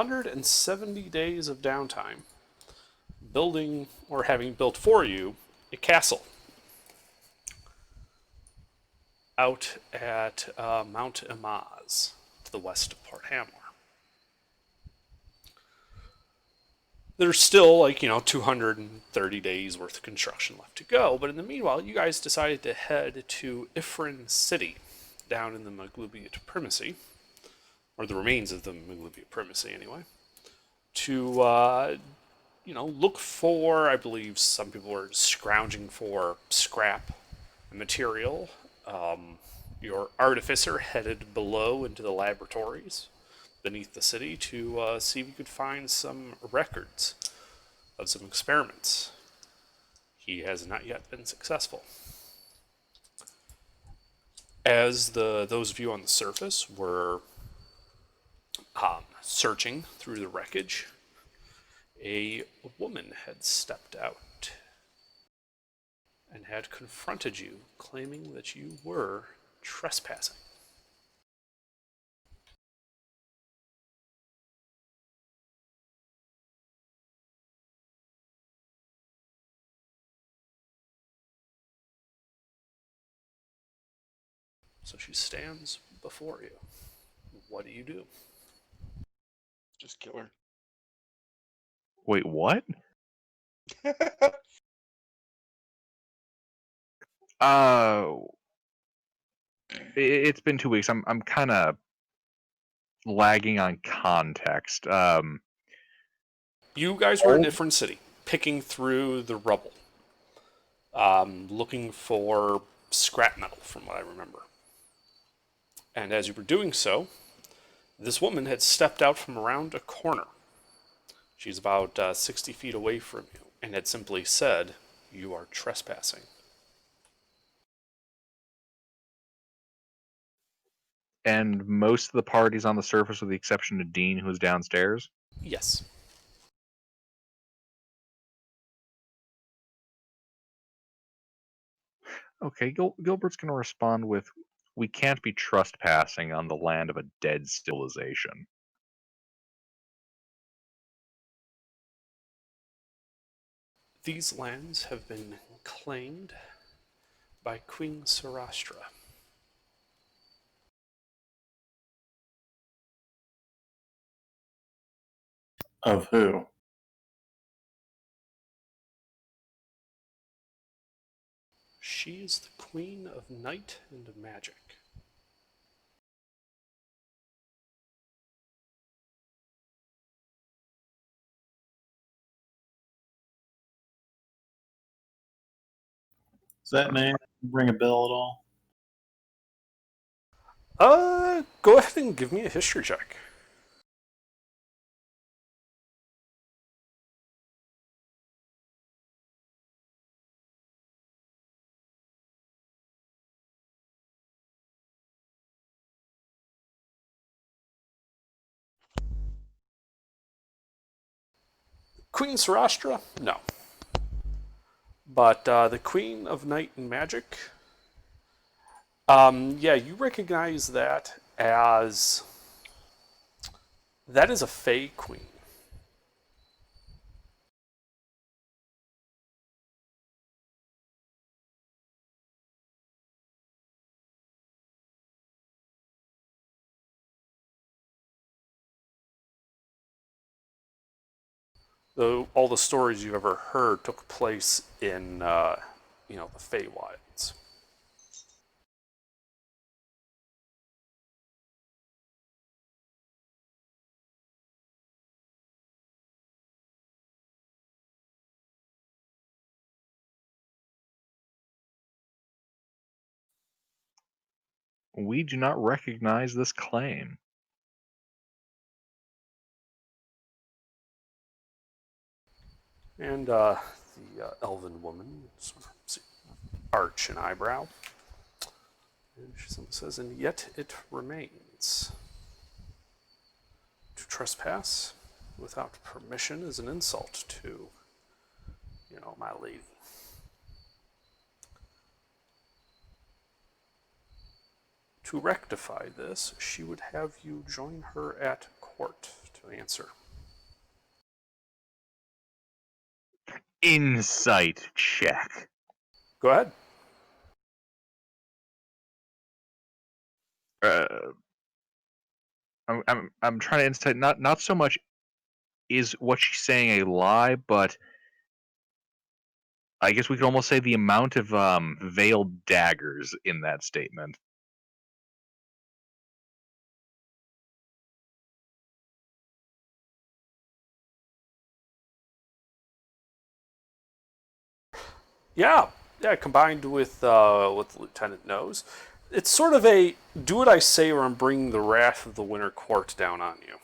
170 days of downtime building or having built for you a castle out at Mount Emaz to the west of Port Hamor. There's still 230 days worth of construction left to go, but in the meanwhile you guys decided to head to Ifrin City down in the Maglubiot Primacy, or the remains of the Maglubiot Primacy anyway, to look for, I believe some people were scrounging for scrap material. Your artificer headed below into the laboratories beneath the city to see if you could find some records of some experiments. He has not yet been successful. As those of you on the surface were searching through the wreckage, a woman had stepped out and had confronted you, claiming that you were trespassing. So she stands before you. What do you do? Just kill her. Wait, what? It's been 2 weeks. I'm kind of lagging on context. You guys were in a different city, picking through the rubble, looking for scrap metal, from what I remember. And as you were doing so, this woman had stepped out from around a corner. She's about 60 feet away from you and had simply said, "You are trespassing." And most of the party's on the surface with the exception of Dean, who's downstairs. Yes. Okay, Gilbert's going to respond with, "We can't be trespassing on the land of a dead civilization." These lands have been claimed by Queen Sarastra. Of who? She is the Queen of Night and Magic. Does that name ring a bell at all? Go ahead and give me a history check. Queen Sarastra? No. But the Queen of Night and Magic? Yeah, you recognize that as... That is a Fey Queen. Though all the stories you've ever heard took place in, the Feywilds. We do not recognize this claim. And the elven woman arch an eyebrow. And she says, "And yet it remains. To trespass without permission is an insult to, my lady. To rectify this, she would have you join her at court to to answer. Insight check. Go ahead. I'm trying to insight. Not so much is what she's saying a lie, but I guess we could almost say the amount of veiled daggers in that statement. Yeah, yeah. Combined with what the lieutenant knows, it's sort of a do what I say, or I'm bringing the wrath of the Winter Court down on you.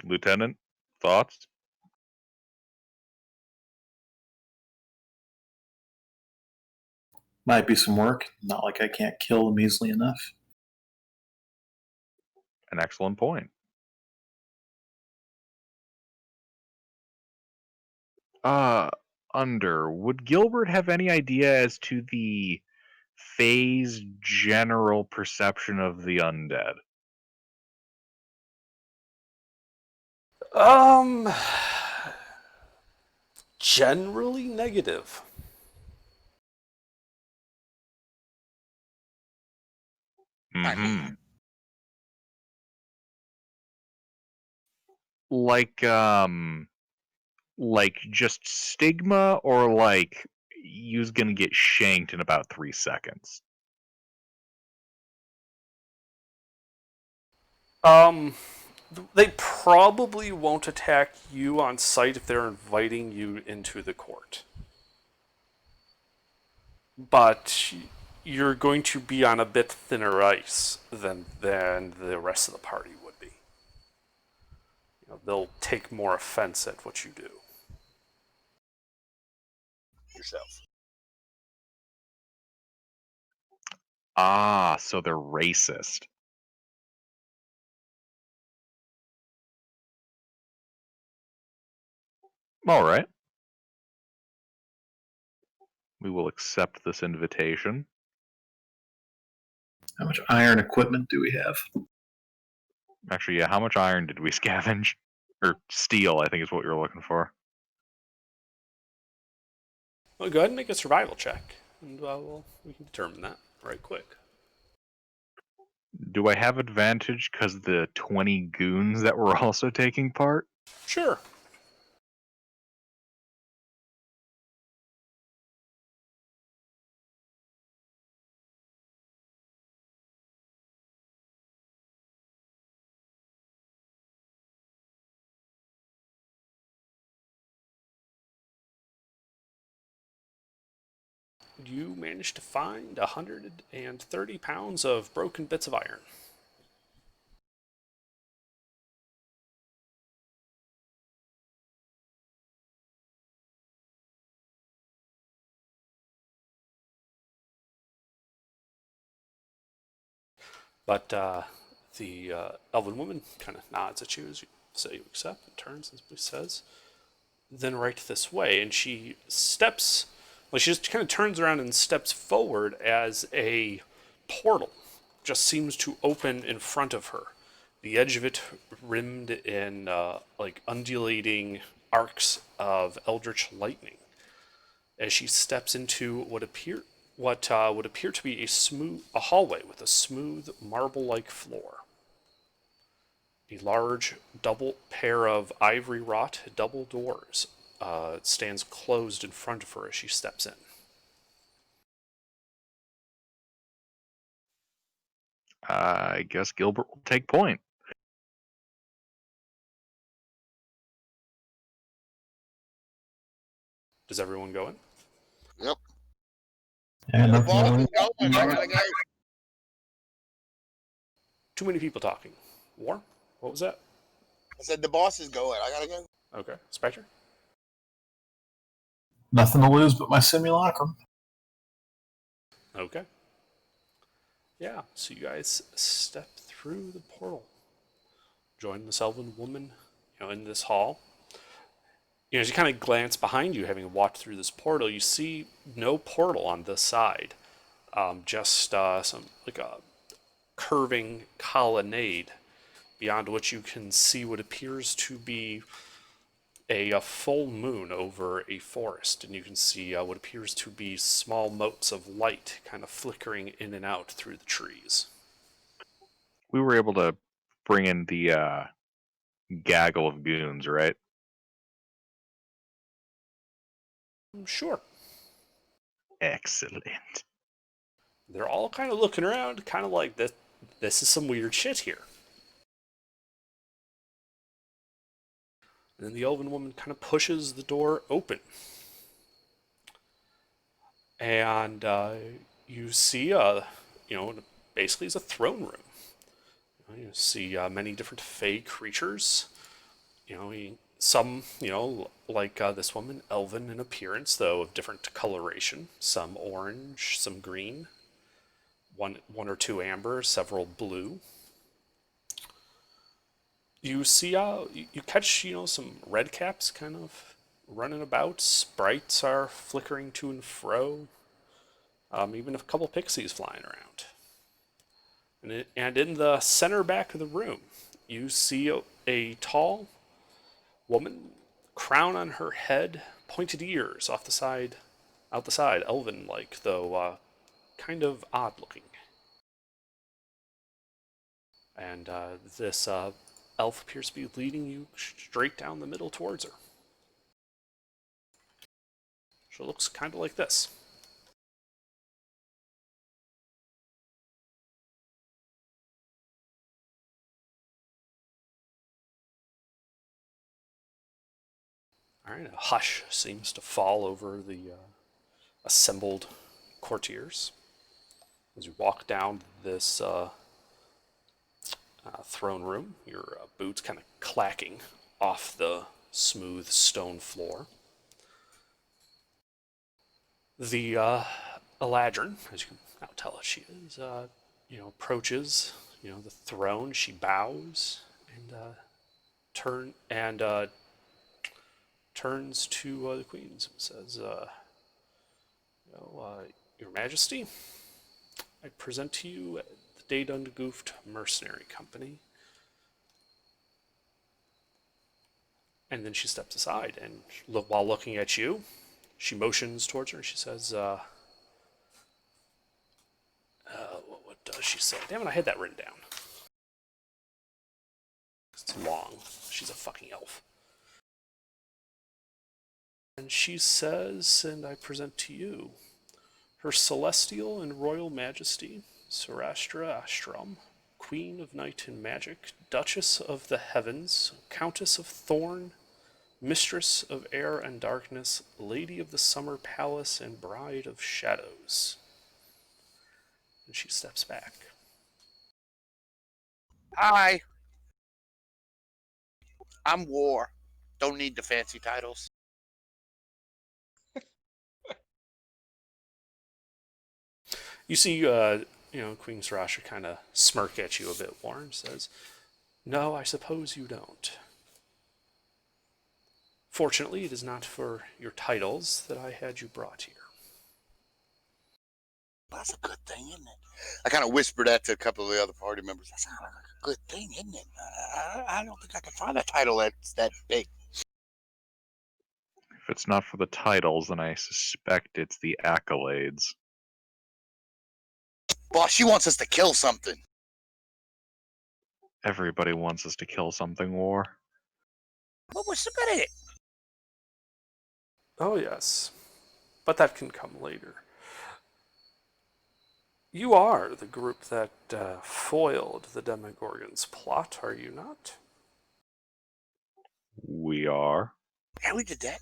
Lieutenant, thoughts? Might be some work. Not like I can't kill them easily enough. An excellent point. Under, would Gilbert have any idea as to the phase general perception of the undead? Um, generally negative. Mm-hmm. Like just stigma, or like you's gonna get shanked in about 3 seconds? Um, they probably won't attack you on sight if they're inviting you into the court. But you're going to be on a bit thinner ice than the rest of the party would be. You know, they'll take more offense at what you do. Yourself. Ah, so they're racist. All right. We will accept this invitation. How much iron equipment do we have? Actually, yeah, how much iron did we scavenge? Or steel, I think is what we were looking for. Well, go ahead and make a survival check, and we can determine that right quick. Do I have advantage because the 20 goons that were also taking part? Sure. You managed to find 130 pounds of broken bits of iron. But the elven woman kind of nods at you as you say you accept, and turns and simply says, "Then right this way." And she steps, like she just kind of turns around and steps forward as a portal just seems to open in front of her. The edge of it rimmed in like undulating arcs of eldritch lightning. As she steps into what would appear to be a hallway with a smooth marble-like floor. A large double pair of ivory wrought double doors stands closed in front of her as she steps in. I guess Gilbert will take point. Does everyone go in? Yep. Yeah, The nothing boss really- is going. I gotta go. Too many people talking. War? What was that? I said the boss is going. I gotta go. Okay. Spectre? Nothing to lose but my simulacrum. Okay. Yeah, so you guys step through the portal. Join this elven woman, in this hall. as you kind of glance behind you, having walked through this portal, you see no portal on this side. Just some like a curving colonnade beyond which you can see what appears to be a full moon over a forest, and you can see what appears to be small motes of light kind of flickering in and out through the trees. We were able to bring in the gaggle of goons, right? Sure. Excellent. They're all kind of looking around, kind of like this. This is some weird shit here. And then the elven woman kind of pushes the door open. And you see, basically it's a throne room. You see many different fey creatures. Some, like this woman, elven in appearance, though of different coloration. Some orange, some green, one or two amber, several blue. You see, you catch, some red caps kind of running about. Sprites are flickering to and fro. Even a couple pixies flying around. And in the center back of the room, you see a tall woman, crown on her head, pointed ears out the side, elven-like, though kind of odd-looking. And this elf appears to be leading you straight down the middle towards her. She looks kind of like this. All right, a hush seems to fall over the assembled courtiers as you walk down this throne room. Your boots kind of clacking off the smooth stone floor. The Eladrin, as you can now tell what she is, approaches, the throne. She bows and turns to the queens and says, Your Majesty, I present to you the Daedon Gooft Mercenary Company. And then she steps aside, and while looking at you, she motions towards her, and she says, what does she say? Damn it, I had that written down. It's long. She's a fucking elf. And she says, and I present to you, Her Celestial and Royal Majesty, Sarastra Astrom, Queen of Night and Magic, Duchess of the Heavens, Countess of Thorn, Mistress of Air and Darkness, Lady of the Summer Palace, and Bride of Shadows. And she steps back. Hi. I'm War. Don't need the fancy titles. You see, Queen Sarasha kind of smirk at you a bit, Warren says, No, I suppose you don't. Fortunately, it is not for your titles that I had you brought here. That's a good thing, isn't it? I kind of whispered that to a couple of the other party members. That sounds like a good thing, isn't it? I don't think I can find a title that's that big. If it's not for the titles, then I suspect it's the accolades. Boss, she wants us to kill something. Everybody wants us to kill something, War. What was so good at it? Oh, yes. But that can come later. You are the group that foiled the Demogorgon's plot, are you not? We are. Yeah, we did that.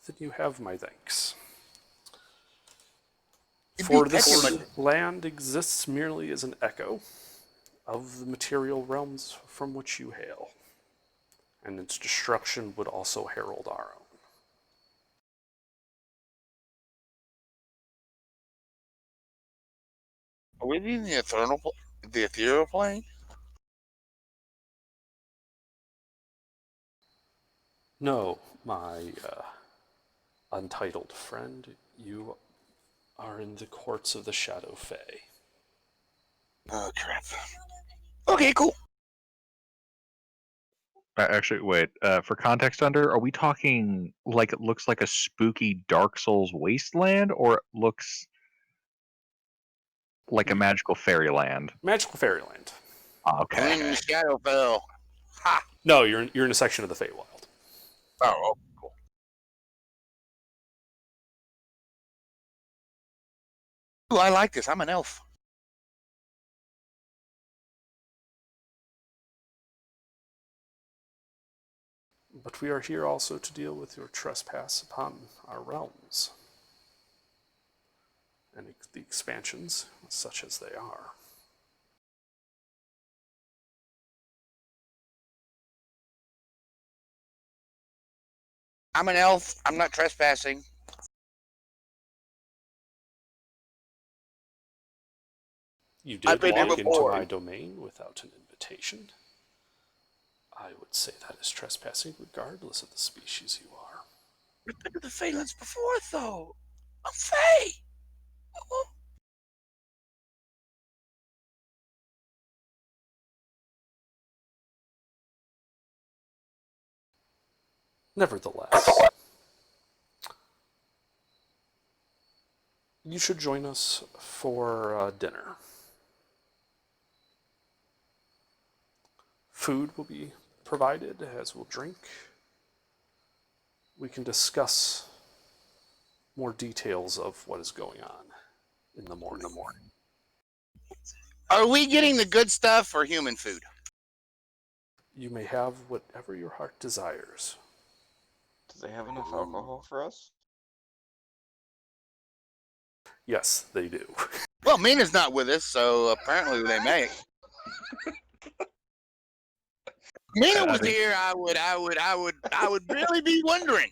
Then you have my thanks. You For beat this Peppermint. land exists merely as an echo of the material realms from which you hail, and its destruction would also herald our own. Are we in the ethereal plane? No, my untitled friend, you are in the courts of the Shadow Fae. Oh, crap. Okay, cool. Actually, wait. For context, Under, are we talking like it looks like a spooky Dark Souls wasteland, or it looks like a magical fairyland? Magical Fairyland. I'm in Okay. Shadowfell. Ha! No, you're in a section of the Feywild. Oh, cool. Ooh, I like this. I'm an elf. But we are here also to deal with your trespass upon our realms. And the expansions, such as they are. I'm an elf. I'm not trespassing. You I've did been here walk into before. my domain without an invitation. I would say that is trespassing regardless of the species you are. I've been to the Phalanx before, though. I'm Fae. Oh, Nevertheless, you should join us for dinner. Food will be provided, as will drink. We can discuss more details of what is going on in the morning. Are we getting the good stuff or human food? You may have whatever your heart desires. Do they have enough alcohol for us? Yes, they do. Well, Mina's not with us, so apparently they may. Mina was here, I would really be wondering.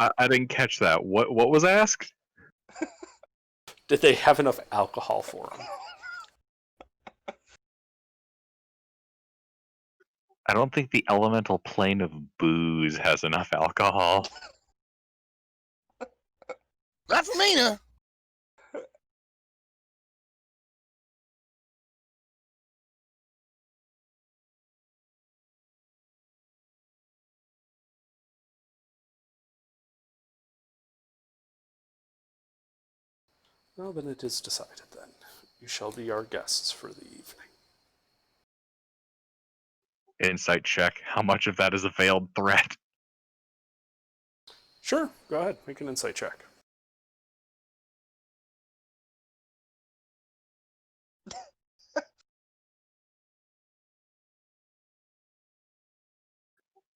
I didn't catch that. What was asked? Did they have enough alcohol for them? I don't think the elemental plane of booze has enough alcohol. Not for Mina. Well, then it is decided then. You shall be our guests for the evening. Insight check. How much of that is a veiled threat? Sure, go ahead. Make an insight check.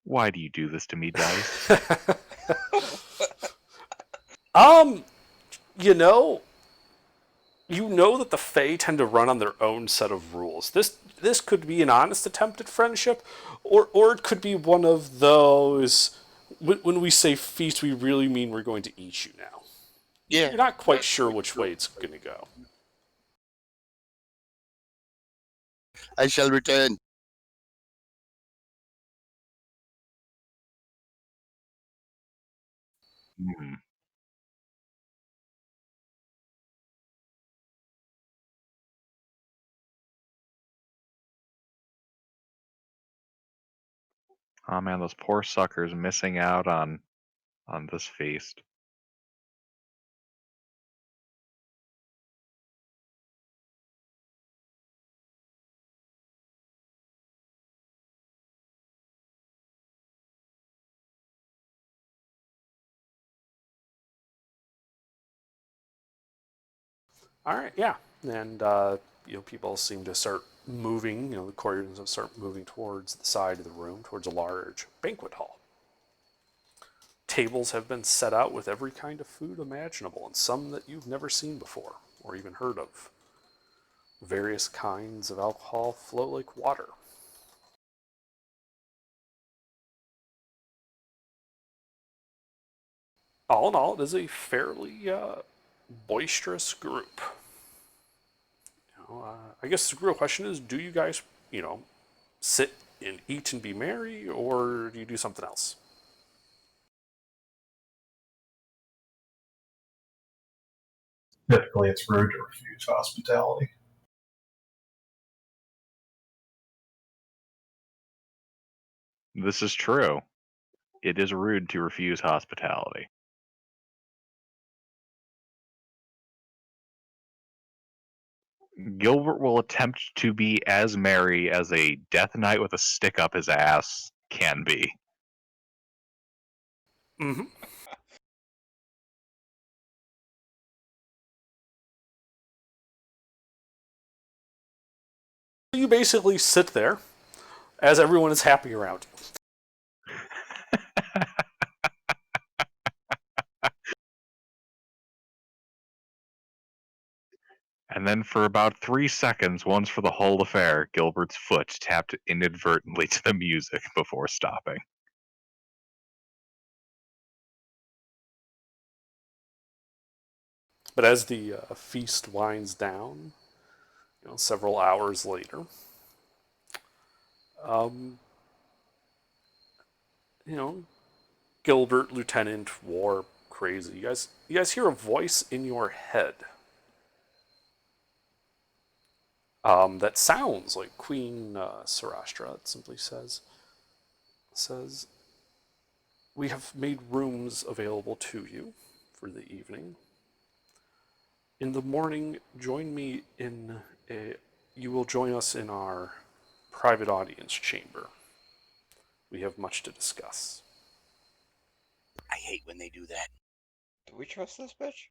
Why do you do this to me, Dice? You know that the Fae tend to run on their own set of rules. This could be an honest attempt at friendship, or it could be one of those. When we say feast, we really mean we're going to eat you now. Yeah. You're not quite sure which way it's going to go. I shall return. Hmm. Oh man, those poor suckers missing out on this feast. All right, yeah, and people seem to start moving. The courtiers start moving towards the side of the room, towards a large banquet hall. Tables have been set out with every kind of food imaginable, and some that you've never seen before or even heard of. Various kinds of alcohol flow like water. All in all, it is a fairly boisterous group. I guess the real question is, do you guys, sit and eat and be merry, or do you do something else? Typically, it's rude to refuse hospitality. This is true. It is rude to refuse hospitality. Gilbert will attempt to be as merry as a death knight with a stick up his ass can be. Mm-hmm. You basically sit there as everyone is happy around you. And then for about 3 seconds, once for the whole affair, Gilbert's foot tapped inadvertently to the music before stopping. But as the feast winds down, several hours later, um, Gilbert, Lieutenant, War, crazy. You guys hear a voice in your head that sounds like Queen Sarastra. It simply says, "We have made rooms available to you for the evening. In the morning, you will join us in our private audience chamber. We have much to discuss." I hate when they do that. Do we trust this bitch?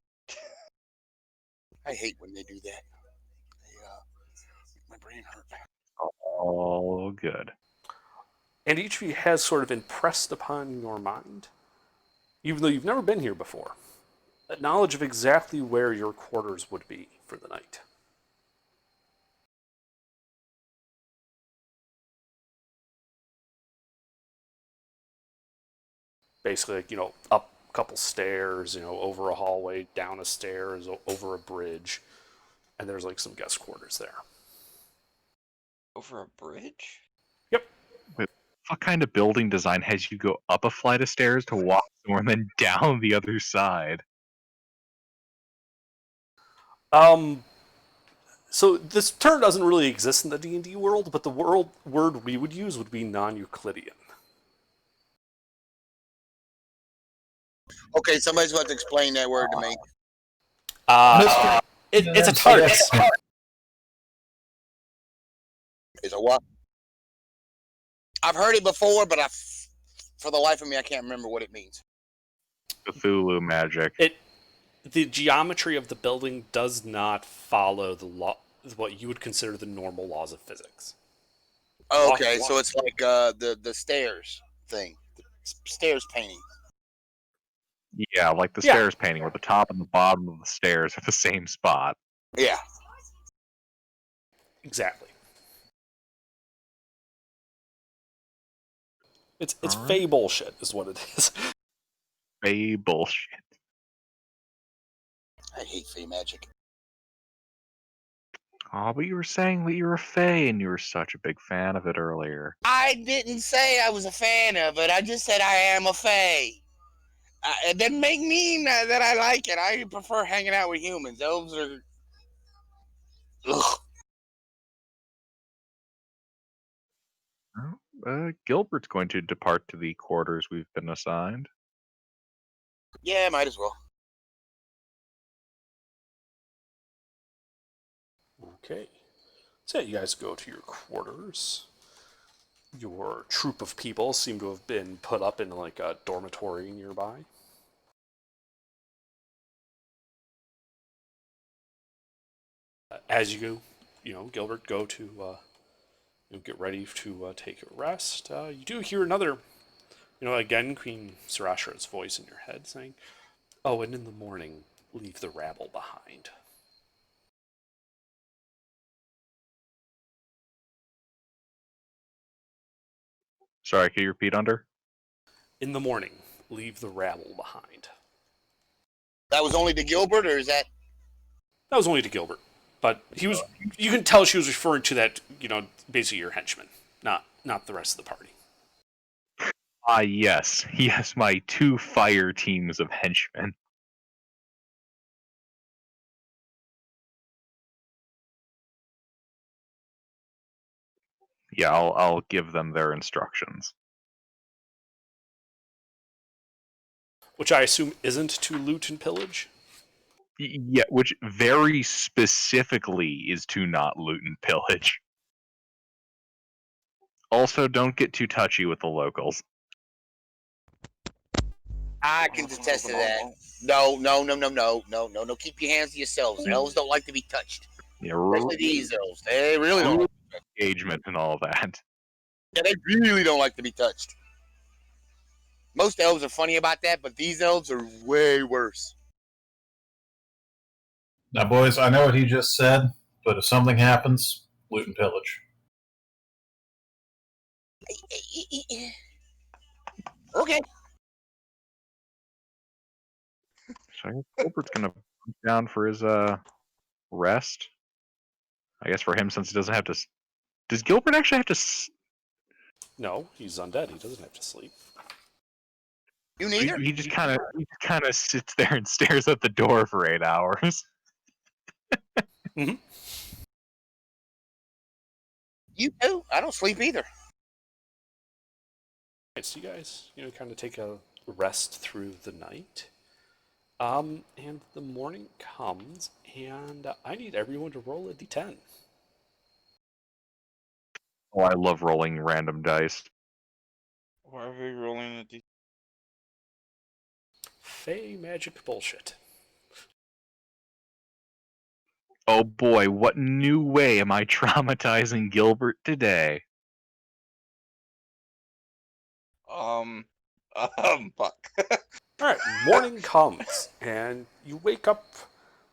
I hate when they do that. They, make my brain hurt. All good. And each of you has sort of impressed upon your mind, even though you've never been here before, that knowledge of exactly where your quarters would be for the night. Basically, up a couple stairs, over a hallway, down a stairs, over a bridge, and there's like some guest quarters there. Over a bridge? Yep. What kind of building design has you go up a flight of stairs to walk somewhere and then down the other side? So this term doesn't really exist in the D&D world, but the word we would use would be non-Euclidean. Okay, somebody's about to explain that word to me. It's a target. Is a what? I've heard it before, but for the life of me, I can't remember what it means. Cthulhu magic. The geometry of the building does not follow what you would consider the normal laws of physics. Oh, okay, so it's like the stairs thing, the stairs painting. Yeah, like the stairs painting, where the top and the bottom of the stairs are the same spot. Yeah. Exactly. It's Alright. fey bullshit, is what it is. Fey bullshit. I hate fey magic. Oh, but you were saying that you're a fey and you were such a big fan of it earlier. I didn't say I was a fan of it. I just said I am a fey. It doesn't make me that I like it. I prefer hanging out with humans. Elves are... Ugh. Gilbert's going to depart to the quarters we've been assigned. Yeah, might as well. Okay. So you guys go to your quarters. Your troop of people seem to have been put up in like a dormitory nearby. As you go, Gilbert, go to get ready to take a rest. You do hear another, again, Queen Sarashra's voice in your head saying, "Oh, and in the morning, leave the rabble behind." Sorry, can you repeat under? In the morning, leave the rabble behind. That was only to Gilbert, or is that... That was only to Gilbert, but you can tell she was referring to that, basically your henchman, not not the rest of the party. Ah, yes. Yes, my 2 fire teams of henchmen. Yeah, I'll give them their instructions. Which I assume isn't to loot and pillage? Yeah, which very specifically is to not loot and pillage. Also, don't get too touchy with the locals. I can attest to that. No. Keep your hands to yourselves. Elves don't like to be touched. Yeah, Especially these elves. They really don't. engagement and all that. Yeah, they really don't like to be touched. Most elves are funny about that, but these elves are way worse. Now, boys, I know what he just said, but if something happens, loot and pillage. Okay. So I guess Gilbert's gonna put down for his rest. I guess for him, since he doesn't have to. Does Gilbert actually have to? No, he's undead. He doesn't have to sleep. You neither? He just kind of sits there and stares at the door for 8 hours. You too? I don't sleep either. Right, so you guys, kind of take a rest through the night. And the morning comes, and I need everyone to roll a d10. Oh, I love rolling random dice. Why are we rolling a d? Fey magic bullshit. Oh boy, what new way am I traumatizing Gilbert today? Fuck. Alright, morning comes, and you wake up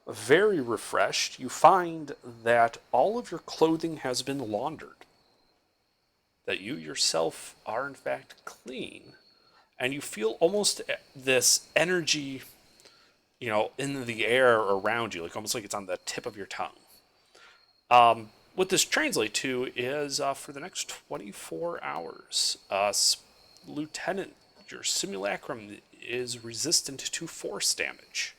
very refreshed. You find that all of your clothing has been laundered, that you yourself are in fact clean, and you feel almost this energy, in the air around you, like almost like it's on the tip of your tongue. What this translates to is for the next 24 hours, Lieutenant, your simulacrum is resistant to force damage.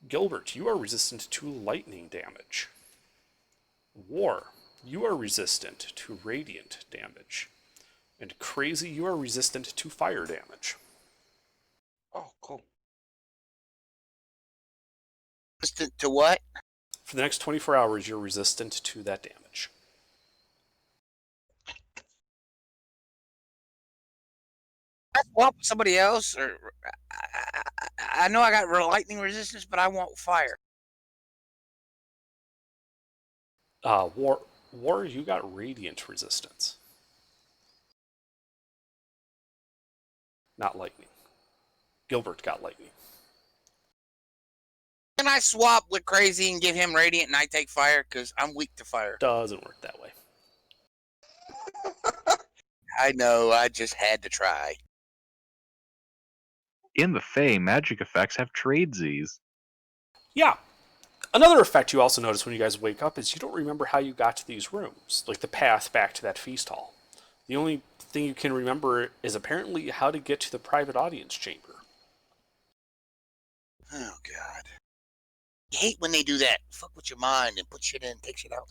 Gilbert, you are resistant to lightning damage. War, you are resistant to radiant damage. And Crazy, you are resistant to fire damage. Oh, cool. Resistant to what? For the next 24 hours, you're resistant to that damage. I swap with somebody else, or I know I got lightning resistance, but I want fire. War, you got radiant resistance. Not lightning. Gilbert got lightning. Can I swap with Crazy and give him radiant and I take fire? Because I'm weak to fire. Doesn't work that way. I know, I just had to try. In the Fae, magic effects have tradesies. Yeah. Another effect you also notice when you guys wake up is you don't remember how you got to these rooms, like the path back to that feast hall. The only thing you can remember is apparently how to get to the private audience chamber. Oh, God. I hate when they do that. Fuck with your mind and put shit in, take shit out.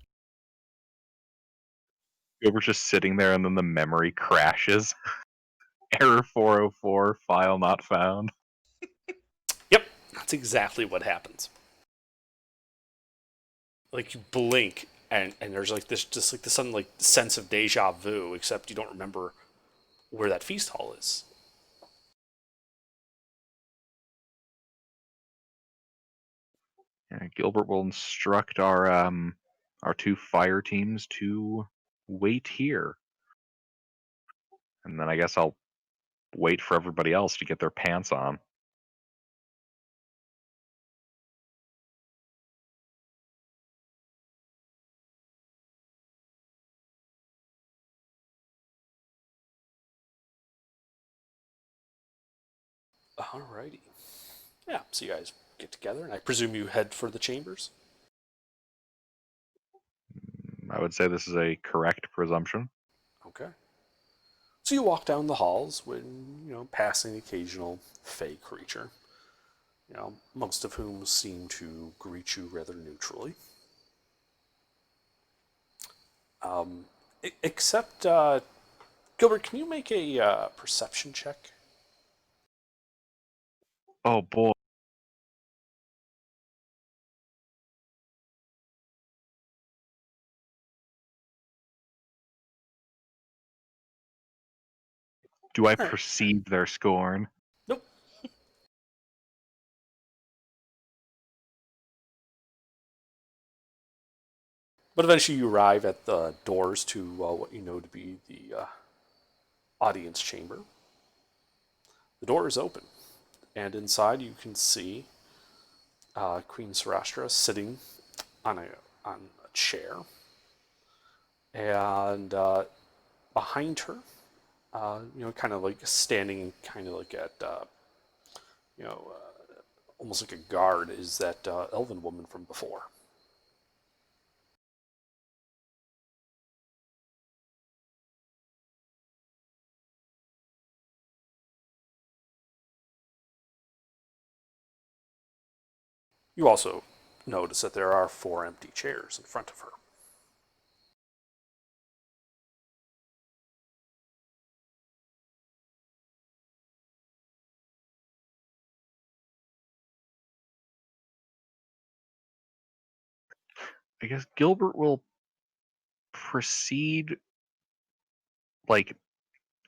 Gilbert's just sitting there and then the memory crashes. Error 404, file not found. Yep, that's exactly what happens. Like you blink and there's like this just like the sudden like sense of deja vu, except you don't remember where that feast hall is. Yeah, Gilbert will instruct our 2 fire teams to wait here. And then I guess I'll wait for everybody else to get their pants on. Alrighty. Yeah, so you guys get together, and I presume you head for the chambers? I would say this is a correct presumption. Okay. So you walk down the halls when, passing occasional fey creature, most of whom seem to greet you rather neutrally. Except, Gilbert, can you make a perception check? Oh boy. Do I Alright. perceive their scorn? Nope. But eventually you arrive at the doors to what you know to be the audience chamber. The door is open, and inside you can see Queen Sarastra sitting on a chair, and behind her, kind of like standing, kind of like at, you know, almost like a guard, is that elven woman from before. You also notice that there are 4 empty chairs in front of her. I guess Gilbert will proceed, like,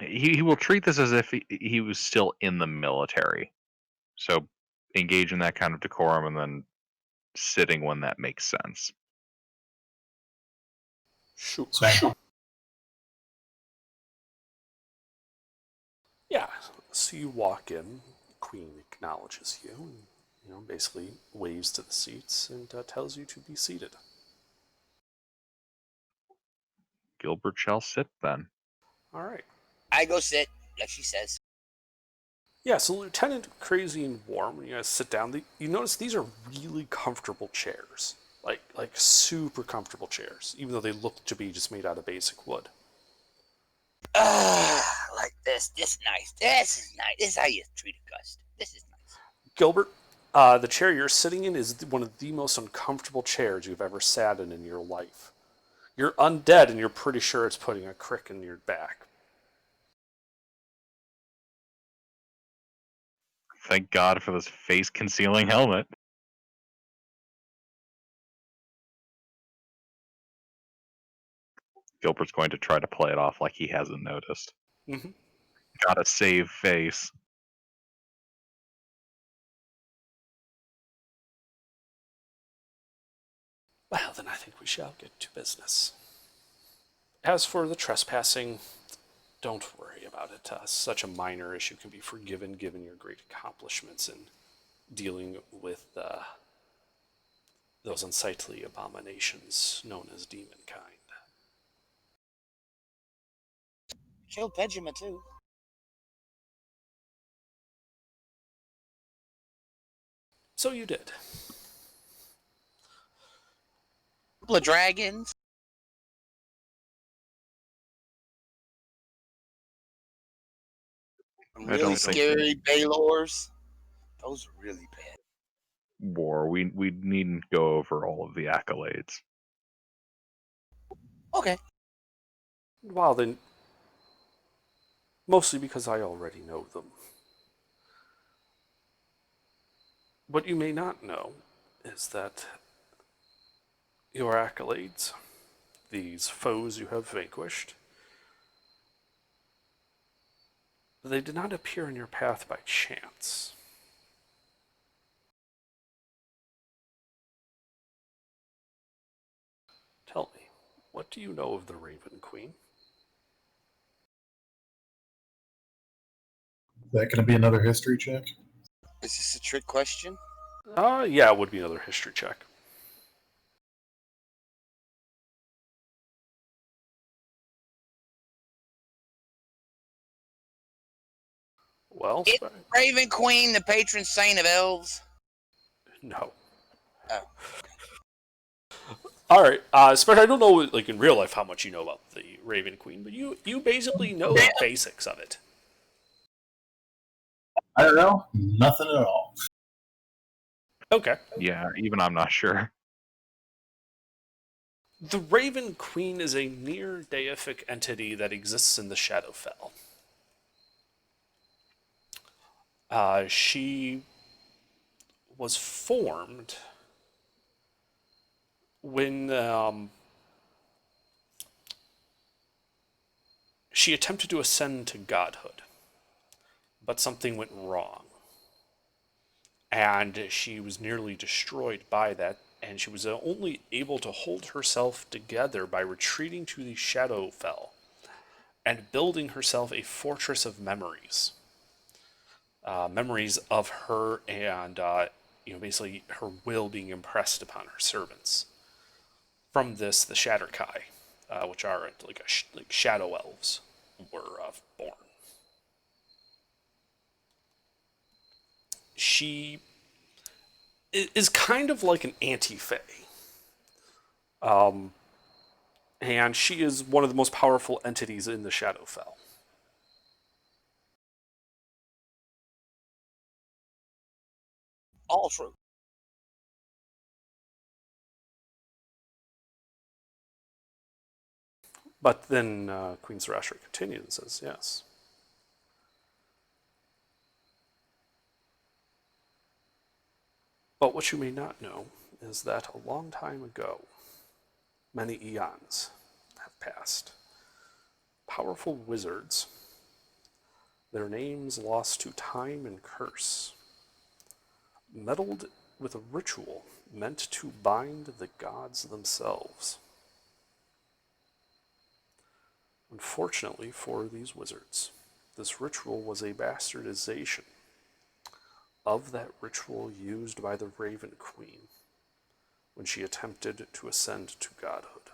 he will treat this as if he was still in the military. So engage in that kind of decorum and then sitting when that makes sense. Sure. Same. Yeah. So you walk in, Queen acknowledges you, and basically waves to the seats and tells you to be seated. Gilbert shall sit then. All right. I go sit, like she says. Yeah, so Lieutenant Crazy and Warm, when you guys sit down, you notice these are really comfortable chairs. Like super comfortable chairs, even though they look to be just made out of basic wood. Like this. This is nice. This is nice. This is how you treat a gust. This is nice. Gilbert, the chair you're sitting in is one of the most uncomfortable chairs you've ever sat in your life. You're undead, and you're pretty sure it's putting a crick in your back. Thank God for this face concealing helmet. Gilbert's going to try to play it off like he hasn't noticed. Mm-hmm. Gotta save face. Well, then I think we shall get to business. As for the trespassing, don't worry about it. Such a minor issue can be forgiven given your great accomplishments in dealing with those unsightly abominations known as demonkind. Killed Benjamin too. So you did. Couple of dragons. Some I really don't think- scary Baylors. Those are really bad. War. We needn't go over all of the accolades. Okay. Well, then, mostly because I already know them. What you may not know is that your accolades, these foes you have vanquished, they did not appear in your path by chance. Tell me, what do you know of the Raven Queen? Is that going to be another history check? Is this a trick question? Yeah, it would be another history check. Well, It- Raven Queen, the patron saint of elves. no. Oh. All right. Especially, I don't know, like in real life, how much you know about the Raven Queen, but you basically know the basics of it. I don't know. Nothing at all. Okay. Yeah, even I'm not sure. The Raven Queen is a near deific entity that exists in the Shadowfell. She was formed when she attempted to ascend to godhood, but something went wrong. And she was nearly destroyed by that, and she was only able to hold herself together by retreating to the Shadowfell and building herself a fortress of memories. Memories of her and, basically her will being impressed upon her servants. From this, the Shatterkai, which are like shadow elves, were born. She is kind of like an anti-fae. And she is one of the most powerful entities in the Shadowfell. All true. But then Queen Sarashtra continues and says, yes. But what you may not know is that a long time ago, many eons have passed. Powerful wizards, their names lost to time and curse, meddled with a ritual meant to bind the gods themselves. Unfortunately for these wizards, this ritual was a bastardization of that ritual used by the Raven Queen when she attempted to ascend to godhood.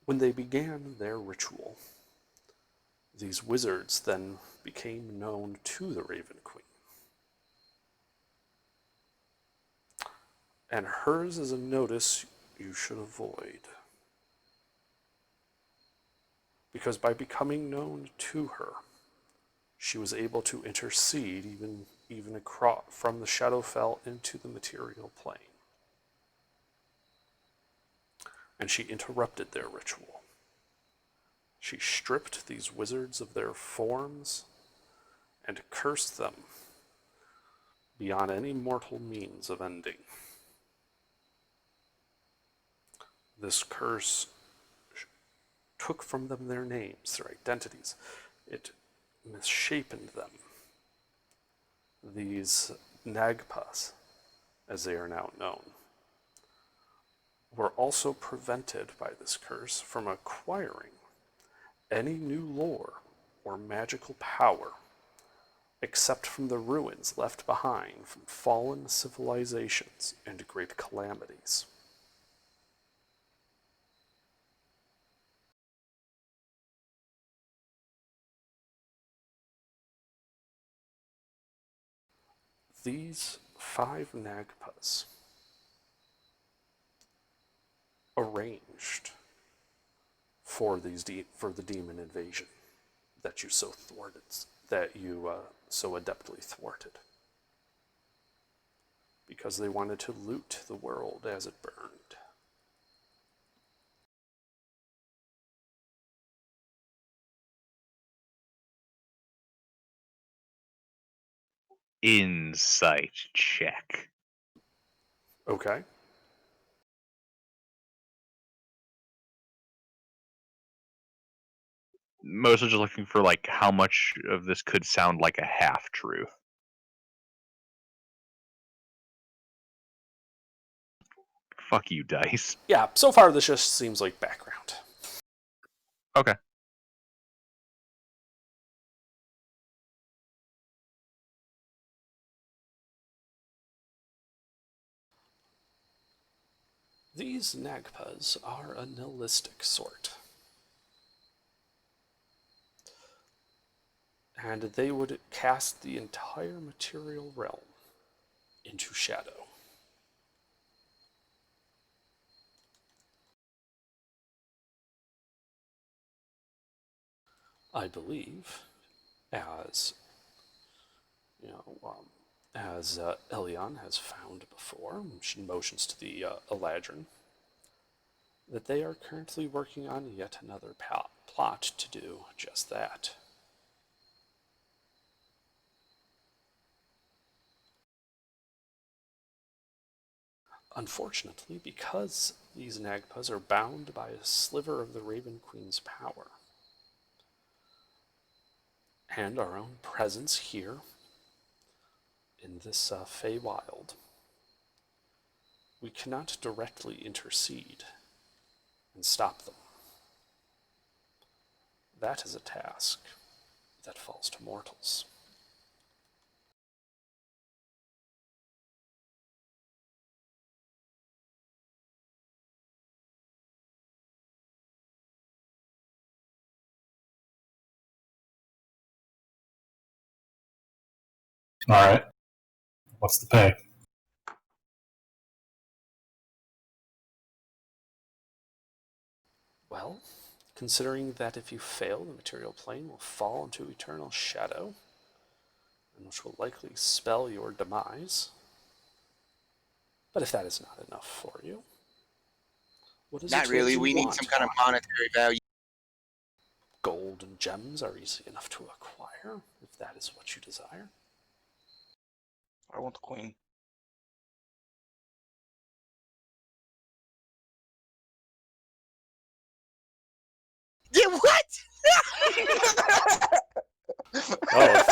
When they began their ritual, these wizards then became known to the Raven Queen. And hers is a notice you should avoid. Because by becoming known to her, she was able to intercede even across from the Shadowfell into the material plane. And she interrupted their ritual. She stripped these wizards of their forms and cursed them beyond any mortal means of ending. This curse took from them their names, their identities. It misshapened them. These Nagpas, as they are now known, were also prevented by this curse from acquiring any new lore or magical power except from the ruins left behind from fallen civilizations and great calamities. These 5 Nagpas arranged for for the demon invasion that you so thwarted, that you so adeptly thwarted, because they wanted to loot the world as it burned. Insight check. Okay. Mostly just looking for like how much of this could sound like a half truth. Fuck you, dice. Yeah, so far this just seems like background. Okay. These Nagpas are a nihilistic sort. And they would cast the entire material realm into shadow. I believe, as you know, as Elion has found before, she motions to the Eladrin, that they are currently working on yet another plot to do just that. Unfortunately, because these Nagpas are bound by a sliver of the Raven Queen's power, and our own presence here in this Feywild, we cannot directly intercede and stop them. That is a task that falls to mortals. All right. What's the pay? Well, considering that if you fail, the material plane will fall into eternal shadow, and which will likely spell your demise. But if that is not enough for you, what is Not it really. that you We need want? some kind of monetary value. Gold and gems are easy enough to acquire, if that is what you desire. I want the queen. Yeah, what? Well,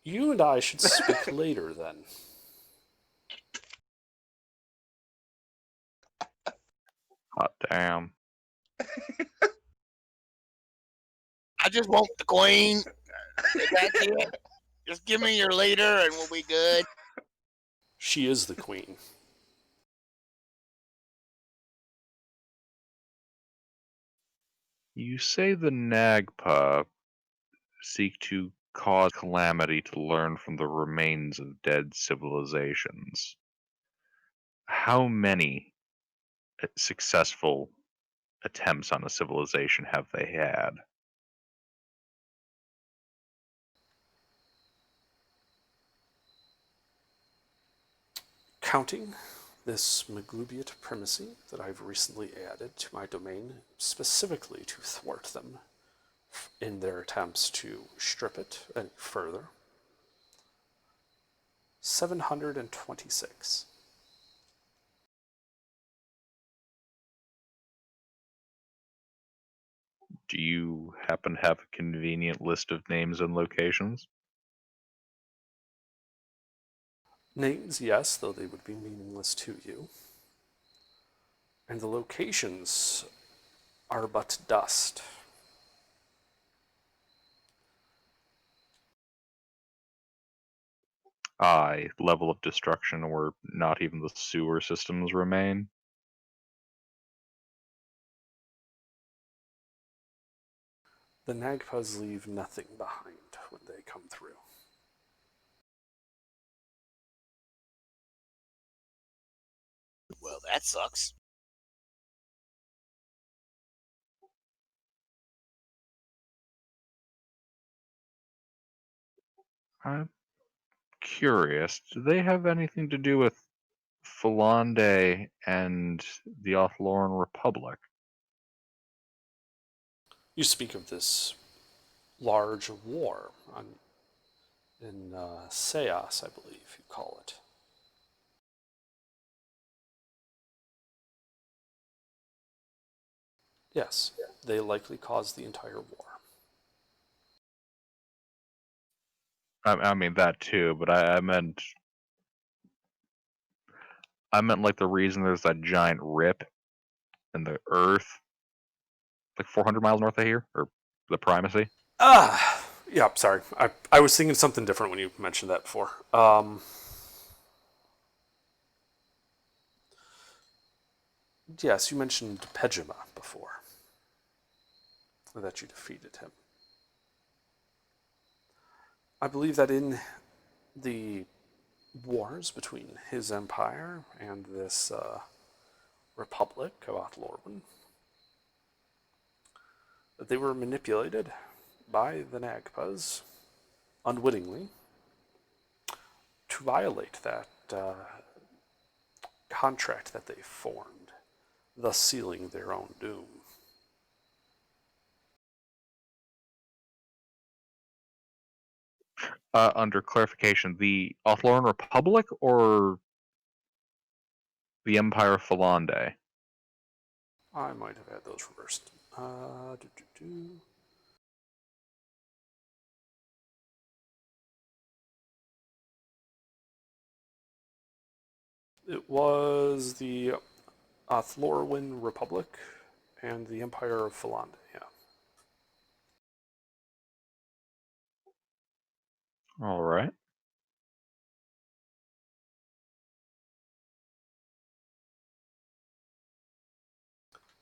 you and I should speak later then. Hot damn. I just want the queen. That's it. Just give me your leader and we'll be good. She is the queen. You say the Nagpa seek to cause calamity to learn from the remains of dead civilizations. How many successful attempts on a civilization have they had? Counting this Maglubiate primacy that I've recently added to my domain specifically to thwart them in their attempts to strip it any further, 726. Do you happen to have a convenient list of names and locations? Names, yes, though they would be meaningless to you. And the locations are but dust. Aye, level of destruction where not even the sewer systems remain. The Nagpas leave nothing behind when they come through. Well, that sucks. I'm curious, do they have anything to do with Falande and the Othloran Republic? You speak of this large war in Seas, I believe you call it. Yes, they likely caused the entire war. I mean that too, but I meant like the reason there's that giant rip in the Earth, like 400 miles north of here, or the primacy. Yeah, sorry. I was thinking something different when you mentioned that before. Yes, you mentioned Pejima before, that you defeated him. I believe that in the wars between his empire and this Republic of Othlorwyn, They were manipulated by the Nagpas, unwittingly, to violate that contract that they formed, thus sealing their own doom. Under clarification, the Othloran Republic or the Empire of Falande? I might have had those reversed. Do. It was the Othlorwin Republic and the Empire of Falande, yeah. All right.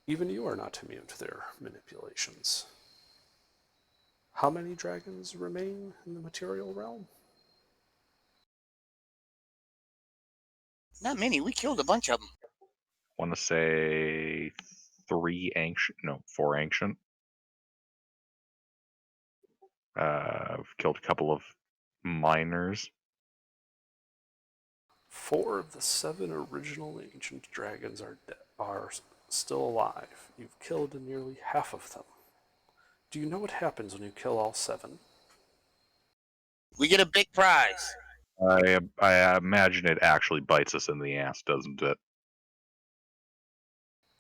Even you are not immune to their manipulations. How many dragons remain in the material realm? Not many. We killed a bunch of them. Want to say 3 ancient? No, 4 ancient. I've killed a couple of minors. 4 of the 7 original ancient dragons are still alive. You've killed nearly half of them. Do you know what happens when you kill all 7? We get a big prize. I imagine it actually bites us in the ass, doesn't it?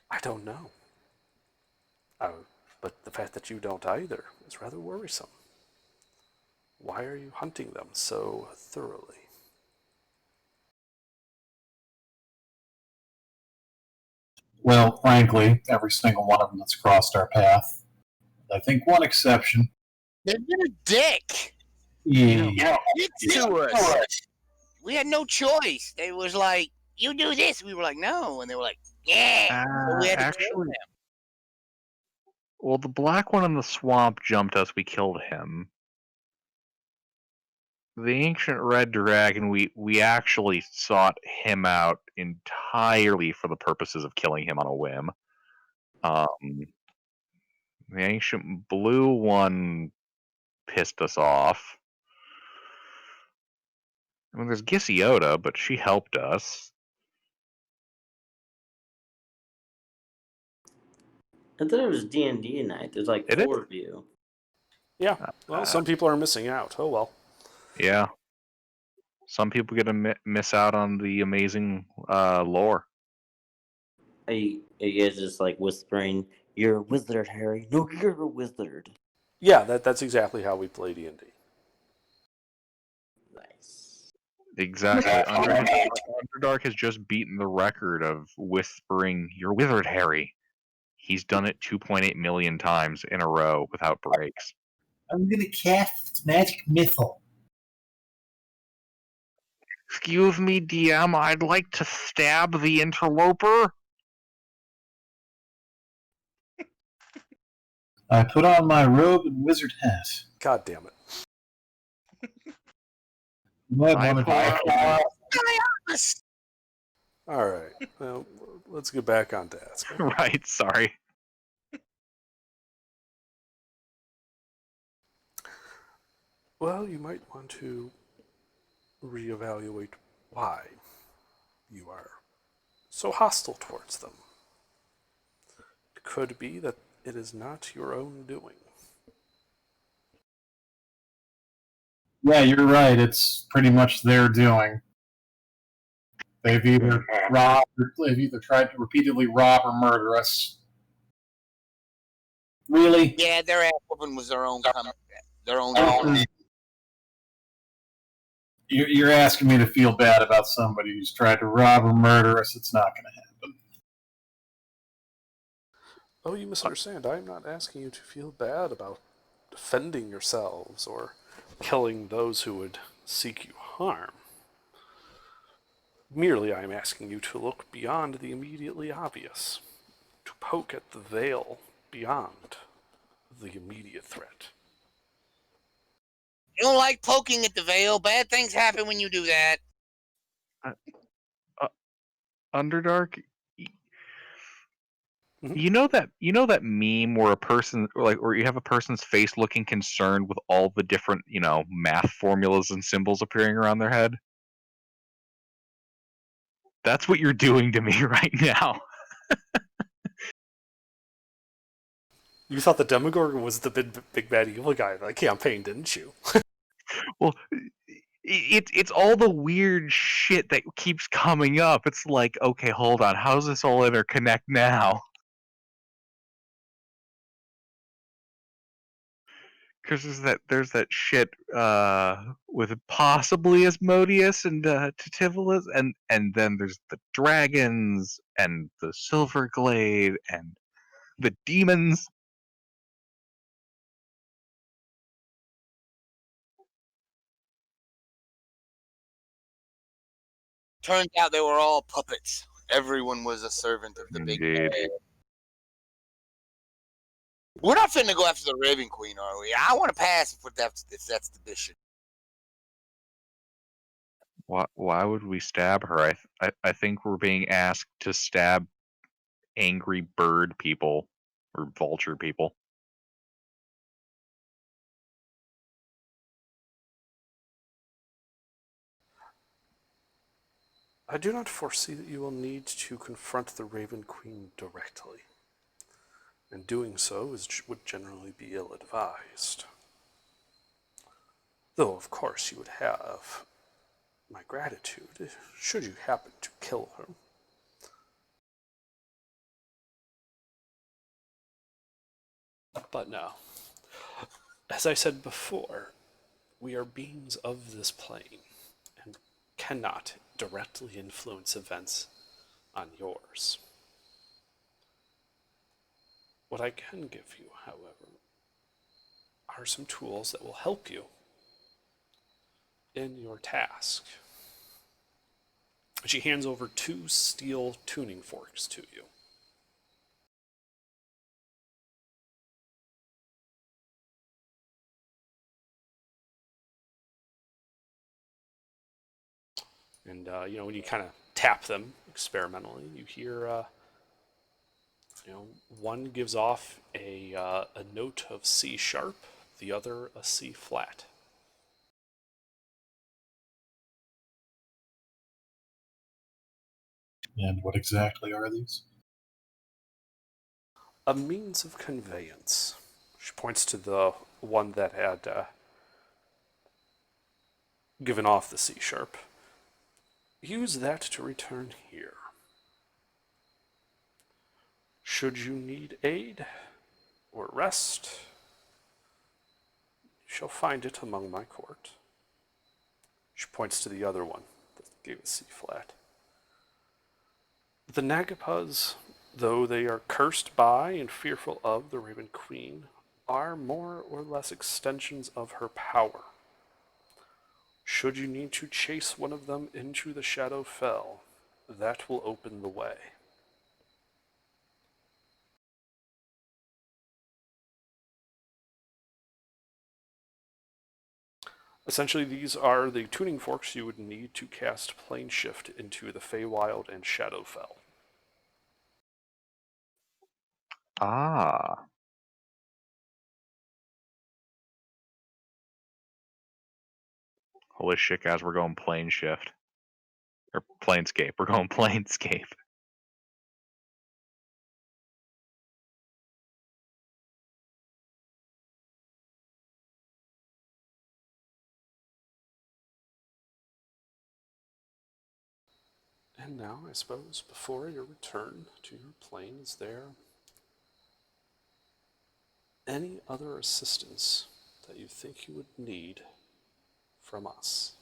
I don't know. But the fact that you don't either is rather worrisome. Why are you hunting them so thoroughly? Well, frankly, every single one of them that's crossed our path. I think one exception. They've been a dick. Yeah. Dicks to us. We had no choice. They was like, you do this. We were like, no. And they were like, yeah. So we had to kill Actually, them. well, the black one in the swamp jumped us. We killed him. The ancient red dragon, we actually sought him out entirely for the purposes of killing him on a whim. The ancient blue one pissed us off. I mean, there's Gisiota, but she helped us. I thought it was D&D night. There's like It is. 4 of you. Yeah, well, some people are missing out. Oh well. Yeah. Some people get to miss out on the amazing lore. Are you guys just like whispering, "You're a wizard, Harry"? No, you're a wizard. Yeah, that's exactly how we play D&D. Nice. Exactly. Underdark has just beaten the record of whispering, "You're wizard, Harry." He's done it 2.8 million times in a row without breaks. I'm gonna cast magic missile. Excuse me, DM, I'd like to stab the interloper. I put on my robe and wizard hat. God damn it. You might want to All right. Well, let's get back on task. Right, sorry. Well, you might want to reevaluate why you are so hostile towards them. It could be that it is not your own doing. Yeah, you're right. It's pretty much their doing. They've either tried to repeatedly rob or murder us. Really? Yeah, their ass whooping was their own. You're asking me to feel bad about somebody who's tried to rob or murder us. It's not going to happen. Oh, you misunderstand. I'm not asking you to feel bad about defending yourselves or killing those who would seek you harm. Merely, I am asking you to look beyond the immediately obvious, to poke at the veil beyond the immediate threat. You don't like poking at the veil. Bad things happen when you do that. Underdark, You know that meme where a person or you have a person's face looking concerned with all the different, math formulas and symbols appearing around their head? That's what you're doing to me right now. You thought the Demogorgon was the big bad evil guy in the campaign, didn't you? Well, it's all the weird shit that keeps coming up. It's like, okay, hold on, how does this all interconnect now? Because there's that shit with possibly Asmodeus and Titivolus, and then there's the dragons and the Silverglade and the demons. Turns out they were all puppets. Everyone was a servant of the big Indeed. bad. We're not finna go after the Raven Queen, are we? I want to pass if that's the mission. Why would we stab her? I think we're being asked to stab angry bird people or vulture people. I do not foresee that you will need to confront the Raven Queen directly, and doing so would generally be ill-advised. Though, of course, you would have my gratitude should you happen to kill her. But no. As I said before, we are beings of this plane and cannot directly influence events on yours. What I can give you, however, are some tools that will help you in your task. She hands over 2 steel tuning forks to you. And, when you kind of tap them experimentally, you hear, one gives off a note of C sharp, the other a C flat. And what exactly are these? A means of conveyance. She points to the one that had given off the C sharp. Use that to return here. Should you need aid or rest, you shall find it among my court. She points to the other one that gave a C flat. The Nagapas, though they are cursed by and fearful of the Raven Queen, are more or less extensions of her power. Should you need to chase one of them into the Shadowfell, that will open the way. Essentially, these are the tuning forks you would need to cast Plane Shift into the Feywild and Shadowfell. Ah. Holy shit, guys, we're going plane shift. Or planescape. We're going planescape. And now, I suppose, before your return to your plane, is there any other assistance that you think you would need from us?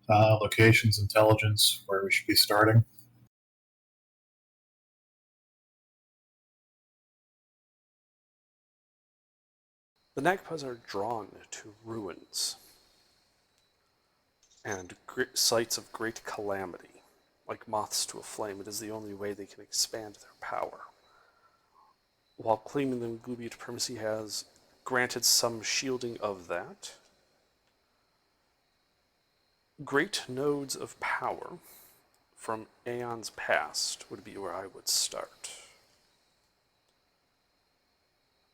Locations, intelligence, where we should be starting. The Nagpas are drawn to ruins and sites of great calamity, Like moths to a flame, it is the only way they can expand their power. While claiming the Maglubian Primacy has granted some shielding of that, great nodes of power from aeons past would be where I would start.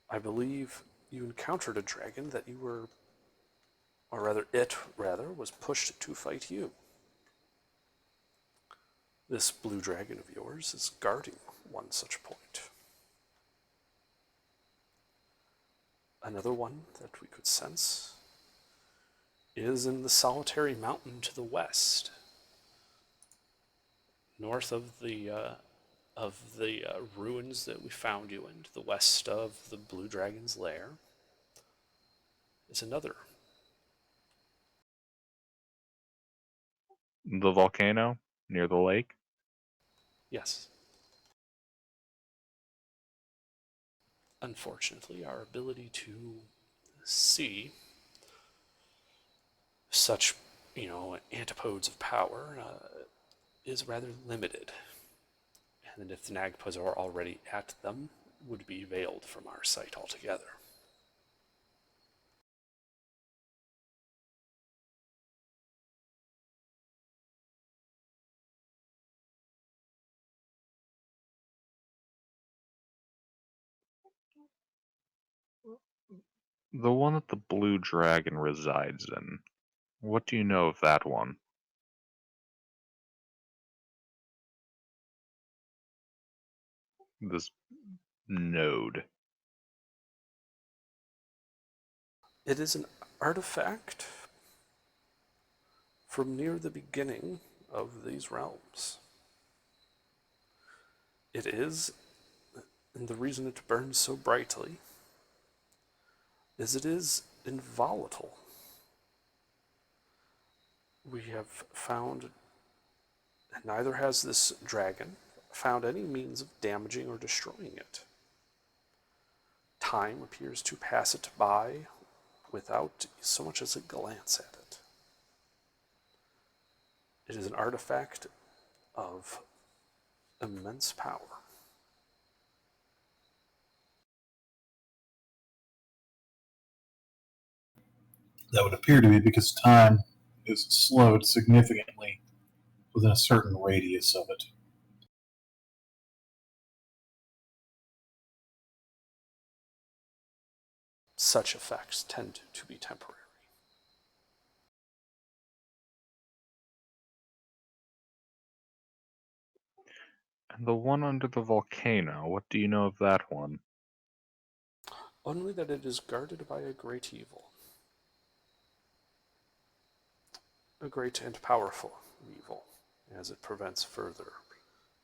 I believe you encountered a dragon that you were, or rather it was pushed to fight you. This blue dragon of yours is guarding one such point. Another one that we could sense is in the solitary mountain to the west, north of the ruins that we found you in, to the west of the blue dragon's lair, is another. The volcano near the lake. Yes. Unfortunately, our ability to see such, antipodes of power is rather limited. And if the Nagpas are already at them, would be veiled from our sight altogether. The one that the blue dragon resides in. What do you know of that one? This node. It is an artifact from near the beginning of these realms. It is, and the reason it burns so brightly is it is involatile. We have found, and neither has this dragon found any means of damaging or destroying it. Time appears to pass it by without so much as a glance at it. It is an artifact of immense power. That would appear to be because time is slowed significantly within a certain radius of it. Such effects tend to be temporary. And the one under the volcano, what do you know of that one? Only that it is guarded by a great evil. A great and powerful evil, as it prevents further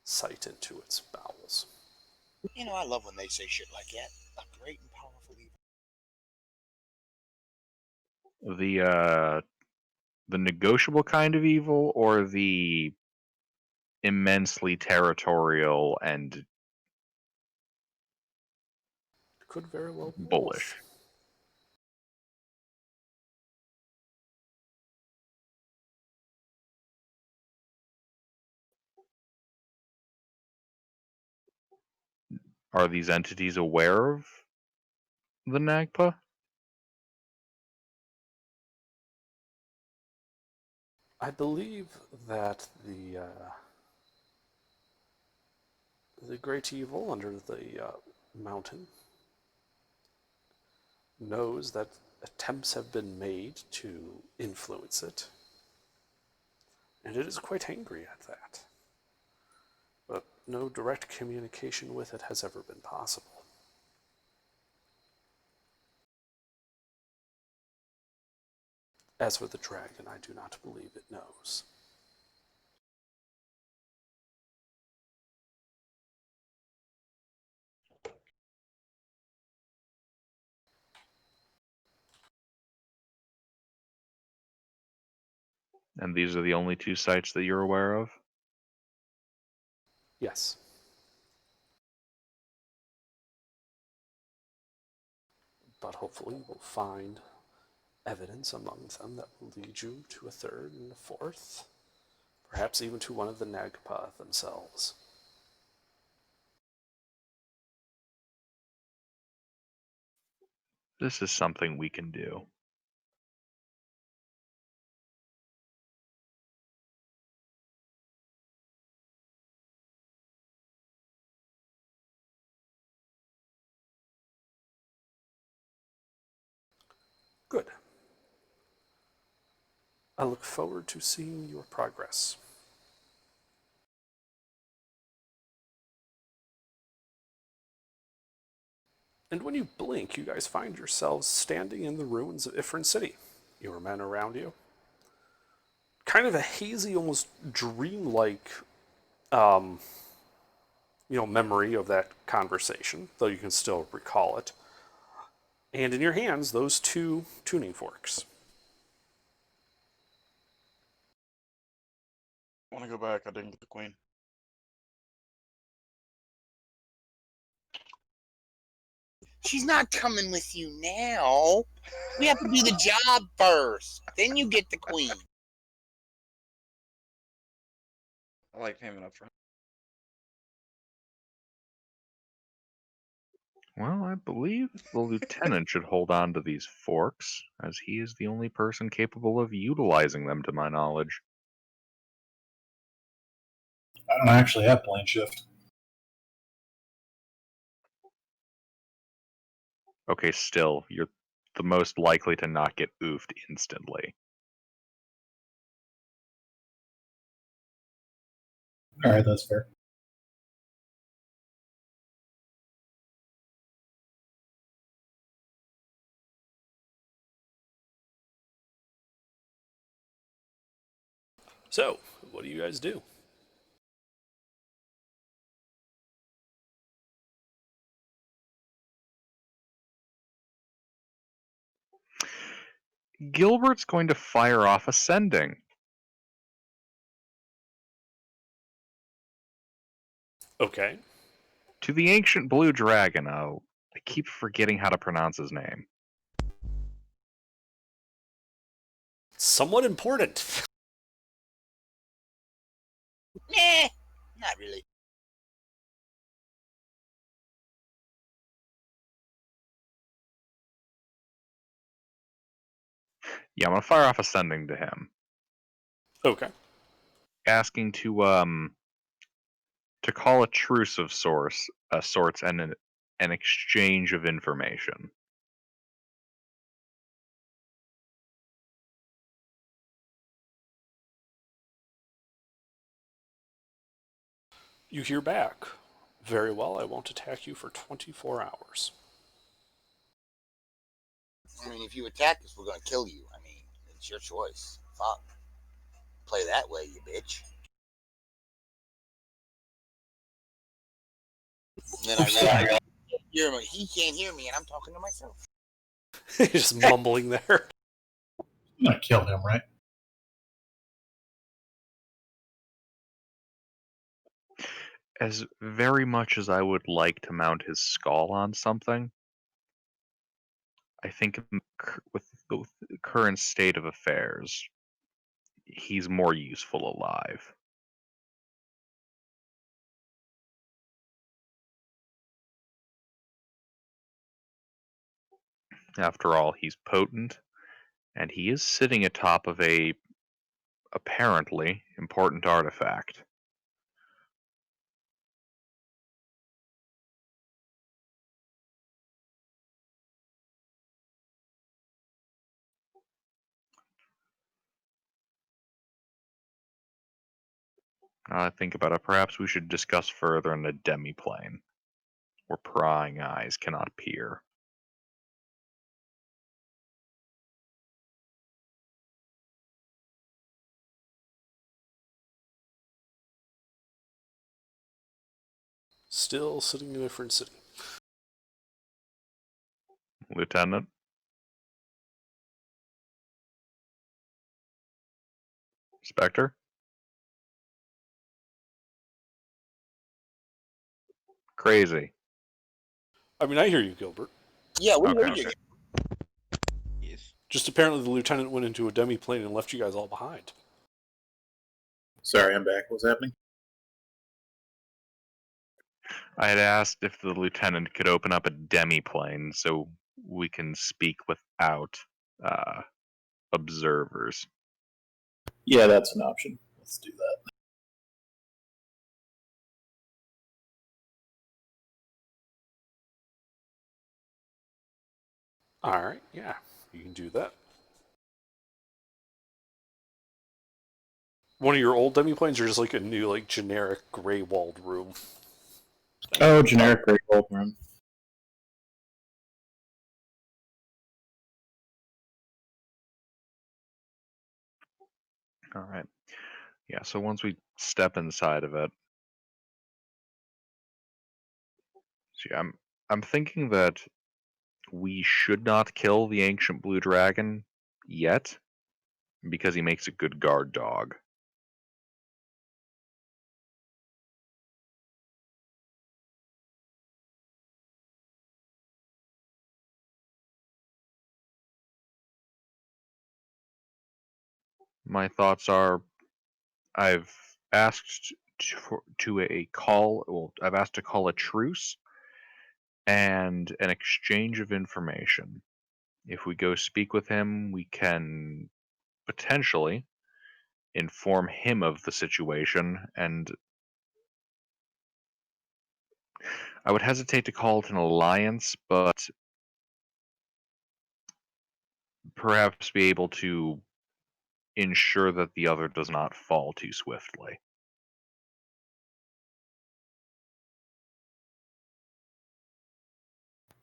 sight into its bowels. I love when they say shit like that. A great and powerful evil. The negotiable kind of evil, or the immensely territorial and Could very well be bullish? both. Are these entities aware of the Nagpa? I believe that the great evil under the mountain knows that attempts have been made to influence it, and it is quite angry at that. But no direct communication with it has ever been possible. As for the dragon, I do not believe it knows. And these are the only two sites that you're aware of? Yes. But hopefully we'll find evidence among them that will lead you to a third and a fourth, perhaps even to one of the Nagpa themselves. This is something we can do. Good. I look forward to seeing your progress. And when you blink, you guys find yourselves standing in the ruins of Ifrin City. Your men around you. Kind of a hazy, almost dreamlike, memory of that conversation, though you can still recall it. And in your hands, those 2 tuning forks. I want to go back. I didn't get the queen. She's not coming with you now. We have to do the job first. Then you get the queen. I like payment up front. Well, I believe the lieutenant should hold on to these forks, as he is the only person capable of utilizing them to my knowledge. I don't actually have plane shift. Okay, still, you're the most likely to not get oofed instantly. All right, that's fair. So, what do you guys do? Gilbert's going to fire off Ascending. Okay. To the ancient blue dragon. Oh, I keep forgetting how to pronounce his name. Somewhat important. Nah, not really. Yeah, I'm gonna fire off Ascending to him, Okay. asking to call a truce of sorts and an exchange of information. You hear back. Very well, I won't attack you for 24 hours. I mean, if you attack us, we're gonna kill you. I mean, it's your choice. Fuck. Play that way, you bitch. And then I realize he can't hear me, and I'm talking to myself. Just mumbling there. I'm gonna kill him, right? As very much as I would like to mount his skull on something, I think with the current state of affairs, he's more useful alive. After all, he's potent, and he is sitting atop of a apparently important artifact. Think about it. Perhaps we should discuss further in the demi-plane, where prying eyes cannot peer. Still sitting in a different city. Lieutenant? Spectre? Crazy. I mean, I hear you, Gilbert. Yeah, we Okay, heard you. okay. Yes. Just apparently the lieutenant went into a demi-plane and left you guys all behind. Sorry, I'm back. What's happening? I had asked if the lieutenant could open up a demiplane so we can speak without observers. Yeah, that's an option. Let's do that. All right, yeah, you can do that. One of your old demiplanes, or just like a new, like generic gray walled room? Oh, generic great gold room. All right. Yeah, so once we step inside of it, see, I'm thinking that we should not kill the ancient blue dragon yet, because he makes a good guard dog. My thoughts are, I've asked to a call. Well, I've asked to call a truce and an exchange of information. If we go speak with him, we can potentially inform him of the situation, and I would hesitate to call it an alliance, but perhaps be able to ensure that the other does not fall too swiftly.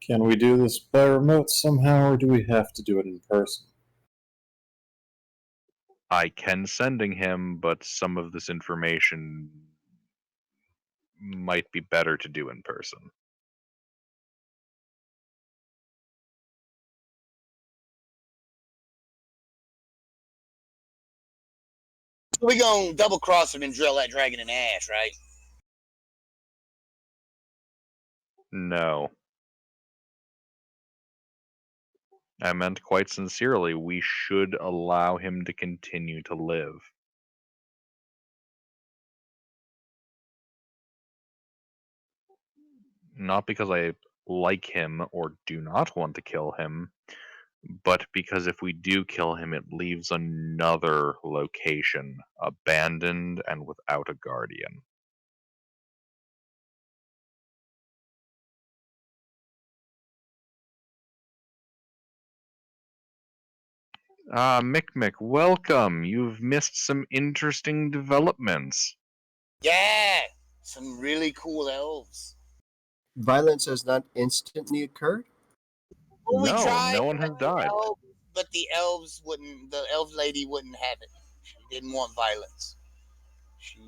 Can we do this by remote somehow, or do we have to do it in person? I can sending him, but some of this information might be better to do in person. We gonna double cross him and drill that dragon in the ass, right? No. I meant quite sincerely, we should allow him to continue to live. Not because I like him or do not want to kill him, but because if we do kill him, it leaves another location abandoned and without a guardian. Ah, Mick, welcome. You've missed some interesting developments. Yeah, some really cool elves. Violence has not instantly occurred? Well, we No, tried no one has with died. elves, but the elves wouldn't. The elf lady wouldn't have it. She didn't want violence. She.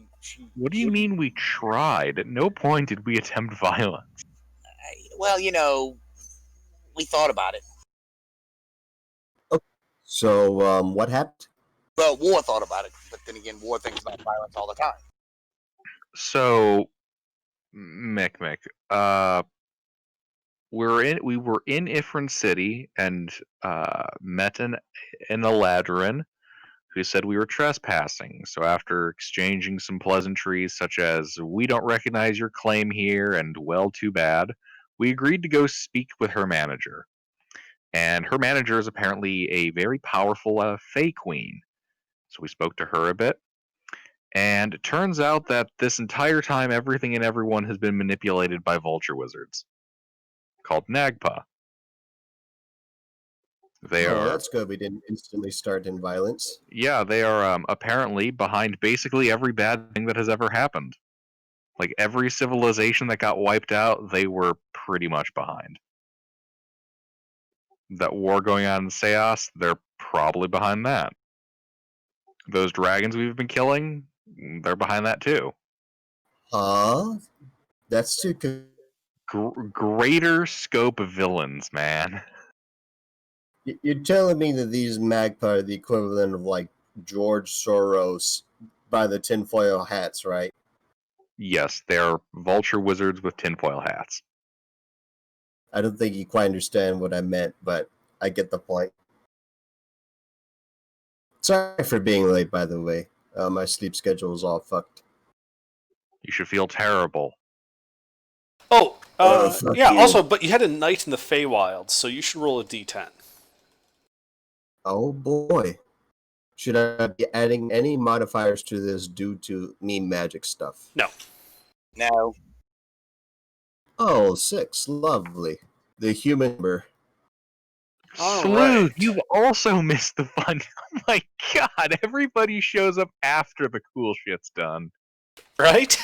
What do you mean we tried? At no point did we attempt violence. Well, you know, we thought about it. So, what happened? Well, War thought about it, but then again, War thinks about violence all the time. So, Mick, we were in Ifrin City and met an Eladrin who said we were trespassing. So after exchanging some pleasantries such as "we don't recognize your claim here" and "well, too bad," we agreed to go speak with her manager. And her manager is apparently a very powerful Fey Queen. So we spoke to her a bit. And it turns out that this entire time, everything and everyone has been manipulated by vulture wizards called Nagpa. They Oh, are. that's good. We didn't instantly start in violence. Yeah, they are apparently behind basically every bad thing that has ever happened. Like every civilization that got wiped out, they were pretty much behind. That war going on in Seos, they're probably behind that. Those dragons we've been killing, they're behind that too. Huh? That's too. Greater scope of villains, man. You're telling me that these Magpie are the equivalent of like George Soros by the tinfoil hats, right? Yes, they're vulture wizards with tinfoil hats. I don't think you quite understand what I meant, but I get the point. Sorry for being late, by the way. My sleep schedule is all fucked. You should feel terrible. Oh, Fuck yeah. you. Also, but you had a night in the Feywild, so you should roll a d10. Oh boy. Should I be adding any modifiers to this due to me magic stuff? No. No. Oh, 6. Lovely. The human number. All Sleuth, right. you've also missed the fun. Oh my god, everybody shows up after the cool shit's done. Right?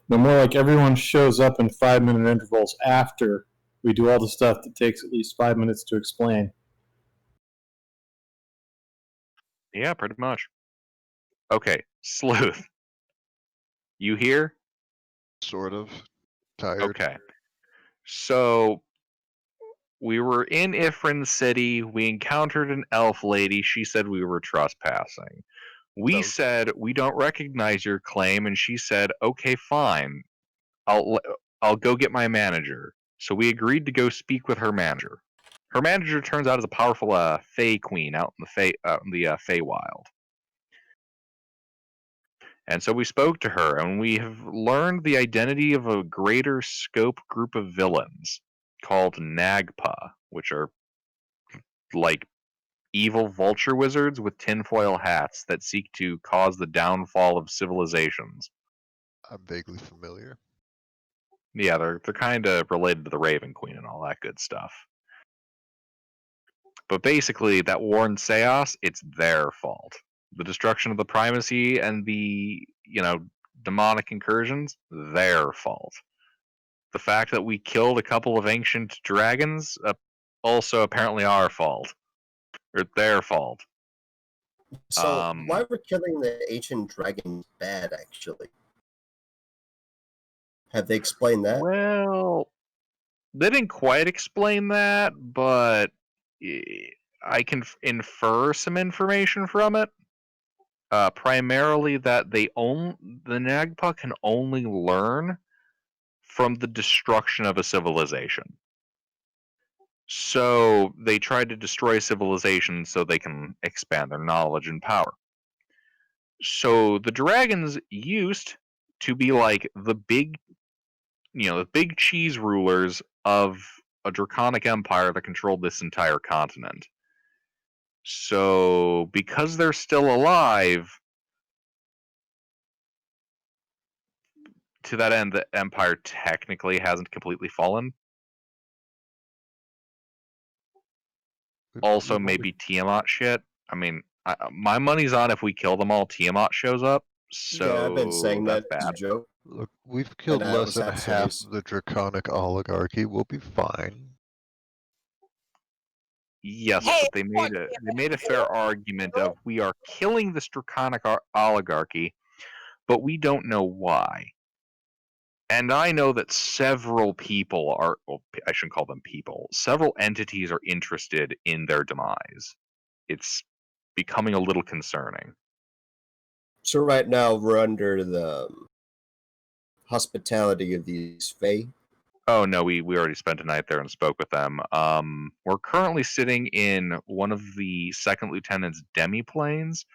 No, more like everyone shows up in 5-minute intervals after we do all the stuff that takes at least 5 minutes to explain. Yeah, pretty much. Okay, Sleuth. You here? Sort of. Tired. Okay. So, we were in Ifrin City. We encountered an elf lady. She said we were trespassing. We said we don't recognize your claim, and she said, "Okay, fine. I'll go get my manager." So we agreed to go speak with her manager. Her manager turns out is a powerful Fey queen out in the Feywild. And so we spoke to her, and we have learned the identity of a greater scope group of villains called Nagpa, which are like evil vulture wizards with tinfoil hats that seek to cause the downfall of civilizations. I'm vaguely familiar. Yeah, they're kind of related to the Raven Queen and all that good stuff. But basically, that war in Seos, it's their fault. The destruction of the primacy and the, demonic incursions, their fault. The fact that we killed a couple of ancient dragons, also apparently our fault. Or their fault. So, why were killing the ancient dragons bad, actually? Have they explained that? Well, they didn't quite explain that, but I can infer some information from it. Primarily that the Nagpa can only learn from the destruction of a civilization. So they tried to destroy civilization so they can expand their knowledge and power. So the dragons used to be like the big cheese rulers of a draconic empire that controlled this entire continent. So because they're still alive, to that end, the empire technically hasn't completely fallen. Also, maybe Tiamat shit. I mean, my money's on if we kill them all, Tiamat shows up. So Yeah, I've been saying that's that as a bad. joke. Look, we've killed that less was than absolutely half s- of the draconic oligarchy. We'll be fine. Yes, Hey, but they made a fair argument of we are killing this draconic oligarchy, but we don't know why. And I know that several people are, well, I shouldn't call them people, several entities are interested in their demise. It's becoming a little concerning. So right now we're under the hospitality of these Fae. Oh no, we already spent a night there and spoke with them. We're currently sitting in one of the second lieutenant's demiplanes,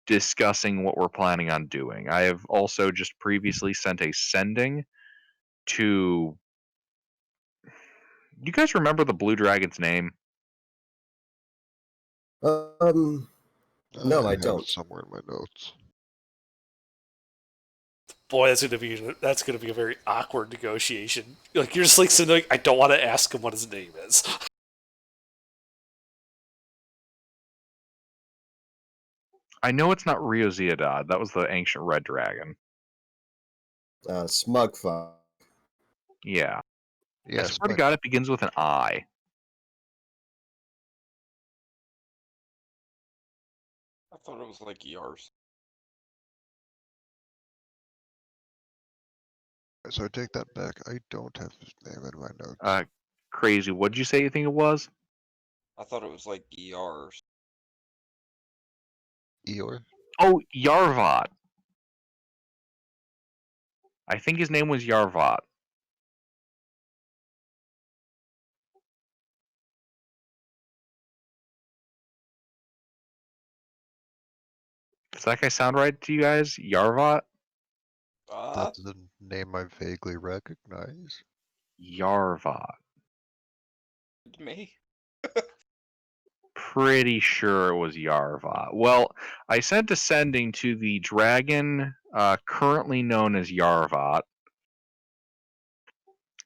discussing what we're planning on doing. I have also just previously sent a sending to. Do you guys remember the Blue Dragon's name? No, I have don't. it somewhere in my notes. Boy, that's gonna be a very awkward negotiation. Like you're just like sitting like, I don't want to ask him what his name is. I know it's not Rio Ziadad. That was the ancient red dragon. Smugfuck. Yeah. I Yes, swear to but God, it begins with an I. I thought it was like Yars. so I take that back. I don't have his name in my notes. Crazy. What'd you say you think it was? I thought it was like Yars. Eeyore? Oh, Yarvat. I think his name was Yarvat. Does that guy sound right to you guys? Yarvat? That's a name I vaguely recognize. Yarvat. Me? Pretty sure it was Yarvat. Well, I sent a sending to the dragon currently known as Yarvat,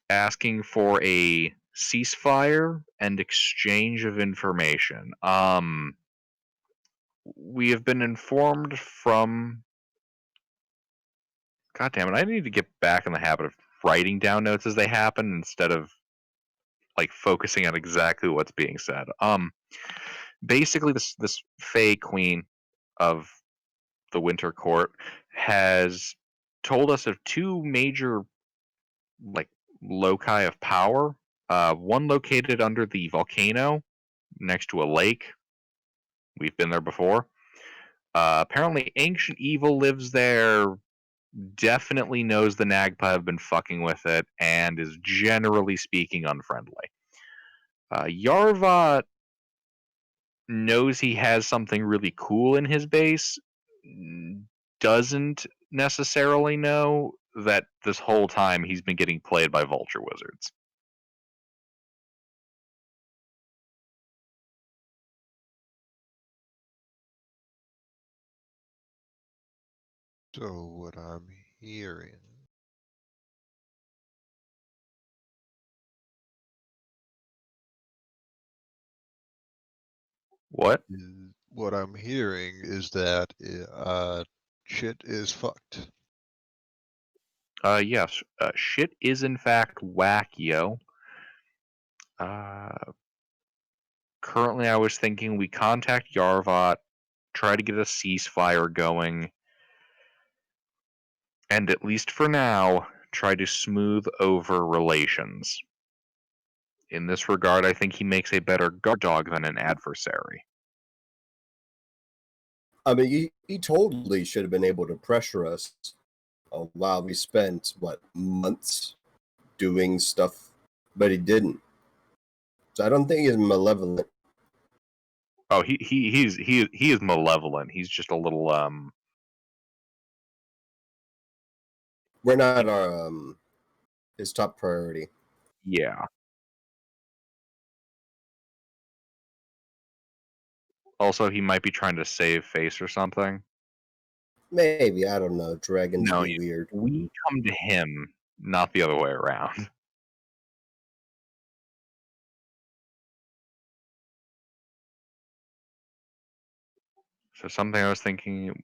asking for a ceasefire and exchange of information. We have been informed from. God damn it! I need to get back in the habit of writing down notes as they happen instead of like focusing on exactly what's being said. Basically, this Fey Queen of the Winter Court has told us of two major like loci of power. One located under the volcano next to a lake. We've been there before. Apparently, ancient evil lives there. Definitely knows the Nagpa have been fucking with it, and is generally speaking unfriendly. Yarvat knows he has something really cool in his base, doesn't necessarily know that this whole time he's been getting played by vulture wizards. So what I'm hearing What? is that shit is fucked. Yes. Shit is in fact whack, yo. Currently, I was thinking we contact Yarvat, try to get a ceasefire going, and at least for now, try to smooth over relations. In this regard, I think he makes a better guard dog than an adversary. I mean, he totally should have been able to pressure us while we spent, what, months doing stuff, but he didn't. So I don't think he's malevolent. Oh, he is malevolent. He's just a little We're not his top priority. yeah. Also, he might be trying to save face or something. Maybe, I don't know. Dragons No, be weird. we come to him, not the other way around. So something I was thinking,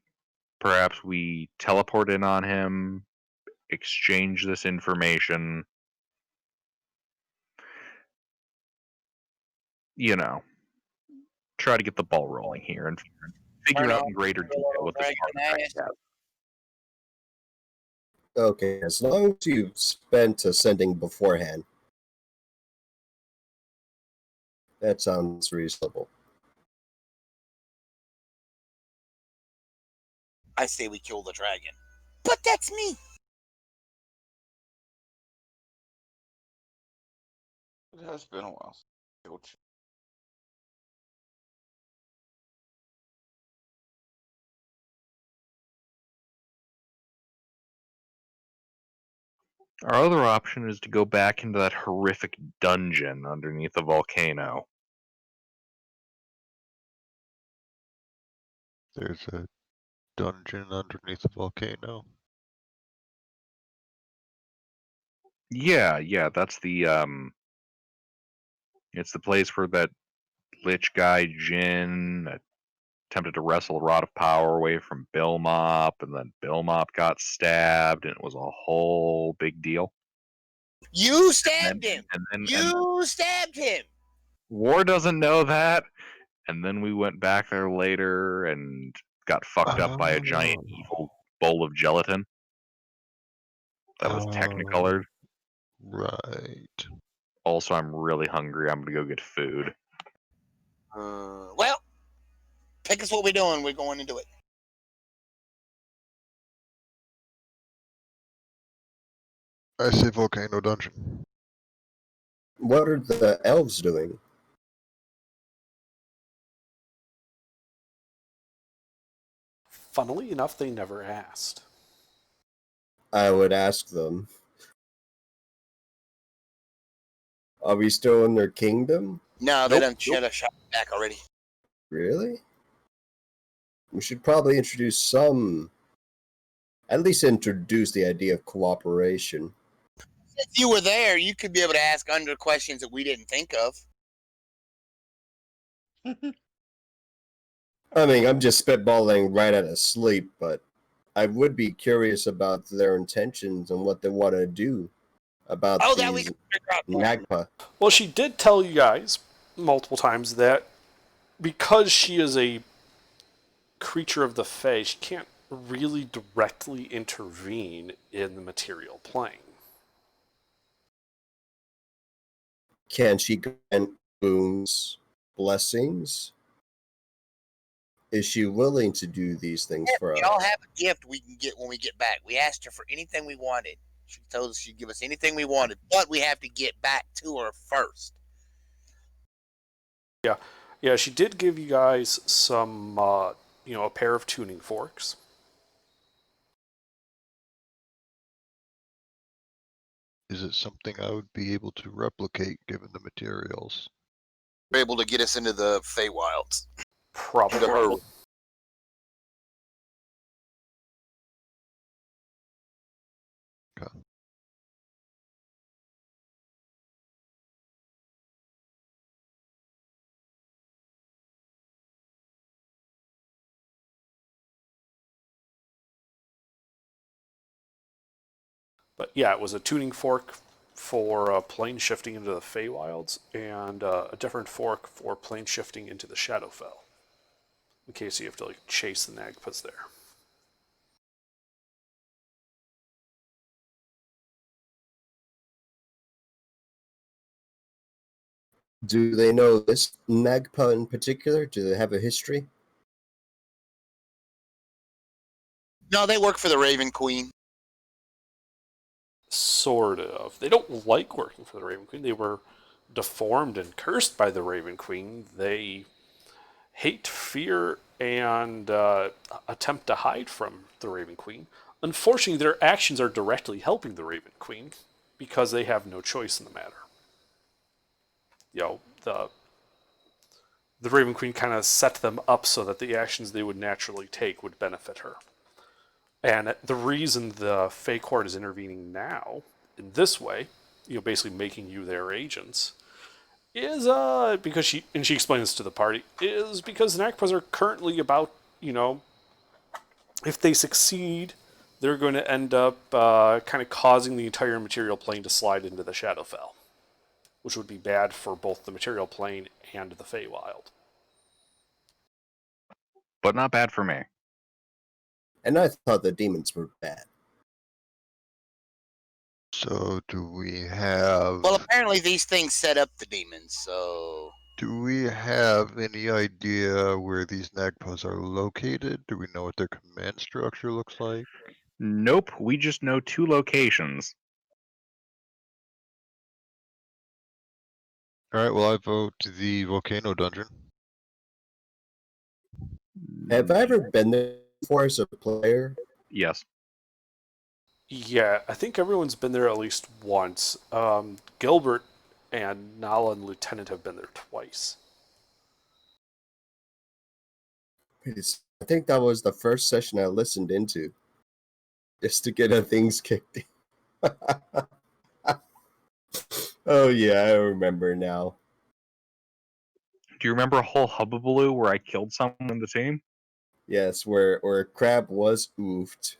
perhaps we teleport in on him, exchange this information, you know, try to get the ball rolling here and figure out in greater detail what this part is. Okay, as long as you've spent a sending beforehand, that sounds reasonable. I say we kill the dragon. But that's me. It has been a while. Since Our other option is to go back into that horrific dungeon underneath the volcano. There's a dungeon underneath the volcano. Yeah, that's the it's the place where that lich guy Jin attempted to wrestle a rod of power away from Bilmop, and then Bilmop got stabbed, and it was a whole big deal. You stabbed him. And You stabbed him. War doesn't know that, and then we went back there later and got fucked up by a giant evil bowl of gelatin that was technicolored. Right. Also, I'm really hungry. I'm gonna go get food. Well, pick us what we're doing. We're going to do it. I say volcano dungeon. What are the elves doing? funnily enough, they never asked. I would ask them. Are we still in their kingdom? No, they Nope, done shut us shop back already. Really? We should probably introduce some. At least introduce the idea of cooperation. If you were there, you could be able to ask under questions that we didn't think of. I mean, I'm just spitballing right out of sleep, but I would be curious about their intentions and what they want to do about Oh, that we these could figure out. Nagpa. Well, she did tell you guys multiple times that because she is a creature of the Fae, she can't really directly intervene in the material plane. Can she grant boons, blessings? Is she willing to do these things for We us? all have a gift we can get when we get back. We asked her for anything we wanted. She told us she'd give us anything we wanted, but we have to get back to her first. Yeah, she did give you guys some, a pair of tuning forks. Is it something I would be able to replicate given the materials? We're able to get us into the Feywilds. Probably. To her. Okay. But yeah, it was a tuning fork for plane shifting into the Feywilds, and a different fork for plane shifting into the Shadowfell, in case you have to chase the Nagpas there. Do they know this Nagpa in particular? Do they have a history? No, they work for the Raven Queen. Sort of. They don't like working for the Raven Queen. They were deformed and cursed by the Raven Queen. They hate, fear, and attempt to hide from the Raven Queen. Unfortunately, their actions are directly helping the Raven Queen because they have no choice in the matter. The Raven Queen kind of set them up so that the actions they would naturally take would benefit her. And the reason the Fae Court is intervening now in this way, basically making you their agents, is because she explains to the party, is because the Nagpas are currently about, if they succeed, they're going to end up kind of causing the entire material plane to slide into the Shadowfell, which would be bad for both the material plane and the Feywild. But not bad for me. And I thought the demons were bad. So do we have... Well, apparently these things set up the demons, so... Do we have any idea where these Nagpas are located? Do we know what their command structure looks like? Nope, we just know 2 locations. Alright, well I vote the Volcano Dungeon. Have I ever been there before as a player? Yes. Yeah, I think everyone's been there at least once. Gilbert and Nala and Lieutenant have been there twice. I think that was the first session I listened into. Just to get things kicked in. Oh yeah, I remember now. Do you remember a whole hubbubaloo where I killed someone in the team? Yes, where Crab was oofed.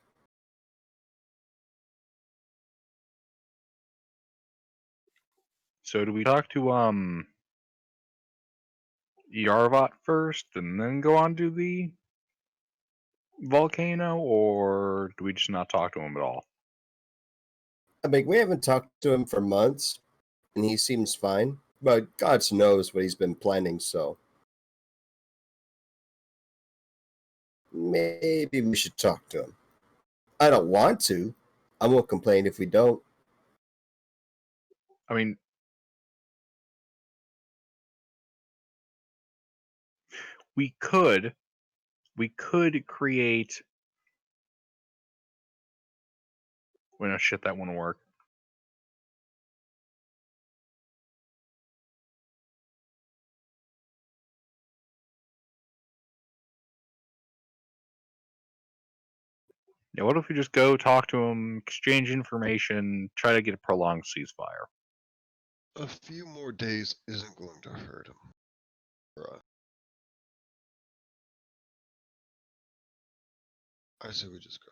So do we talk to Yarvot first and then go on to the volcano, or do we just not talk to him at all? I mean, we haven't talked to him for months, and he seems fine. But God knows what he's been planning, so maybe we should talk to him. I don't want to. I won't complain if we don't. I mean, we could create Well, no shit, that wouldn't work. Yeah, what if we just go talk to him, exchange information, try to get a prolonged ceasefire? A few more days isn't going to hurt him. Bruh. I say we just go.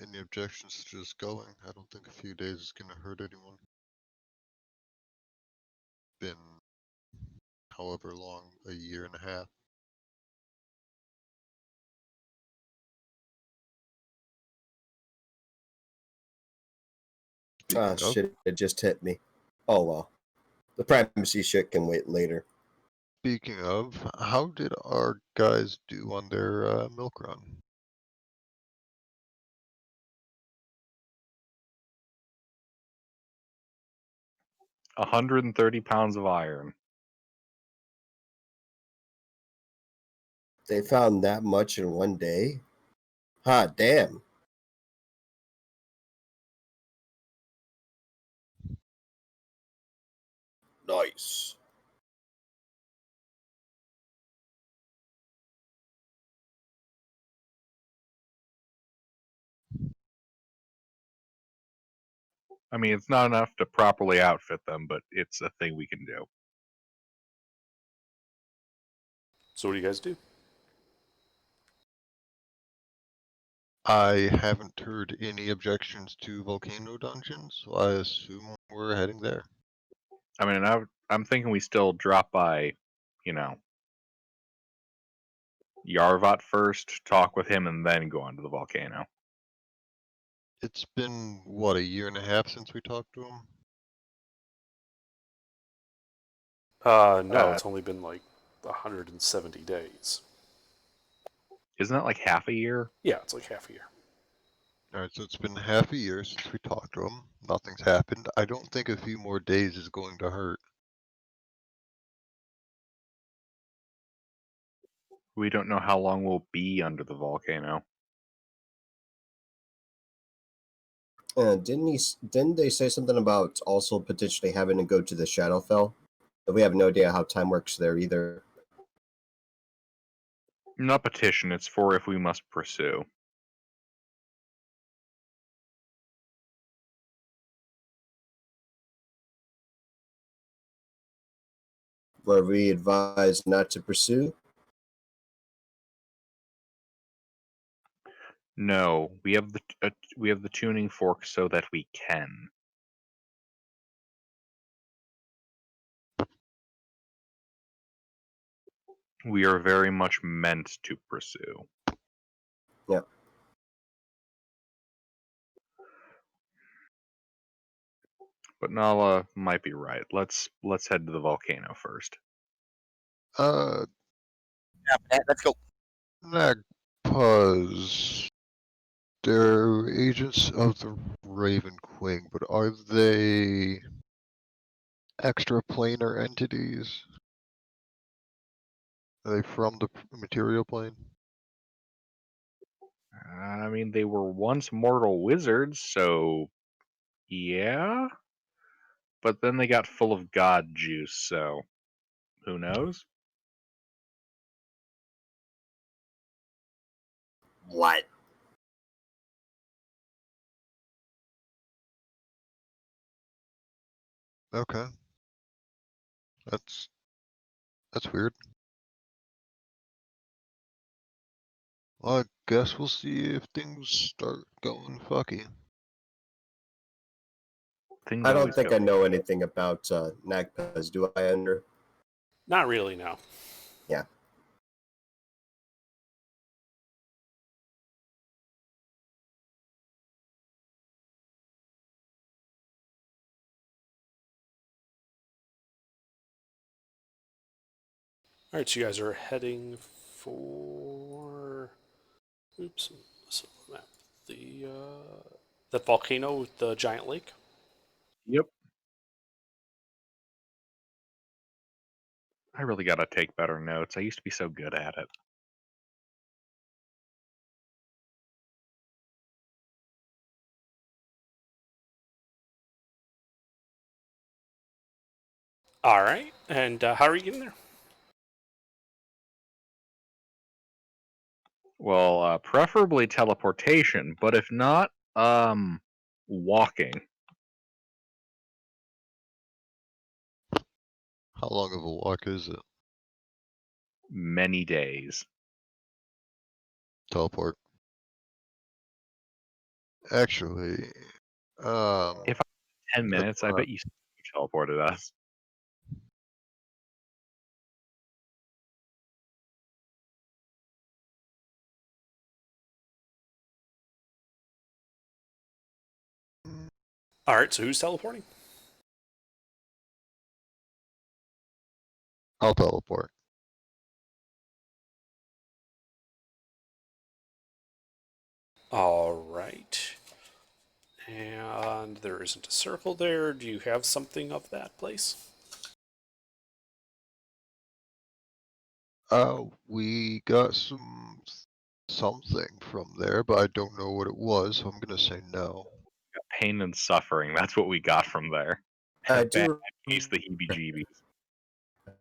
Any objections to just going? I don't think a few days is gonna hurt anyone. Been however long, a year and a half. Ah, Speaking of, shit, it just hit me. Oh well. The primacy shit can wait later. speaking of, how did our guys do on their milk run? One 130 pounds of iron. They found that much in one day? Hot damn. Nice. I mean, it's not enough to properly outfit them, but it's a thing we can do. So what do you guys do? I haven't heard any objections to Volcano Dungeons, so I assume we're heading there. I mean, I'm thinking we still drop by, you know, Yarvat first, talk with him, and then go onto the volcano. It's been, what, a year and a half since we talked to him? No, it's only been like 170 days. Isn't that like half a year? Yeah, it's like half a year. Alright, so it's been half a year since we talked to him. Nothing's happened. I don't think a few more days is going to hurt. We don't know how long we'll be under the volcano. Didn't they say something about also potentially having to go to the Shadowfell? But we have no idea how time works there either. Not petition, it's for if we must pursue. Were we advised not to pursue? No, we have the tuning fork so that we can. We are very much meant to pursue. Yep. But Nala might be right. Let's head to the volcano first. Uh, Let's go. Nagpuz. They're agents of the Raven Queen, but are they extraplanar entities? Are they from the material plane? I mean, they were once mortal wizards, so yeah. But then they got full of god juice, so who knows? What? Okay. That's weird. Well, I guess we'll see if things start going fucky. Things I don't always think go. I know anything about Nagpaz, do I, Ender? Not really, no. Yeah. All right, so you guys are heading for. Oops. So map that volcano with the giant lake. Yep. I really gotta take better notes. I used to be so good at it. All right, and how are you getting there? Well, preferably teleportation, but if not, walking. How long of a walk is it? Many days. Teleport. Actually, If 10 minutes, I bet you teleported us. All right, so who's teleporting? I'll teleport. All right. And there isn't a circle there. Do you have something of that place? We got something from there, but I don't know what it was, so I'm gonna say no. Pain and suffering. That's what we got from there. I Bad do. piece, the heebie-jeebies.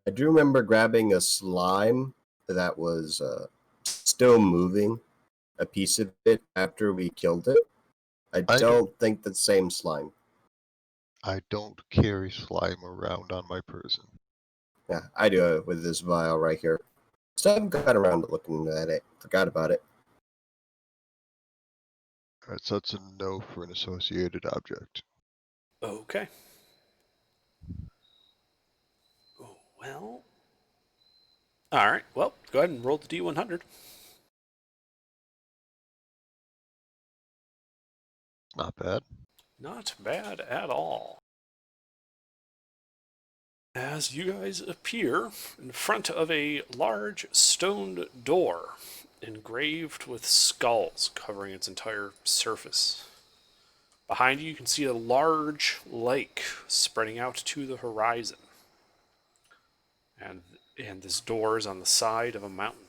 I do remember grabbing a slime that was still moving, a piece of it after we killed it. I don't think the same slime. I don't carry slime around on my person. Yeah, I do it with this vial right here. Still haven't got around to looking at it. Forgot about it. Alright, so that's a no for an associated object. Okay. Oh, well. All right. Well, go ahead and roll the D100. Not bad. Not bad at all. As you guys appear in front of a large stone door engraved with skulls covering its entire surface. Behind you can see a large lake spreading out to the horizon. And this door is on the side of a mountain.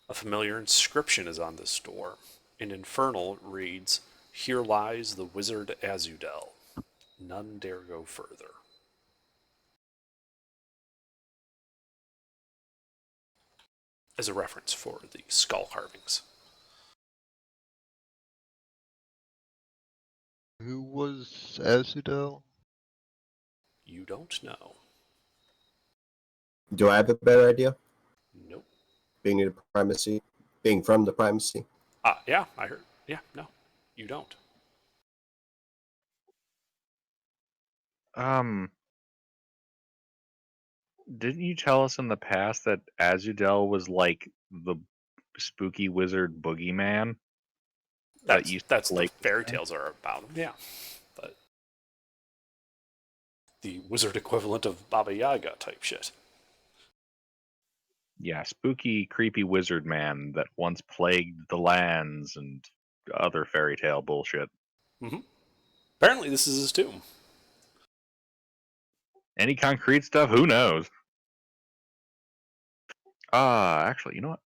A familiar inscription is on this door. In Infernal it reads, "Here lies the wizard Azudel. None dare go further." As a reference for the skull carvings. Who was Azudel? You don't know. Do I have a better idea? Nope. Being from the primacy. Yeah, I heard. Yeah, no, you don't. Didn't you tell us in the past that Azudel was like the spooky wizard boogeyman? That's the fairy tales are about him, yeah. But the wizard equivalent of Baba Yaga type shit. Yeah, spooky, creepy wizard man that once plagued the lands and other fairy tale bullshit. Mm-hmm. Apparently this is his tomb. Any concrete stuff? Who knows? Actually, you know what?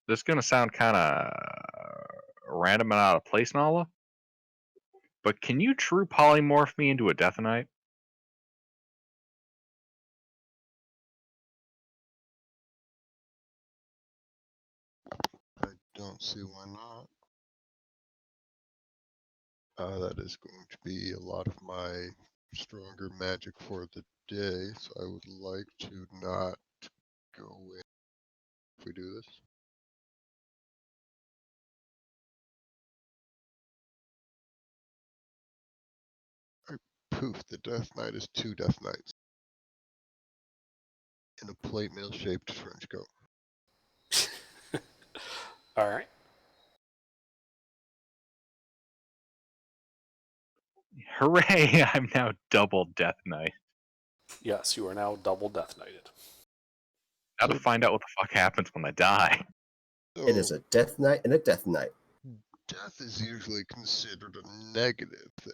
This is gonna sound kind of random and out of place, Nala. But can you true polymorph me into a Death Knight? I don't see why not. That is going to be a lot of my stronger magic for the day, so I would like to not go in if we do this. Poof, the Death Knight is 2 Death Knights. In a plate mail shaped trench coat. Alright. Hooray! I'm now double Death Knight. Yes, you are now double death knighted. Now to find out what the fuck happens when I die. It is So a death knight and a death knight. death is usually considered a negative thing.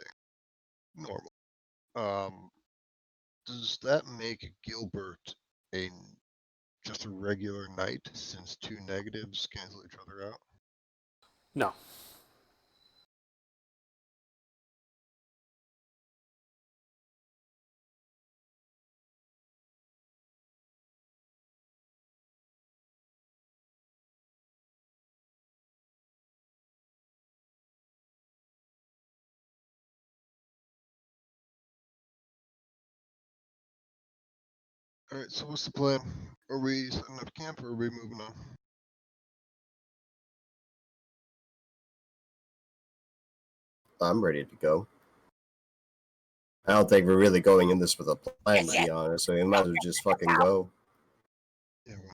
Normal. Does that make Gilbert a just a regular knight since two negatives cancel each other out? No. Alright, so what's the plan? Are we setting up camp or are we moving on? I'm ready to go. I don't think we're really going in this with a plan, to Yeah. be honest. So we might as well just fucking go. Yeah, well,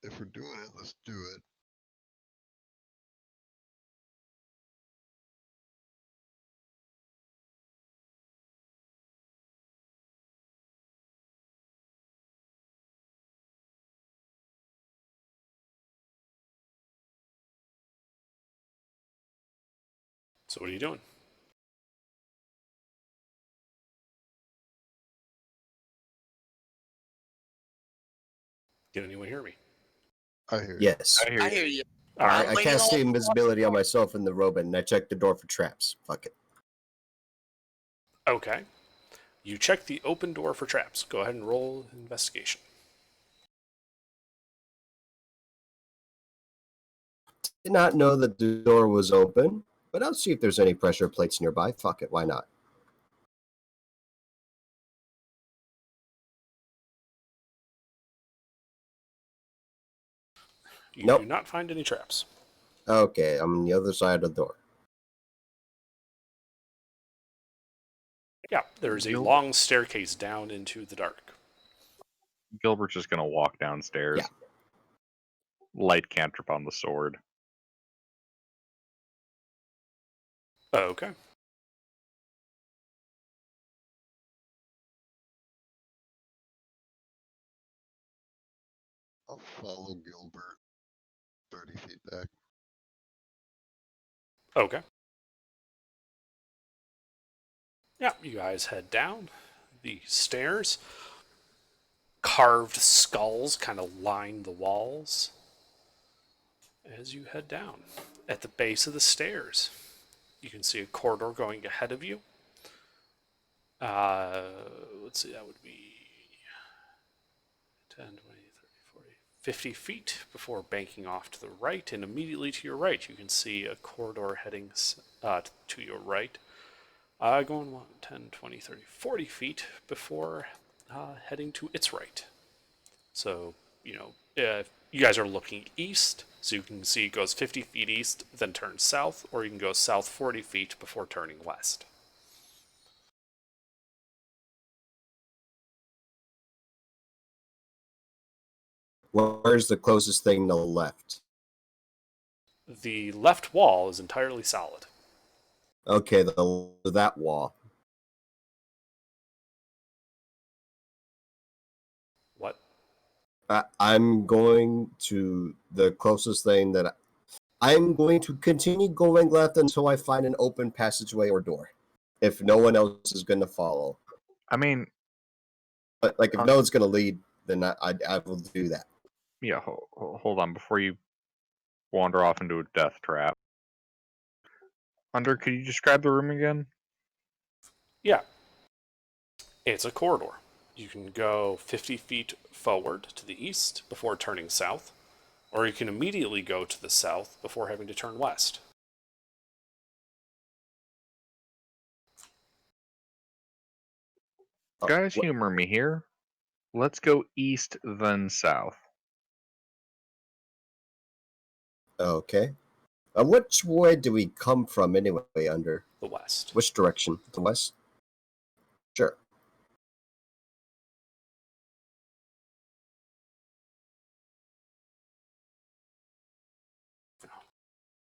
if we're doing it, let's do it. So what are you doing? Can anyone hear me? I hear you. Yes. I hear I you. hear you. All right. I cast the invisibility on myself in the robot, and I checked the door for traps. Fuck it. Okay. You check the open door for traps. Go ahead and roll investigation. Did not know that the door was open, but I'll see if there's any pressure plates nearby. Fuck it, why not? You Nope. do not find any traps. Okay, I'm on the other side of the door. Yeah, there's a Nope. long staircase down into the dark. Gilbert's just gonna walk downstairs. Yeah. Light cantrip on the sword. Okay. I'll follow Gilbert 30 feet back. Okay. Yeah, you guys head down the stairs. Carved skulls kind of line the walls as you head down. At the base of the stairs, you can see a corridor going ahead of you. Let's see, that would be 10, 20, 30, 40, 50 feet before banking off to the right. And immediately to your right, you can see a corridor heading to your right. Going 1, 10, 20, 30, 40 feet before heading to its right. So, you guys are looking east, so you can see it goes 50 feet east, then turns south, or you can go south 40 feet before turning west. Where's the closest thing to the left? The left wall is entirely solid. Okay, that wall. What? I'm going to the closest thing that I'm going to continue going left until I find an open passageway or door. If no one else is going to follow, I mean, but like if no one's going to lead, then I will do that. yeah, hold on. Before you wander off into a death trap. Hunter, could you describe the room again? Yeah. It's a corridor. You can go 50 feet forward to the east before turning south, or you can immediately go to the south before having to turn west. Guys, humor me here. Let's go east, then south. Okay. Which way do we come from anyway? Under The west. which direction? The west. Sure.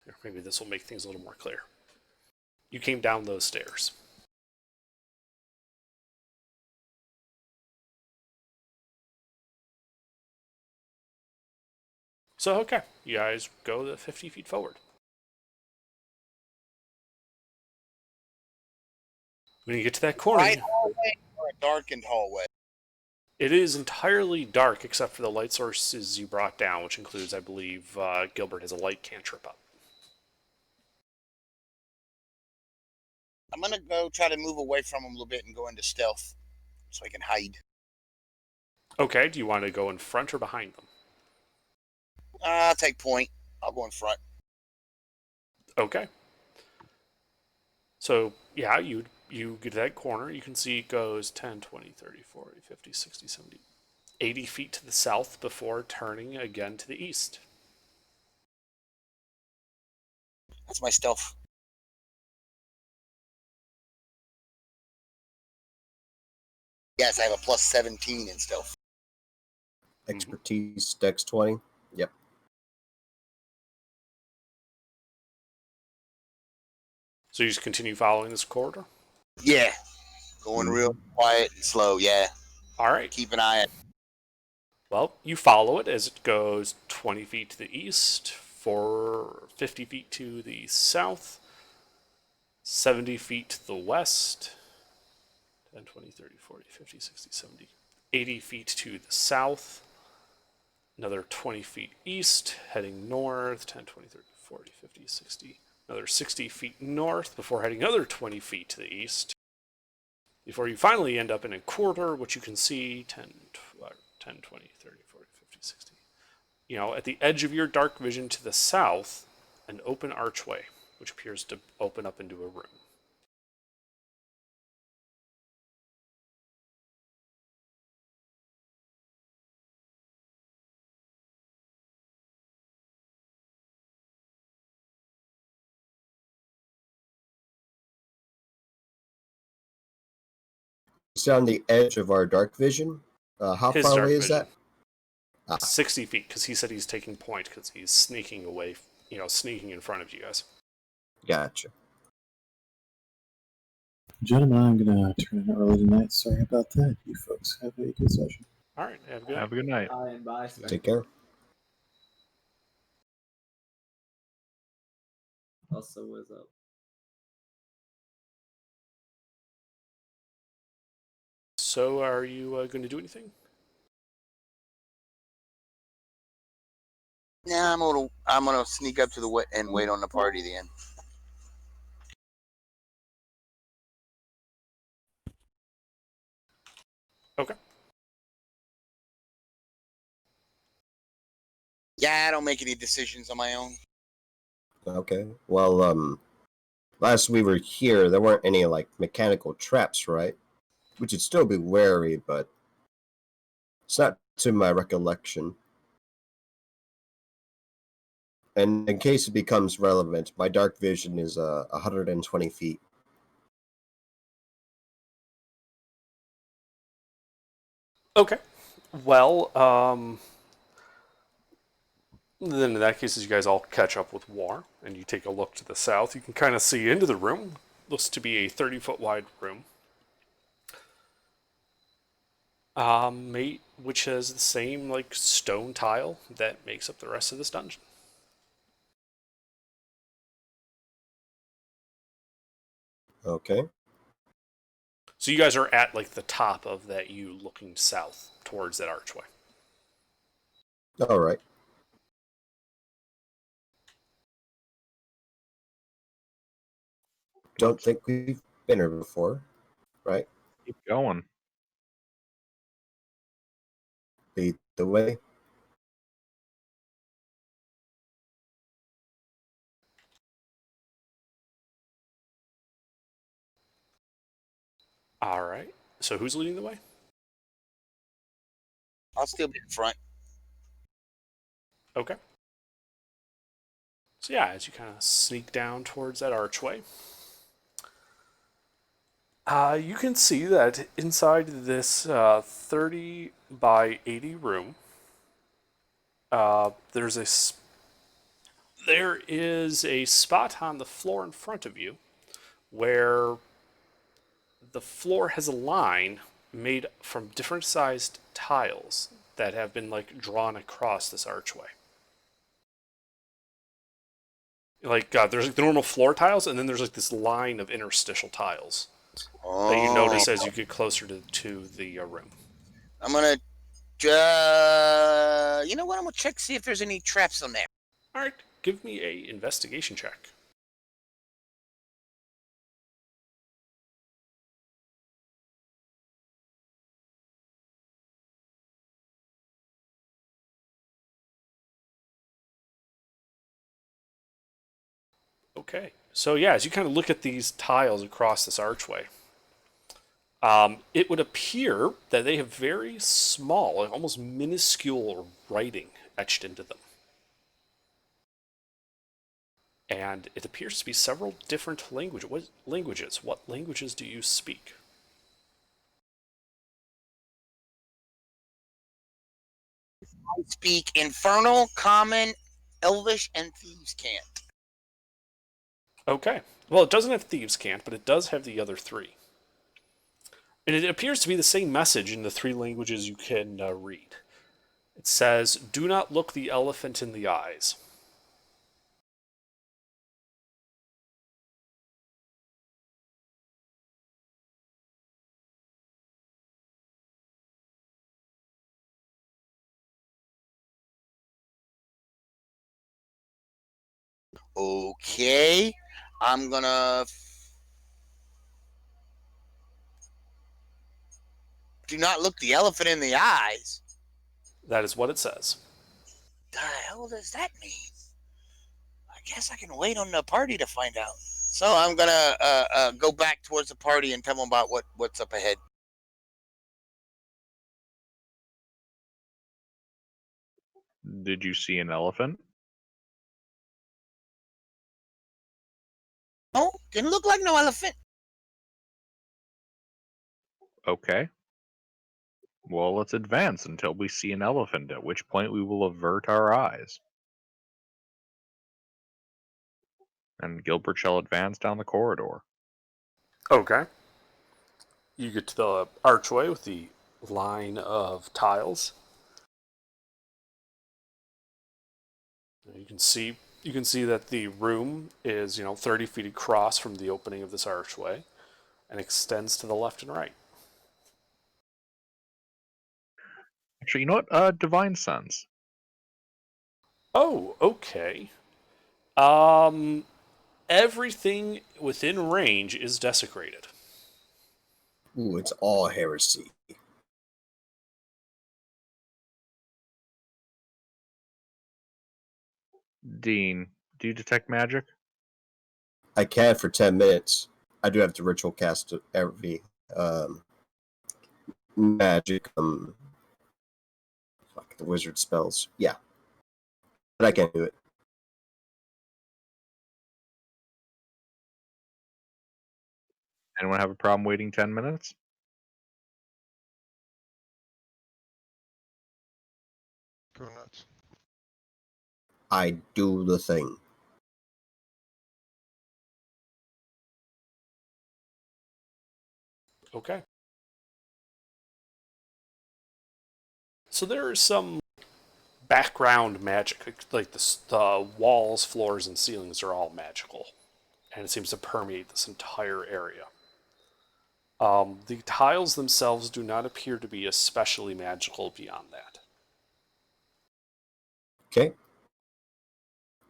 Here, maybe this will make things a little more clear. You came down those stairs. So, okay, you guys go the 50 feet forward. When you get to that corner, Light hallway or a darkened hallway? it is entirely dark except for the light sources you brought down, which includes, I believe, Gilbert has a light cantrip up. I'm gonna go try to move away from him a little bit and go into stealth so I can hide. Okay, do you want to go in front or behind them? I'll take point. I'll go in front. Okay. So, yeah, you get to that corner. You can see it goes 10, 20, 30, 40, 50, 60, 70, 80 feet to the south before turning again to the east. That's my stealth. Yes, I have a plus 17 in stealth. Expertise, Dex 20. Yep. So you just continue following this corridor? Yeah. Going real quiet and slow, yeah. All right. Keep an eye on. Well, you follow it as it goes 20 feet to the east, 50 feet to the south, 70 feet to the west, 10, 20, 30, 40, 50, 60, 70, 80 feet to the south, another 20 feet east, heading north, 10, 20, 30, 40, 50, 60, another 60 feet north before heading another 20 feet to the east, before you finally end up in a corridor, which you can see 10, 20, 30, 40, 50, 60. You know, at the edge of your dark vision to the south, an open archway, which appears to open up into a room. It's on the edge of our dark vision. How His far dark away is vision. that? 60 feet, because he said he's taking point, because he's sneaking away, sneaking in front of you guys. Gotcha. Gentlemen, I'm gonna turn in early tonight. Sorry about that. You folks have a good session. All right, have a good Have a good night. Bye. Take care. Also, what's up? So, are you going to do anything? Yeah, I'm gonna sneak up to the and wait on the party then. Okay. Yeah, I don't make any decisions on my own. Okay. Well, last we were here, there weren't any like mechanical traps, right? We should still be wary, but it's not to my recollection. And in case it becomes relevant, my dark vision is 120 feet. Okay. Well, then in that case, as you guys all catch up with War, and you take a look to the south, you can kind of see into the room. Looks to be a 30-foot wide room. Which has the same like stone tile that makes up the rest of this dungeon. Okay. So you guys are at like the top of that U, looking south towards that archway. All right. Don't think we've been here before, right? Keep going. Lead the way. All right. So who's leading the way? I'll still be in front. Okay. So yeah, as you kind of sneak down towards that archway, you can see that inside this 30 by 80 room, there is a spot on the floor in front of you where the floor has a line made from different sized tiles that have been like drawn across this archway. Like there's like the normal floor tiles, and then there's like this line of interstitial tiles that you notice as you get closer to the room. I'm gonna, you know what? I'm gonna check see if there's any traps on there. All right, give me a investigation check. Okay, so yeah, as you kind of look at these tiles across this archway, it would appear that they have very small, like almost minuscule writing etched into them. And it appears to be several different languages. What languages? What languages do you speak? I speak Infernal, Common, Elvish, and Thieves' Cant. Okay. Well, it doesn't have Thieves' Cant, but it does have the other three. And it appears to be the same message in the three languages you can read. It says, "Do not look the elephant in the eyes." Okay, I'm gonna. Do not look the elephant in the eyes. That is what it says. The hell does that mean? I guess I can wait on the party to find out. So I'm gonna go back towards the party and tell them about what's up ahead. Did you see an elephant? No, didn't look like no elephant. Okay. Well, let's advance until we see an elephant, at which point we will avert our eyes. And Gilbert shall advance down the corridor. Okay. You get to the archway with the line of tiles. You can see that the room is 30 feet across from the opening of this archway, and extends to the left and right. Actually, you know what? Divine Sense. Oh, okay. Everything within range is desecrated. Ooh, it's all heresy. Dean, do you detect magic? I can for 10 minutes. I do have to ritual cast every magic fuck the wizard spells. Yeah. But I can't do it. Anyone have a problem waiting 10 minutes? Go nuts. I do the thing. Okay. So there is some background magic, like the walls, floors, and ceilings are all magical, and it seems to permeate this entire area. The tiles themselves do not appear to be especially magical beyond that. Okay.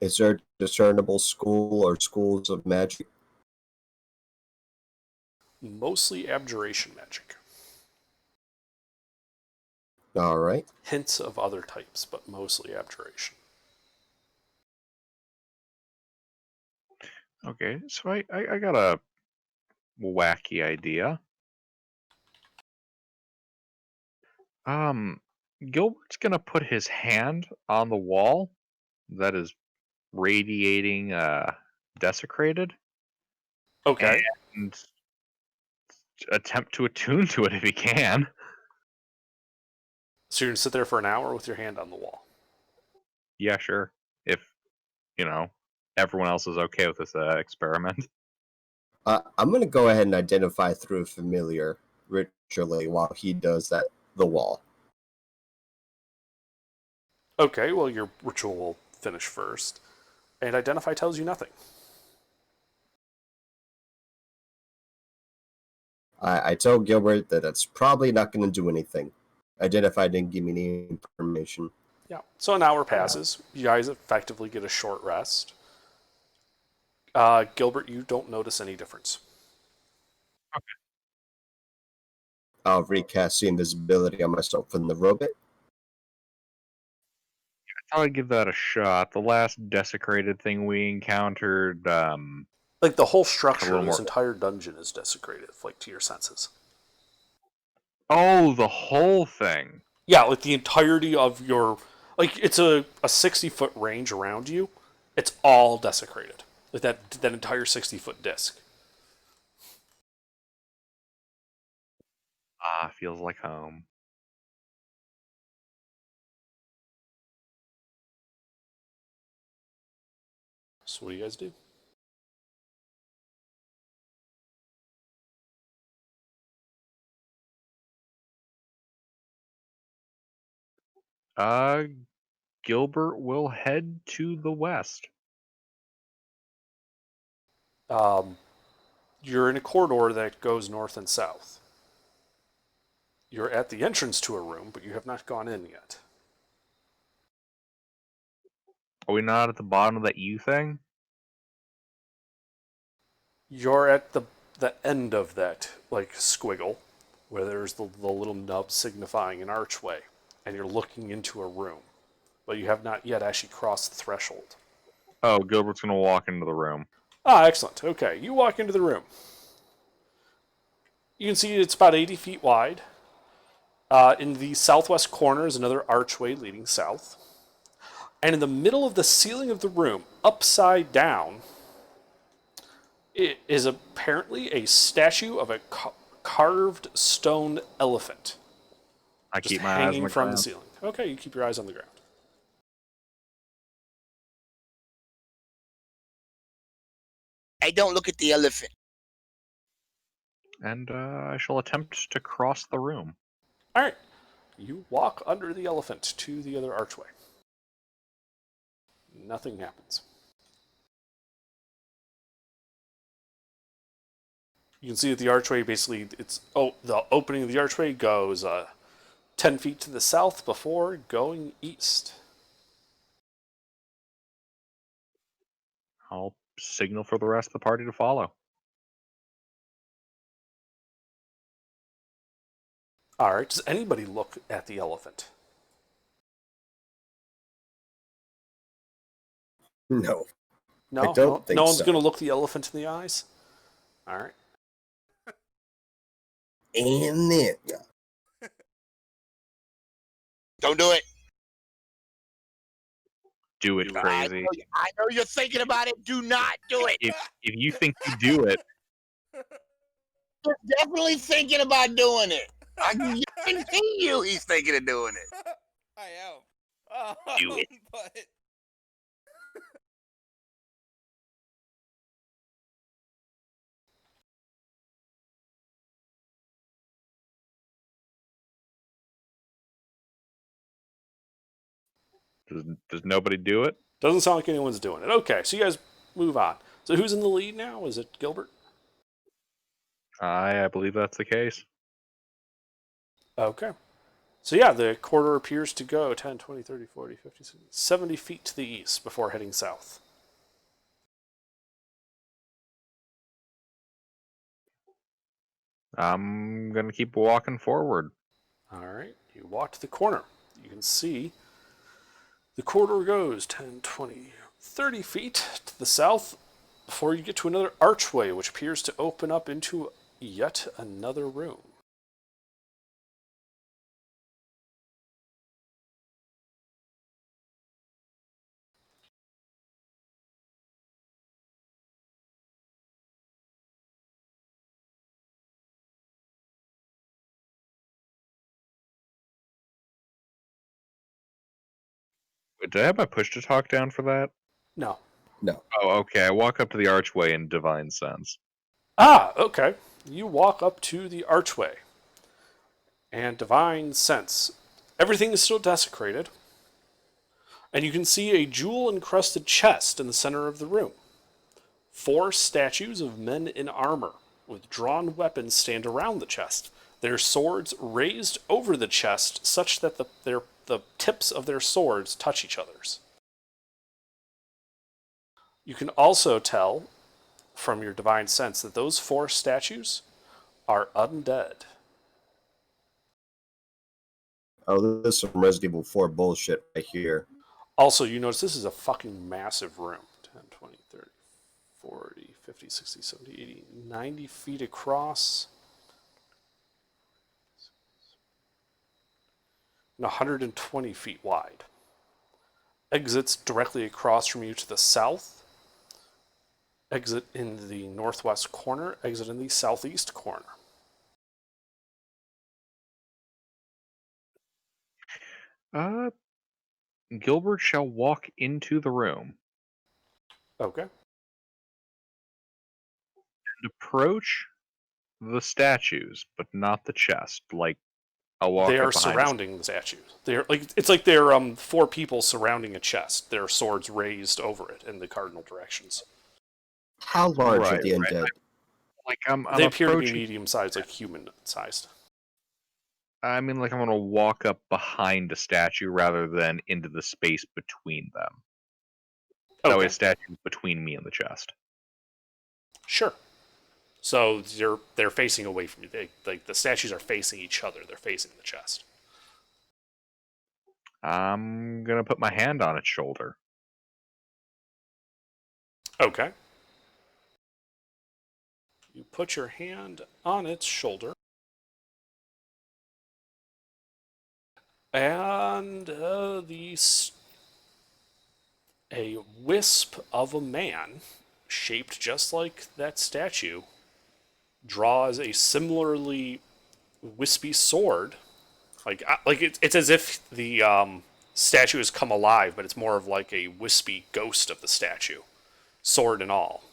Is there a discernible school or schools of magic? Mostly abjuration magic. All right. Hints of other types, but mostly abjuration. Okay, so I got a wacky idea. Gilbert's gonna put his hand on the wall that is radiating desecrated Okay. and attempt to attune to it if he can. So you're gonna sit there for an hour with your hand on the wall. Yeah, sure. If, everyone else is okay with this experiment. I'm going to go ahead and identify through a familiar ritually while he does the wall. Okay, well, your ritual will finish first. And identify tells you nothing. I tell Gilbert that that's probably not going to do anything. Identify didn't give me any information. Yeah. So an hour passes. You guys effectively get a short rest. Gilbert, you don't notice any difference. I'll recast the invisibility on myself in the robot. I thought I'd give that a shot. The last desecrated thing we encountered, Like the whole structure little of this more- entire dungeon is desecrated, like to your senses. oh, the whole thing. Yeah, like the entirety of your, like it's a 60-foot range around you. It's all desecrated. Like that entire 60-foot disc. Ah, feels like home. So what do you guys do? Gilbert will head to the west. You're in a corridor that goes north and south. You're at the entrance to a room, but you have not gone in yet. Are we not at the bottom of that U thing? You're at the end of that like squiggle, where there's the little nub signifying an archway, and you're looking into a room, but you have not yet actually crossed the threshold. Oh, Gilbert's gonna walk into the room. Ah, excellent. Okay, you walk into the room. You can see it's about 80 feet wide. In the southwest corner is another archway leading south. And in the middle of the ceiling of the room, upside down, it is apparently a statue of a carved stone elephant. I Just keep my eyes on hanging the from ground. the ceiling. Okay, you keep your eyes on the ground. Hey, don't look at the elephant. And I shall attempt to cross the room. All right. You walk under the elephant to the other archway. Nothing happens. You can see that the archway basically, the opening of the archway goes 10 feet to the south before going east. I'll signal for the rest of the party to follow. All right. Does anybody look at the elephant? No. No, I don't think no one's so. going to look the elephant in the eyes. All right. And then Don't do it. Do it, crazy. I know you're thinking about it. Do not do it. If you think you do it, You're definitely thinking about doing it. I can guarantee you he's thinking of doing it. I am. Do it. But does nobody do it? Doesn't sound like anyone's doing it. Okay, so you guys move on. So who's in the lead now? Is it Gilbert? I believe that's the case. Okay. So yeah, the corridor appears to go 10, 20, 30, 40, 50, 60, 70 feet to the east before heading south. I'm gonna keep walking forward. All right, you walk to the corner. You can see the corridor goes 10, 20, 30 feet to the south before you get to another archway, which appears to open up into yet another room. Did I have my push to talk down for that? No. no. Oh, okay. I walk up to the archway in divine sense. Ah, okay. You walk up to the archway. And divine sense. Everything is still desecrated. And you can see a jewel-encrusted chest in the center of the room. 4 statues of men in armor with drawn weapons stand around the chest, their swords raised over the chest such that the tips of their swords touch each other's. You can also tell from your divine sense that those 4 statues are undead. Oh, this is some Resident Evil 4 bullshit right here. Also, you notice this is a fucking massive room. 10, 20, 30, 40, 50, 60, 70, 80, 90 feet across. And 120 feet wide. Exits directly across from you to the south. Exit in the northwest corner. Exit in the southeast corner. Gilbert shall walk into the room Okay. and approach the statues, but not the chest. Like, I'll walk They up are behind surrounding the statues. They're like it's like they're 4 people surrounding a chest. Their swords raised over it in the cardinal directions. How large are Right, the right. undead? Like I'm They appear to be approaching. medium sized, like human sized. I mean, like I'm gonna walk up behind a statue rather than into the space between them. That way, Okay. a statue is between me and the chest. Sure. So they're facing away from you. Like the statues are facing each other. They're facing the chest. I'm gonna put my hand on its shoulder. Okay. You put your hand on its shoulder, and a wisp of a man, shaped just like that statue, draws a similarly wispy sword. Like it's as if the statue has come alive, but it's more of like a wispy ghost of the statue, sword and all.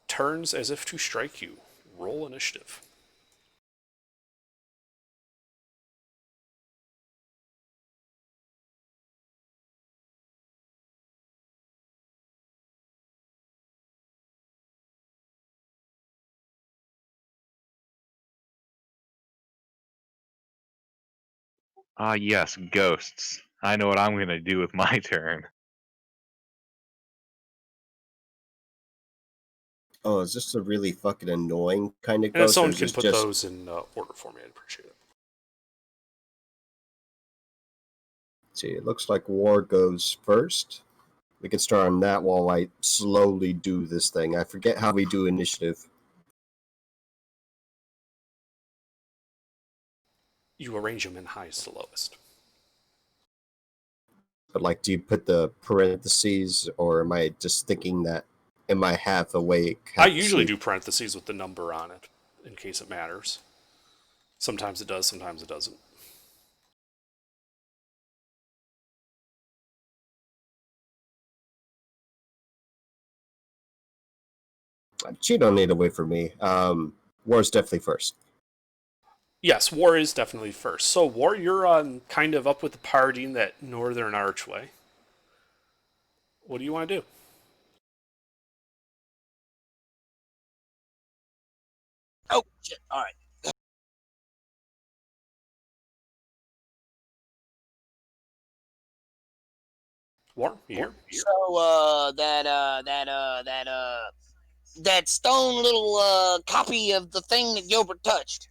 Turns as if to strike you. Roll initiative. Ah, yes, ghosts. I know what I'm gonna do with my turn. Oh, is this a really fucking annoying kind of And if ghost, or someone is can this put just... those in order for me, I'd appreciate it. See, it looks like War goes first. We can start on that while I slowly do this thing. I forget how we do initiative. You arrange them in highest to lowest. But like, do you put the parentheses, or am I just thinking that? Am I half awake? I half usually asleep? do parentheses with the number on it, in case it matters. Sometimes it does, sometimes it doesn't. She don't need to wait for me. War's definitely first. Yes, War is definitely first. So, War, you're kind of up with the party in that northern archway. What do you want to do? Oh shit! All right. War, you here? So that stone little copy of the thing that Gilbert touched.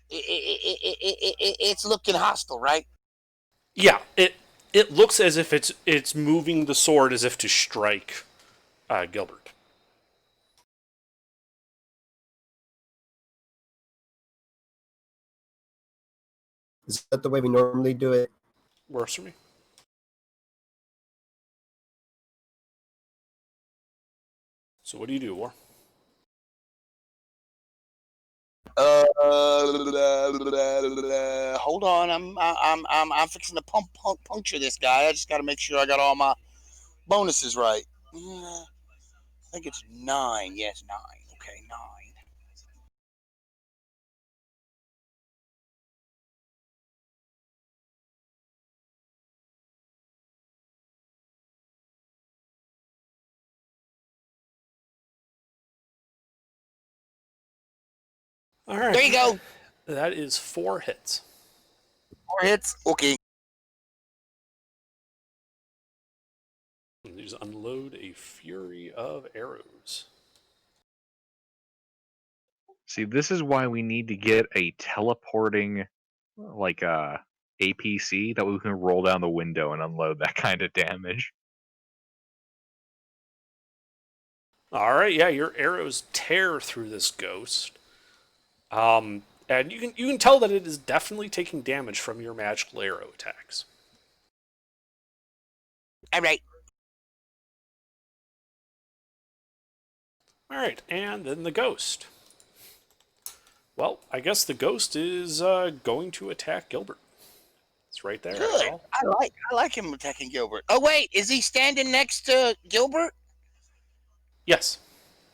It's looking hostile, right? Yeah, it looks as if it's moving the sword as if to strike Gilbert. Is that the way we normally do it? Works for me. So what do you do, War? Hold on. I'm fixing to puncture this guy. I just got to make sure I got all my bonuses right. I think it's 9. Yes, 9. Okay, 9. All right. There you go. That is 4 hits. 4 hits. Okay. And you just unload a fury of arrows. See, this is why we need to get a teleporting, like APC that we can roll down the window and unload that kind of damage. All right, yeah, your arrows tear through this ghost. And you can tell that it is definitely taking damage from your magical arrow attacks. All right. All right, and then the ghost. Well, I guess the ghost is going to attack Gilbert. It's right there. Good. Al. I like him attacking Gilbert. Oh wait, is he standing next to Gilbert? Yes.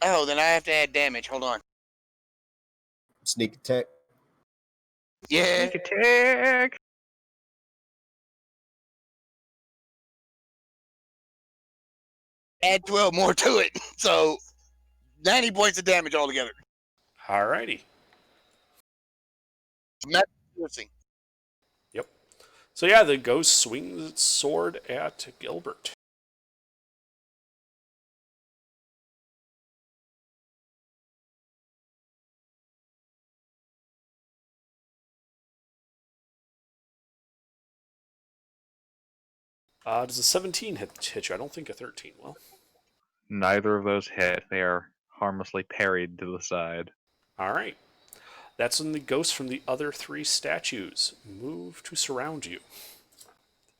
Oh, then I have to add damage. Hold on. Sneak attack. Yeah. Sneak attack! Add 12 more to it. So 90 points of damage altogether. All righty. Not piercing. Yep. So yeah, the ghost swings its sword at Gilbert. Does a 17 hit you? I don't think a 13 will. Neither of those hit. They are harmlessly parried to the side. All right. That's when the ghosts from the other 3 statues move to surround you.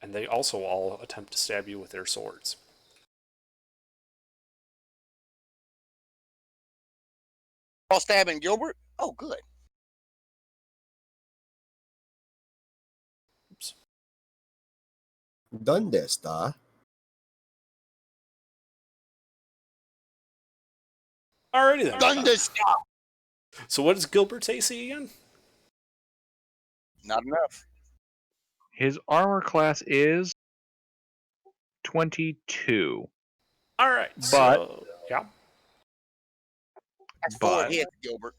And they also all attempt to stab you with their swords. All stabbing Gilbert? Oh, good. Oops. ¿Dónde está? Alrighty then. Thunderstop. So what is Gilbert's AC again? Not enough. His armor class is 22. All right. But- So, yeah. That's 4 But- hits, Gilbert.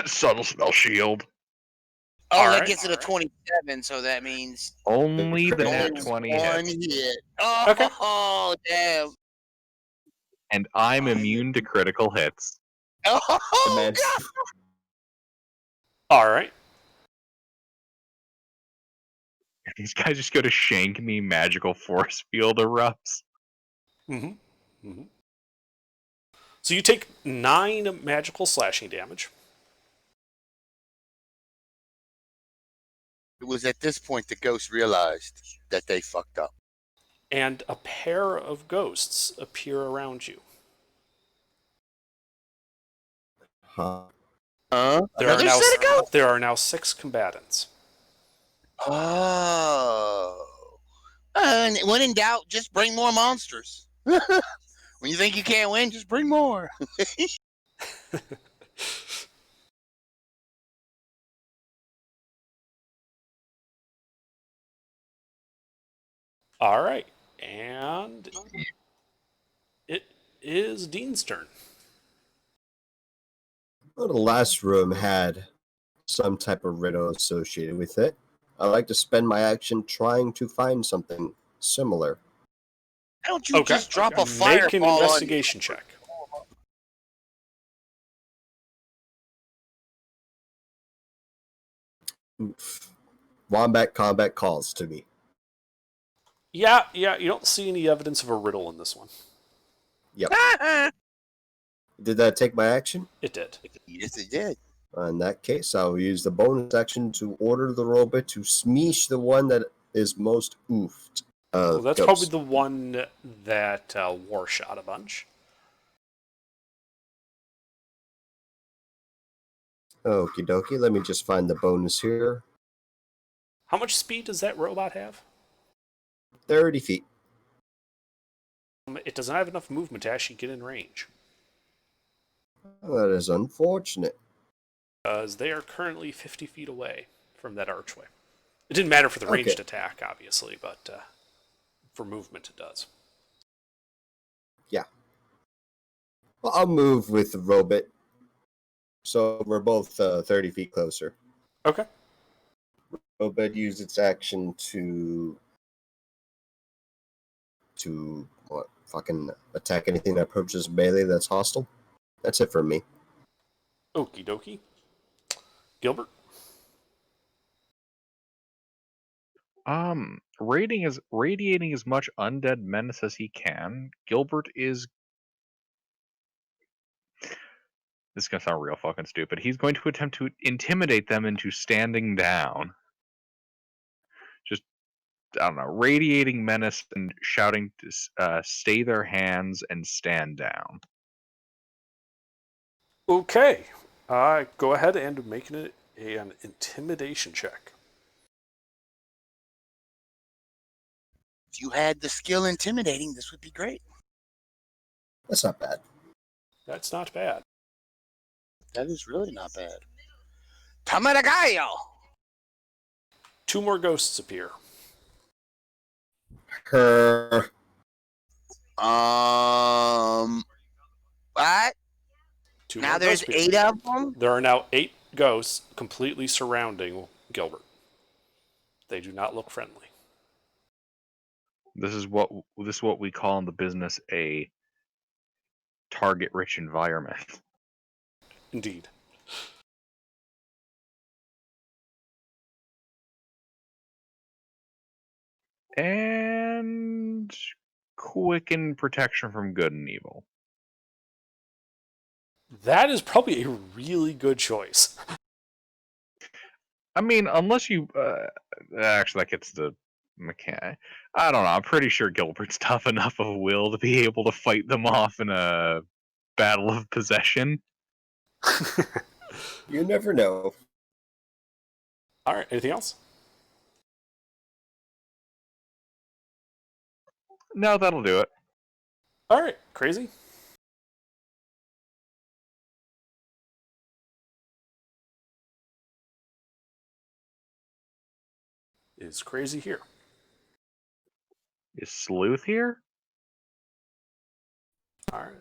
Subtle spell shield. Oh, All that right, gets it all to right. 27, so that means Only the nat only 20 one hits. hit. Oh, Okay. damn. And I'm immune to critical hits. Oh, Man. God. All right. If these guys just go to shank me, magical force field erupts. Mm-hmm. Mm-hmm. So you take 9 magical slashing damage. It was at this point the ghost realized that they fucked up. And a pair of ghosts appear around you. Huh? Another set of ghosts? There are now 6 combatants. Oh. And when in doubt, just bring more monsters. When you think you can't win, just bring more. All right. And it is Dean's turn. Well, the last room had some type of riddle associated with it. I like to spend my action trying to find something similar. Why don't you just drop a Make an fireball on investigation check. Oof. Wombat combat calls to me. Yeah, you don't see any evidence of a riddle in this one. Yep. Did that take my action? It did. Yes, it did. In that case, I will use the bonus action to order the robot to smeesh the one that is most oofed. Well, that's ghost. probably the one that war shot a bunch. Okie dokie, let me just find the bonus here. How much speed does that robot have? 30 feet. It doesn't have enough movement to actually get in range. That is unfortunate. Because they are currently 50 feet away from that archway. It didn't matter for the ranged Okay. attack, obviously, but for movement it does. Well, I'll move with the robot So we're both 30 feet closer. Okay. Obed used its action to what? Fucking attack anything that approaches melee that's hostile. That's it for me. Okie dokie. Gilbert? Radiating as much undead menace as he can. Gilbert is. This is gonna sound real fucking stupid. He's going to attempt to intimidate them into standing down. Just, I don't know, radiating menace and shouting to stay their hands and stand down. Okay. Go ahead and make an intimidation check. If you had the skill intimidating, this would be great. That's not bad. That's not bad. That is really not bad. Tamaragayo! 2 more ghosts appear. Her. What? 2 Now more there's ghosts appear. 8 of them? There are now 8 ghosts completely surrounding Gilbert. They do not look friendly. This is what we call in the business a target-rich environment. Indeed. And quicken protection from good and evil. That is probably a really good choice. I mean, unless you actually that gets the mechanic. I don't know. I'm pretty sure Gilbert's tough enough of will to be able to fight them off in a battle of possession. You never know. All right. Anything else? No, that'll do it. All right. Crazy. Is Crazy here? Is Sleuth here? All right.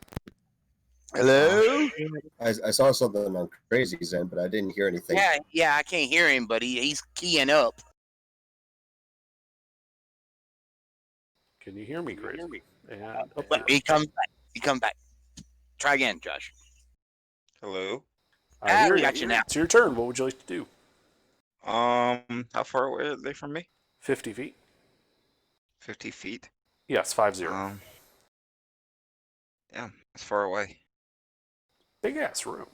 Hello? I saw something on Crazy's end, but I didn't hear anything. Yeah, I can't hear him, but he's keying up. Can you hear me, Crazy? And But he comes back. Try again, Josh. Hello. I hear we you. got you now. It's your turn. What would you like to do? How far away are they from me? 50 feet? 50 feet. Yes, 50. Yeah, it's far away. Big ass room.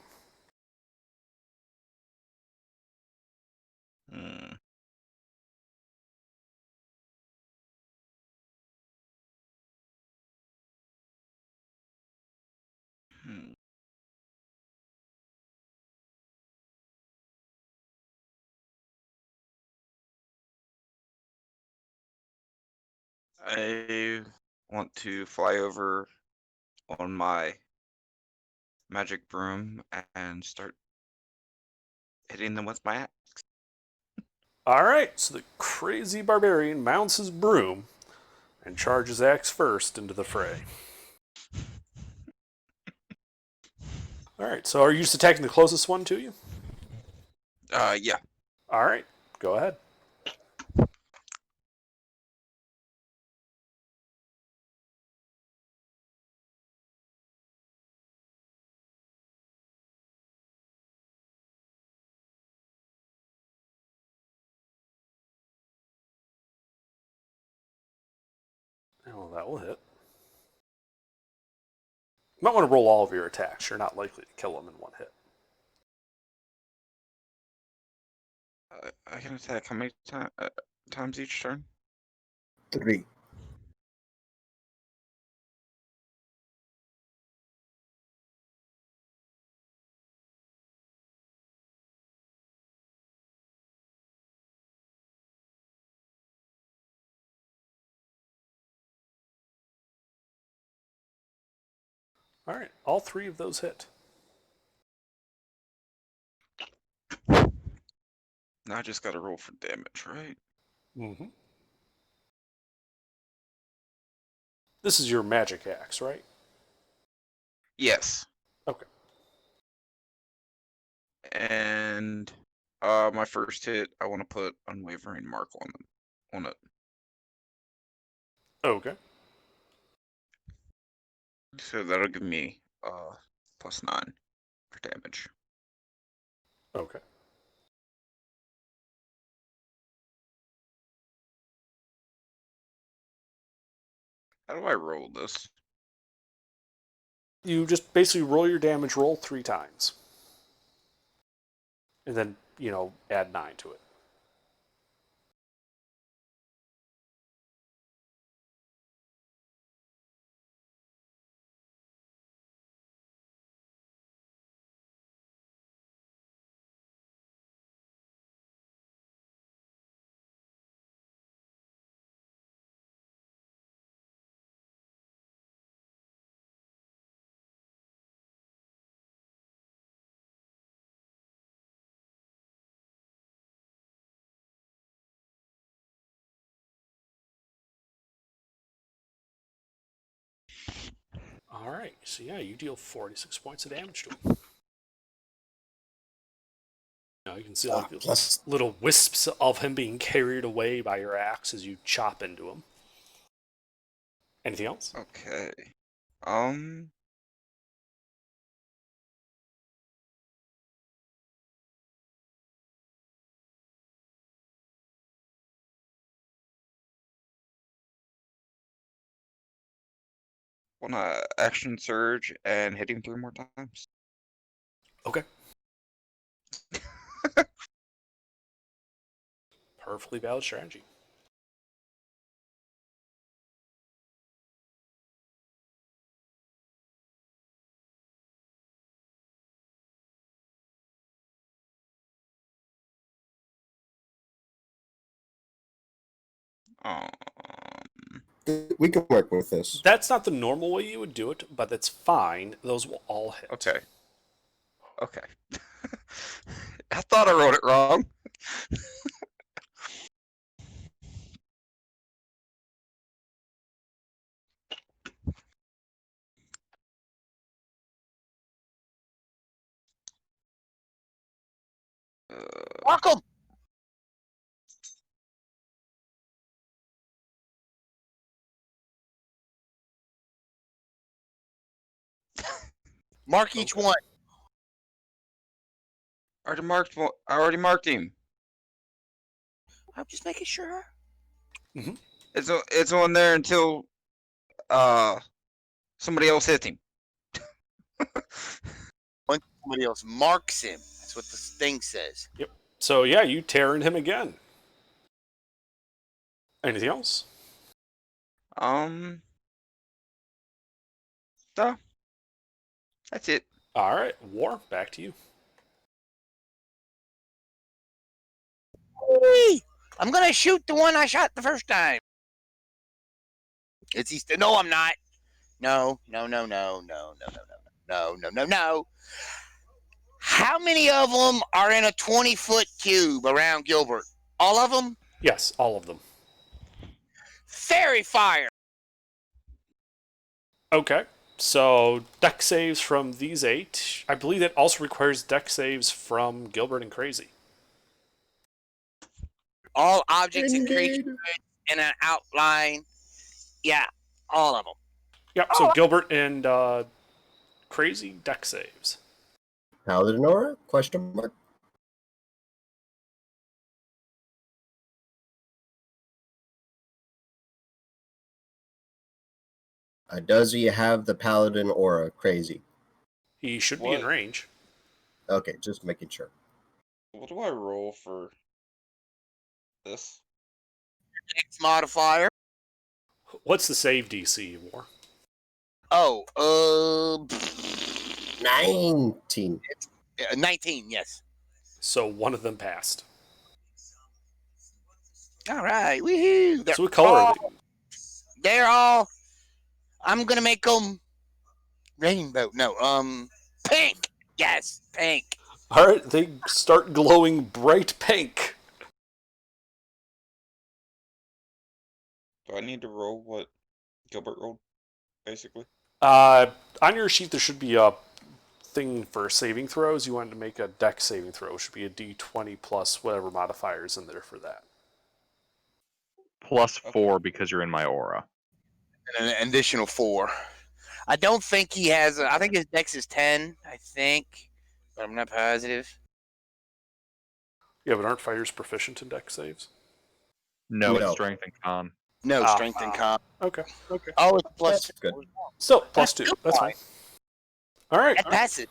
Hmm. Hmm. I want to fly over on my magic broom and start hitting them with my axe. All right. So the Crazy Barbarian mounts his broom and charges axe first into the fray. All right. So are you just attacking the closest one to you? Yeah. All right. Go ahead. Oh, that will hit. You might want to roll all of your attacks. You're not likely to kill them in one hit. I can attack how many times each turn? 3. All right. All 3 of those hit. Now I just gotta roll for damage, right? Mm-hmm. This is your magic axe, right? Yes. Okay. And my first hit, I want to put Unwavering Mark on it. Okay. So that'll give me +9 for damage. Okay. How do I roll this? You just basically roll your damage roll 3 times. And then, add 9 to it. All right. So yeah, you deal 46 points of damage to him. You can see like plus little wisps of him being carried away by your axe as you chop into him. Anything else? Okay. Wanna action surge and hit him 3 more times. Okay. Perfectly valid strategy. we can work with this. That's not the normal way you would do it, but that's fine. Those will all hit. Okay. Okay. I thought I wrote it wrong. Mark 'em! Mark each one. I already marked him. I'm just making sure. It's on there until somebody else hits him. When somebody else marks him. That's what this thing says. Yep. So yeah, you tearing him again. Anything else? No. That's it. All right, War, back to you. Whee! I'm gonna shoot the one I shot the first time. It's Easter. No, I'm not. No. How many of them are in a 20-foot cube around Gilbert? All of them? Yes, all of them. Fairy fire. Okay. So deck saves from these 8. I believe that also requires deck saves from Gilbert and Crazy. All objects and creatures in an outline. Yeah, all of them. Yep. So Gilbert and Crazy deck saves. Paladin Aura? Question mark. Does he have the Paladin Aura? Crazy. He should be in range. Okay, just making sure. What do I roll for this? Dex modifier. What's the save DC, War? Oh, 19. 19, yes. So one of them passed. All right, woohoo! So what color are they? They're all. I'm gonna make them rainbow. No, pink. Yes, pink. All right, they start glowing bright pink. Do I need to roll what Gilbert rolled, basically? On your sheet, there should be a thing for saving throws, you wanted to make a dex saving throw, which would be a d20 plus whatever modifiers in there for that. +4 because you're in my aura. And an additional 4. I don't think he has. I think his dex is 10. I think, but I'm not positive. Yeah, but aren't fighters proficient in dex saves? No, No. it's strength and con. No, Ah. strength and con. Okay. Oh, it's plus That's good. Still, plus That's 2. good, That's boy. fine. All right. That passes.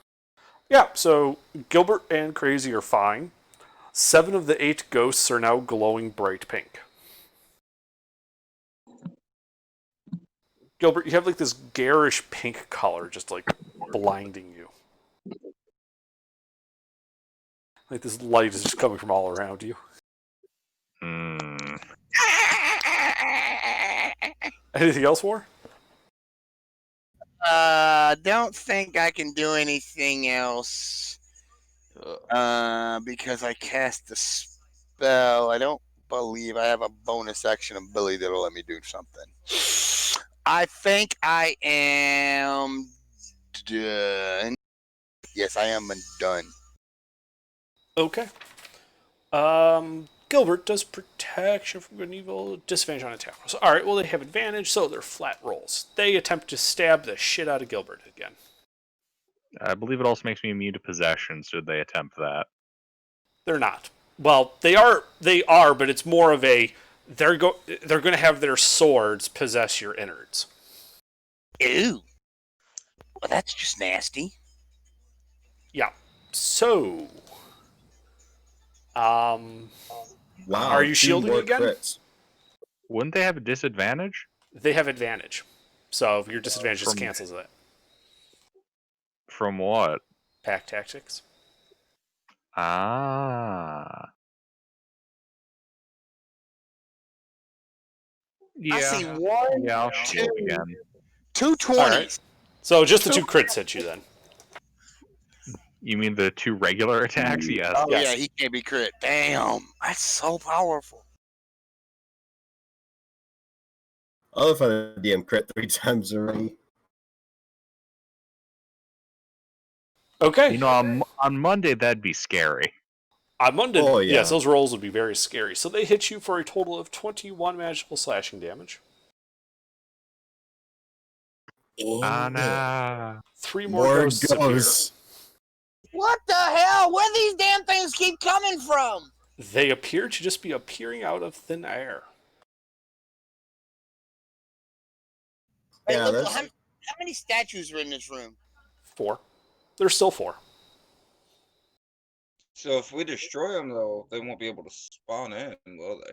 Yeah, so Gilbert and Crazy are fine. 7 of the 8 ghosts are now glowing bright pink. Gilbert, you have like this garish pink color just like blinding you. Like this light is just coming from all around you. Hmm. Anything else, War? Don't think I can do anything else. Because I cast the spell. I don't believe I have a bonus action ability that'll let me do something. I think I am done. Yes, I am done. Okay. Gilbert does protection from good and evil, disadvantage on attack rolls. Alright, well they have advantage, so they're flat rolls. They attempt to stab the shit out of Gilbert again. I believe it also makes me immune to possession, should they attempt that. They're not. Well, they are, but it's more of a they're going to have their swords possess your innards. Ew. Well, that's just nasty. Yeah. So, Wow. Are you 2 shielding more again? crits. Wouldn't they have a disadvantage? they have advantage. So your disadvantage just From- cancels it. From what? Pack tactics. Ah. Yeah. I see 1, Yeah, I'll shield 2, again. 2 20s. Alright. So just the 2 crits hit you then. You mean the 2 regular attacks? Yes. Oh Yes. yeah, he can't be crit. Damn, that's so powerful. I love how the DM crit 3 times already. Okay. You know, on Monday, that'd be scary. On Monday, Oh, yeah. yes, those rolls would be very scary. So they hit you for a total of 21 magical slashing damage. Anna. 3 more ghosts appear. What the hell? Where these damn things keep coming from? They appear to just be appearing out of thin air. Hey, Yeah, look, that's- how many statues are in this room? 4. There's still 4. So if we destroy them, though, they won't be able to spawn in, will they?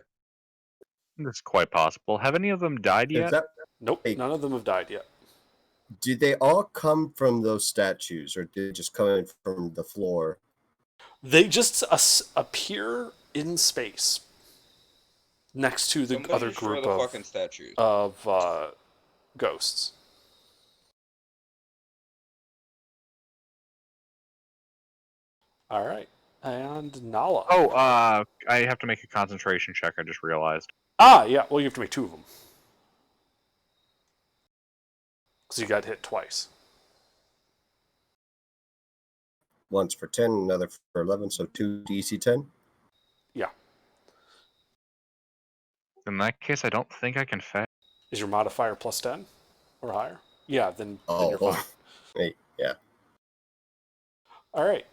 That's quite possible. Have any of them died Is yet? that, Nope, Hey. none of them have died yet. did they all come from those statues, or did it just come in from the floor? They just appear in space next to the Somebody other destroy group the of fucking statues. ghosts. All right, and Nala. Oh, I have to make a concentration check, I just realized. Yeah. Well, you have to make 2 of them because you got hit twice. Once for 10, another for 11, so 2 DC 10. Yeah. In that case, I don't think I can fetch. Is your modifier plus 10 or higher? Yeah. Then you're Oh, fine. wait, yeah. All right.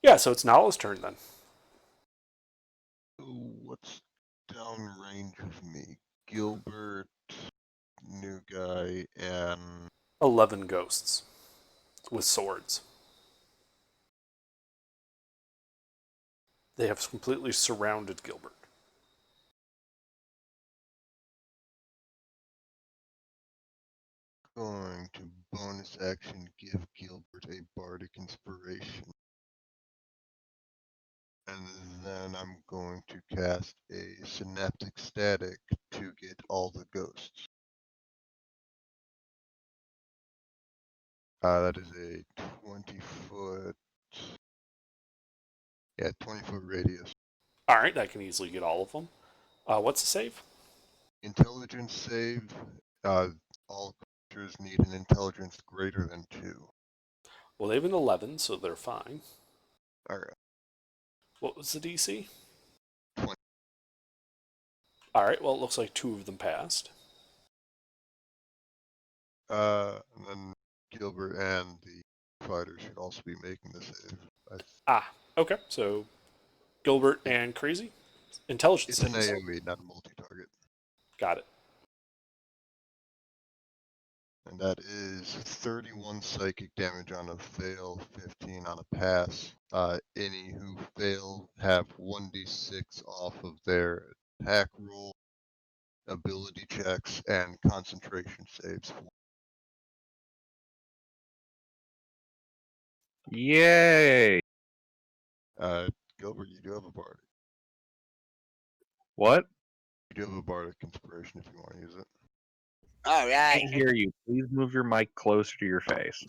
Yeah. So it's Nala's turn then. What's downrange of me? Gilbert, new guy, and 11 ghosts with swords. They have completely surrounded Gilbert. going to bonus action give Gilbert a bardic inspiration. And then I'm going to cast a synaptic static to get all the ghosts. That is a 20-foot. Yeah, 20-foot radius. All right, I can easily get all of them. What's the save? Intelligence save. All creatures need an intelligence greater than 2. Well, they have an 11, so they're fine. Alright. What was the DC? 20. All right. Well, it looks like 2 of them passed. And then Gilbert and the fighter should also be making the save. Ah, okay. So Gilbert and Crazy. Intelligence It's an saves. AoE, not a multi-target. Got it. And that is 31 psychic damage on a fail, 15 on a pass. Any who fail have 1d6 off of their attack roll, ability checks, and concentration saves. Yay! Gilbert, you do have a bardic. What? You do have a bardic inspiration if you want to use it. All I right. can't hear you. Please move your mic closer to your face.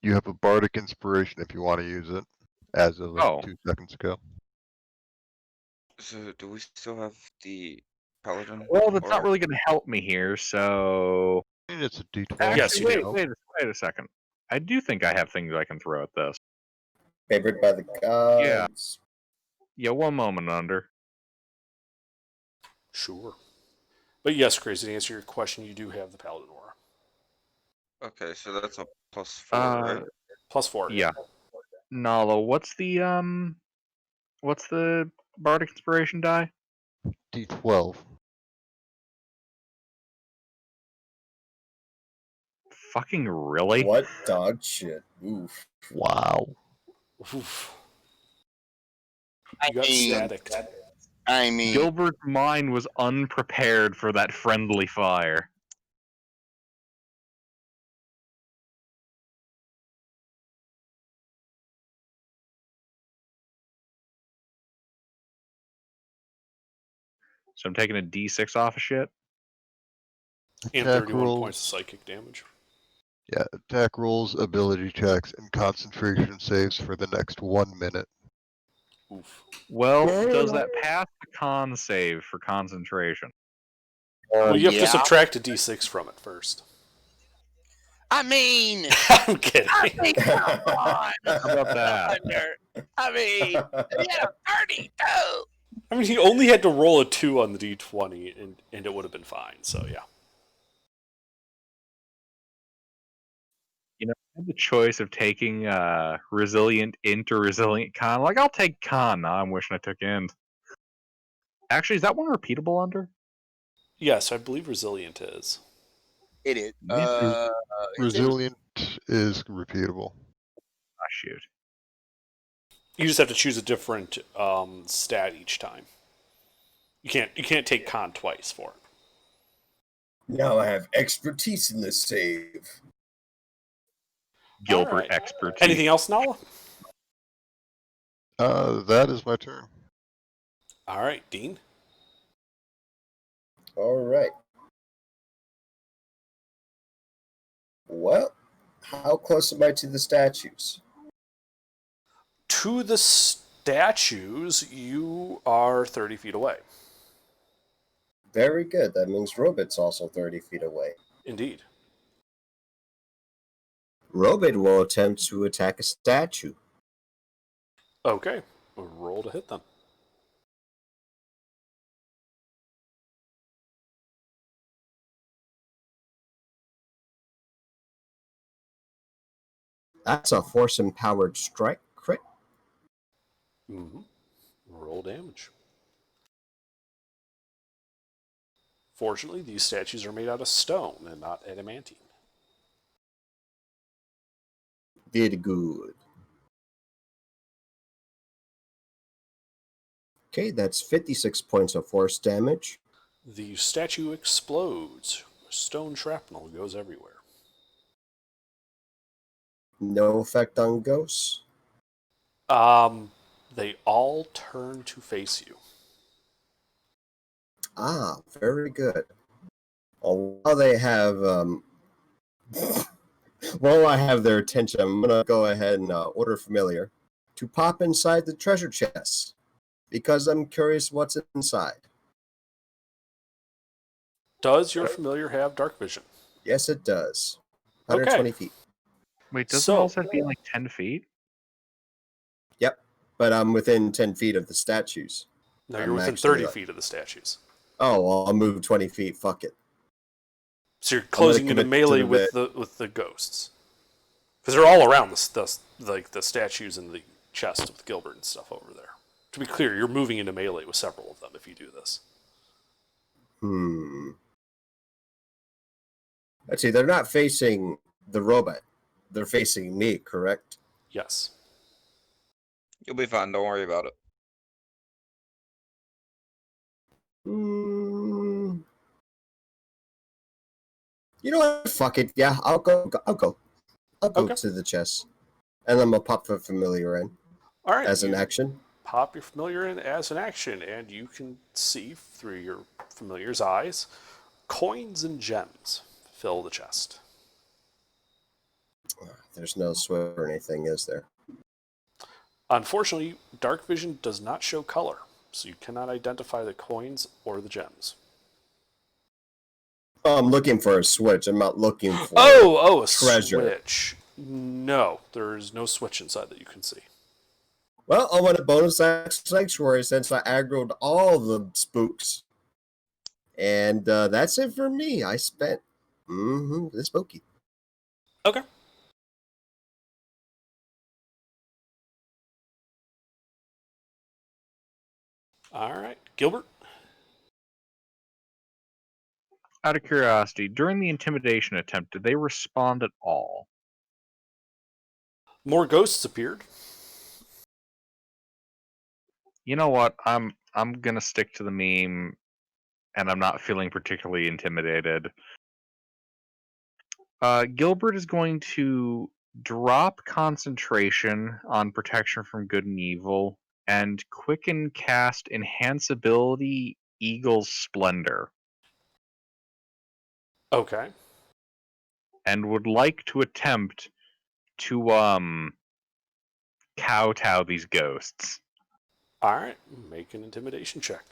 You have a bardic inspiration if you want to use it, as of like Oh. 2 seconds ago. So do we still have the paladin? Well, that's not aura? really going to help me here, so... I mean, it's a d12. Actually, Yes, you do. wait a second. I do think I have things I can throw at this. Favored by the gods. Yeah, one moment, Under. Sure. But yes, Crazy, to answer your question, you do have the Paladin Aura. Okay, so that's a +4, right? +4. Yeah. Nala, what's the bardic inspiration die? d12. Fucking really? What dog shit? Oof. Wow. Oof. I You got mean, static. I mean, Gilbert's mind was unprepared for that friendly fire. So I'm taking a D6 off of shit? And Attack 31 rolls. points of psychic damage. Yeah, attack rolls, ability checks, and concentration saves for the next 1 minute. Oof. Well, does that pass the con save for concentration? Well, you have yeah. to subtract a d6 from it first. I mean, I'm kidding. come on. How about that? I mean, yeah, 32. I mean, he only had to roll a 2 on the d20, and it would have been fine, so yeah. You know, I had the choice of taking resilient int or resilient con. Like, I'll take con. Now I'm wishing I took int. Actually, is that one repeatable, Under? Yes, I believe Resilient is. It is. Resilient is repeatable. Ah, shoot. You just have to choose a different stat each time. You can't take con twice for it. Now I have expertise in this save. Gilbert Alright. expertise. Anything else, Nala? That is my turn. All right, Dean. All right. Well, how close am I to the statues? To the statues, you are 30 feet away. Very good. That means Robit's also 30 feet away. Indeed. Robit will attempt to attack a statue. Okay. Roll to hit them. That's a force-empowered strike crit. Mm-hmm. Roll damage. Fortunately, these statues are made out of stone and not adamantine. Did good. Okay, that's 56 points of force damage. The statue explodes. Stone shrapnel goes everywhere. No effect on ghosts. They all turn to face you. Ah, very good. While they have, while I have their attention, I'm gonna go ahead and order Familiar to pop inside the treasure chest because I'm curious what's inside. Does your familiar have dark vision? Yes, it does. 120 feet. Wait, doesn't So- all set be like 10 feet? But I'm within 10 feet of the statues. No, I'm you're within actually 30 like- feet of the statues. Oh, well, I'll move 20 feet. Fuck it. So you're closing into commit to melee the with the ghosts, because they're all around the statues and the chest with Gilbert and stuff over there. To be clear, you're moving into melee with several of them if you do this. Let's see, they're not facing the robot. They're facing me, correct? Yes. You'll be fine. Don't worry about it. You know what? Fuck it. Yeah, I'll go. I'll go Okay. to the chest. And I'm going to pop the familiar in All right. as an you action. Pop your familiar in as an action, and you can see through your familiar's eyes coins and gems fill the chest. There's no sweat or anything, is there? Unfortunately, dark vision does not show color, so you cannot identify the coins or the gems. Oh, I'm looking for a switch. I'm not looking for A treasure. switch. No, there is no switch inside that you can see. Well, I want a bonus sanctuary since I aggroed all the spooks. And that's it for me. I spent the spooky. Okay. All right, Gilbert. Out of curiosity, during the intimidation attempt, did they respond at all? More ghosts appeared. You know what? I'm gonna stick to the meme, and I'm not feeling particularly intimidated. Gilbert is going to drop concentration on protection from good and evil, and quicken cast enhanceability Eagle's Splendor, Okay. and would like to attempt to kowtow these ghosts. All right, make an intimidation check.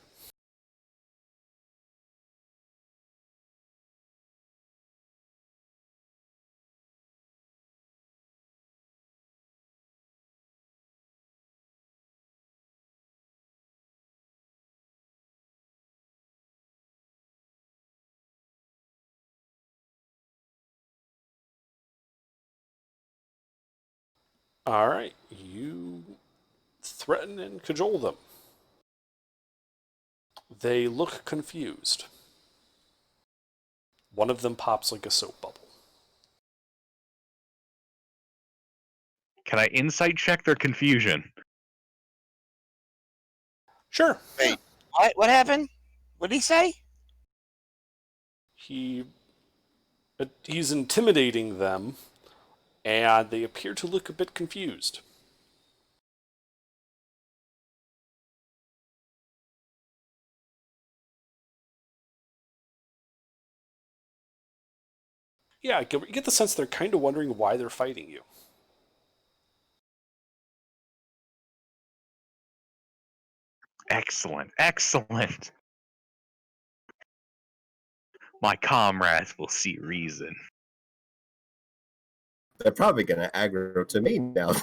All right, you threaten and cajole them. They look confused. One of them pops like a soap bubble. Can I insight check their confusion? Sure. Wait, what happened? What did he say? He's intimidating them, and they appear to look a bit confused. Yeah, you get the sense they're kind of wondering why they're fighting you. Excellent, excellent. My comrades will see reason. They're probably going to aggro to me now.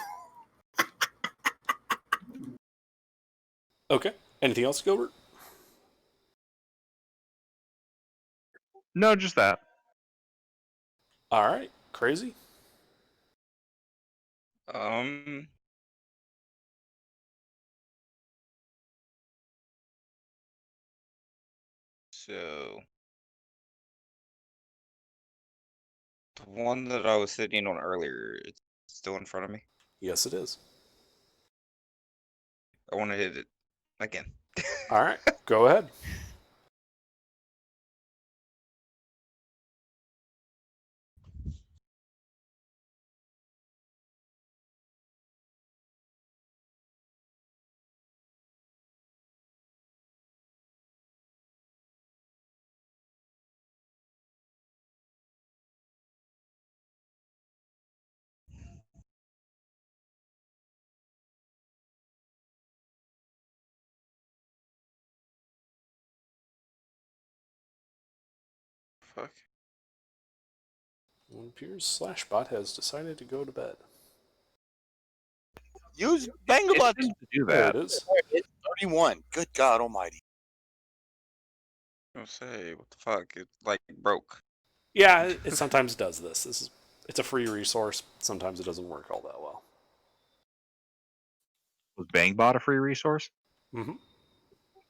Okay. Anything else, Gilbert? No, just that. All right. Crazy. So the one that I was sitting on earlier, it's still in front of me. Yes, it is. I want to hit it again. All right. Go ahead. Fuck. It appears Slashbot has decided to go to bed. Use It Bangabot. tends to do There that. it is. It's 31. Good God Almighty. I'll say, what the fuck? It like broke. Yeah, it sometimes does this. It's a free resource. Sometimes it doesn't work all that well. Was Bangbot a free resource? hmm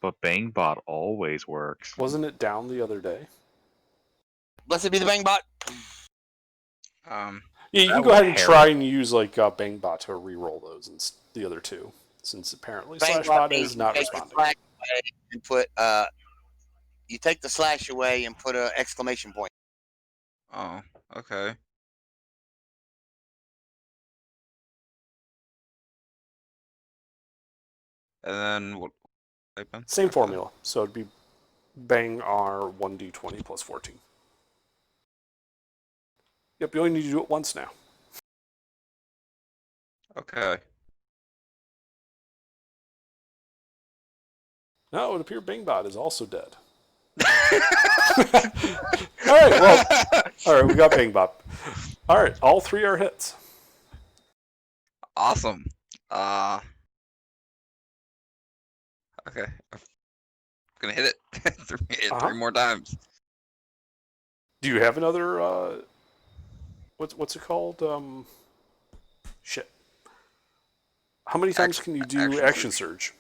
But Bangbot always works. Wasn't it down the other day? Blessed be the Bangbot. Um, Yeah, you That can go was ahead and Harry. try and use like Bangbot to re-roll those and the other two, since apparently Slashbot means is not you take the responding. slash away and put you take the slash away and put an exclamation point. oh, okay. And then what? Type in? Same Okay. formula. So it'd be Bang R 1d20 plus 14. Yep, you only need to do it once now. Okay. No, it would appear Bangbot is also dead. Alright, well, alright, we got Bangbot. Alright, all three are hits. Awesome. Okay. I'm gonna hit it three more times. Do you have another, what's it called? Shit. How many times can you do action surge?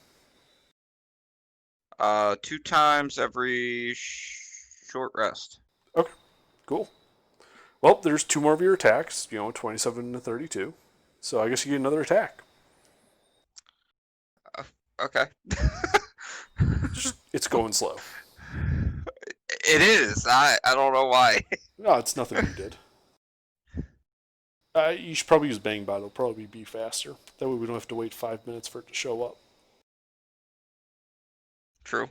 2 times every short rest. Cool. Well, there's 2 more of your attacks, 27 to 32. So I guess you get another attack. Okay. It's going slow. It is. I don't know why. No, it's nothing you did. You should probably use Bangbot. It'll probably be faster. That way we don't have to wait 5 minutes for it to show up. True.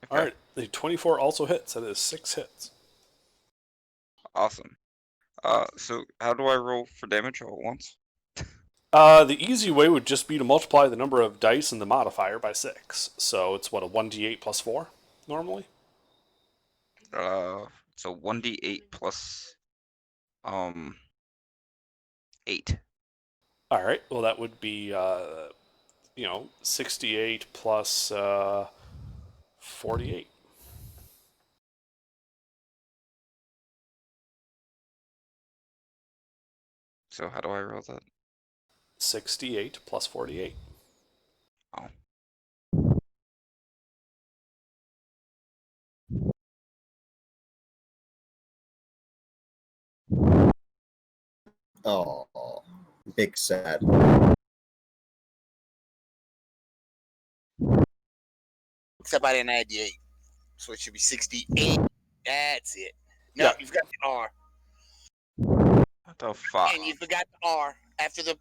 Okay. All right, the 24 also hits. That is 6 hits. Awesome. So how do I roll for damage all at once? The easy way would just be to multiply the number of dice and the modifier by 6. So it's what, a 1d8 plus 4 normally? So 1d8 plus 8. All right. Well, that would be 68 plus 48. So how do I roll that? 68 plus 48. Oh. Oh, big sad. Except I didn't add the 8. So it should be 68. That's it. No, Yeah. you've got the R. What the fuck? And you forgot the R after the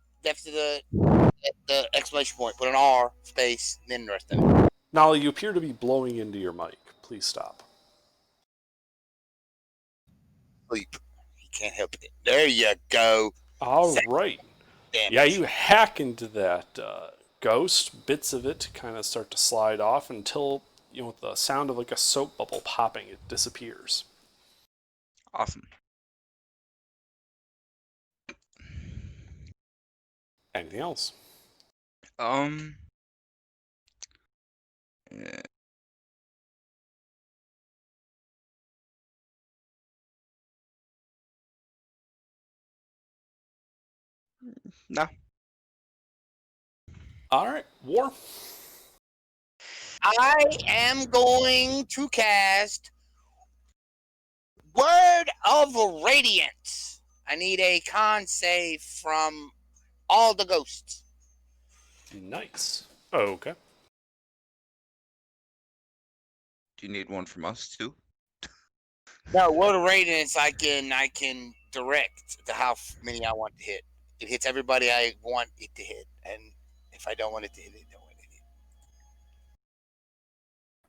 exclamation point. Put an R, space, then the rest of it. Nolly, you appear to be blowing into your mic. Please stop. Sleep. You can't help it. There you go. All right. Damn. Yeah, you hack into that ghost. Bits of it kind of start to slide off until, with the sound of like a soap bubble popping, it disappears. Awesome. Anything else? Yeah. No. All right, War. I am going to cast Word of Radiance. I need a con save from all the ghosts. Nice. Okay. Do you need one from us too? No, Word of Radiance I can direct to how many I want to hit. It hits everybody I want it to hit, and if I don't want it to hit, it don't want it to hit.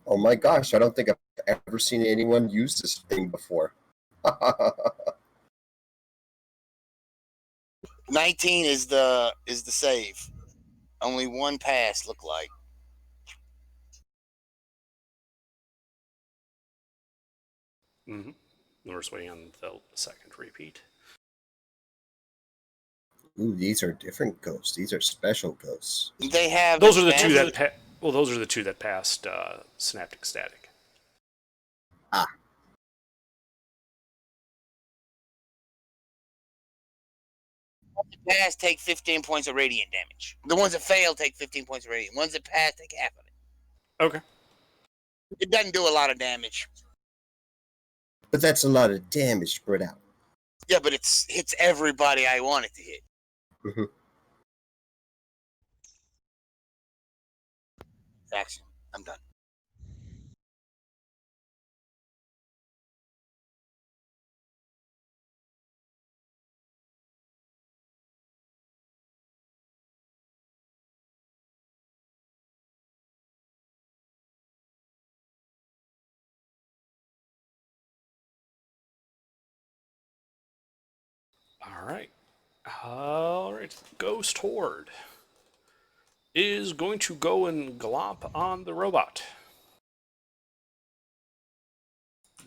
Oh my gosh, I don't think I've ever seen anyone use this thing before. 19 is the save. Only one pass look like. Mm-hmm. We're waiting on the second repeat. Ooh, these are different ghosts. These are special ghosts. They have Those are the two advantage- that those are the two that passed Synaptic Static. pass take 15 points of radiant damage. The ones that fail take 15 points of radiant. Ones that pass take half of it. Okay. It doesn't do a lot of damage. But that's a lot of damage spread out. Yeah, but it hits everybody I want it to hit. Mhm. Action. I'm done. All right. All right. Ghost Horde is going to go and glop on the robot.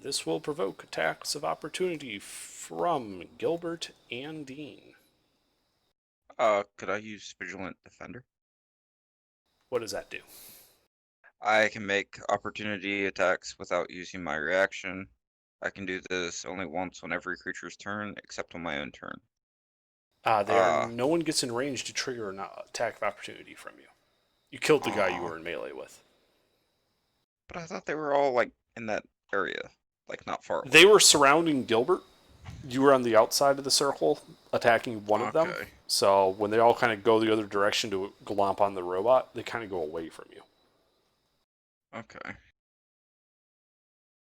This will provoke attacks of opportunity from Gilbert and Dean. Could I use Vigilant Defender? What does that do? I can make opportunity attacks without using my reaction. I can do this only once on every creature's turn, except on my own turn. No one gets in range to trigger an attack of opportunity from you. You killed the guy you were in melee with. But I thought they were all, like, in that area. Like, not far away. They were surrounding Gilbert. You were on the outside of the circle, attacking one of them. Okay. So when they all kind of go the other direction to glomp on the robot, they kind of go away from you. Okay.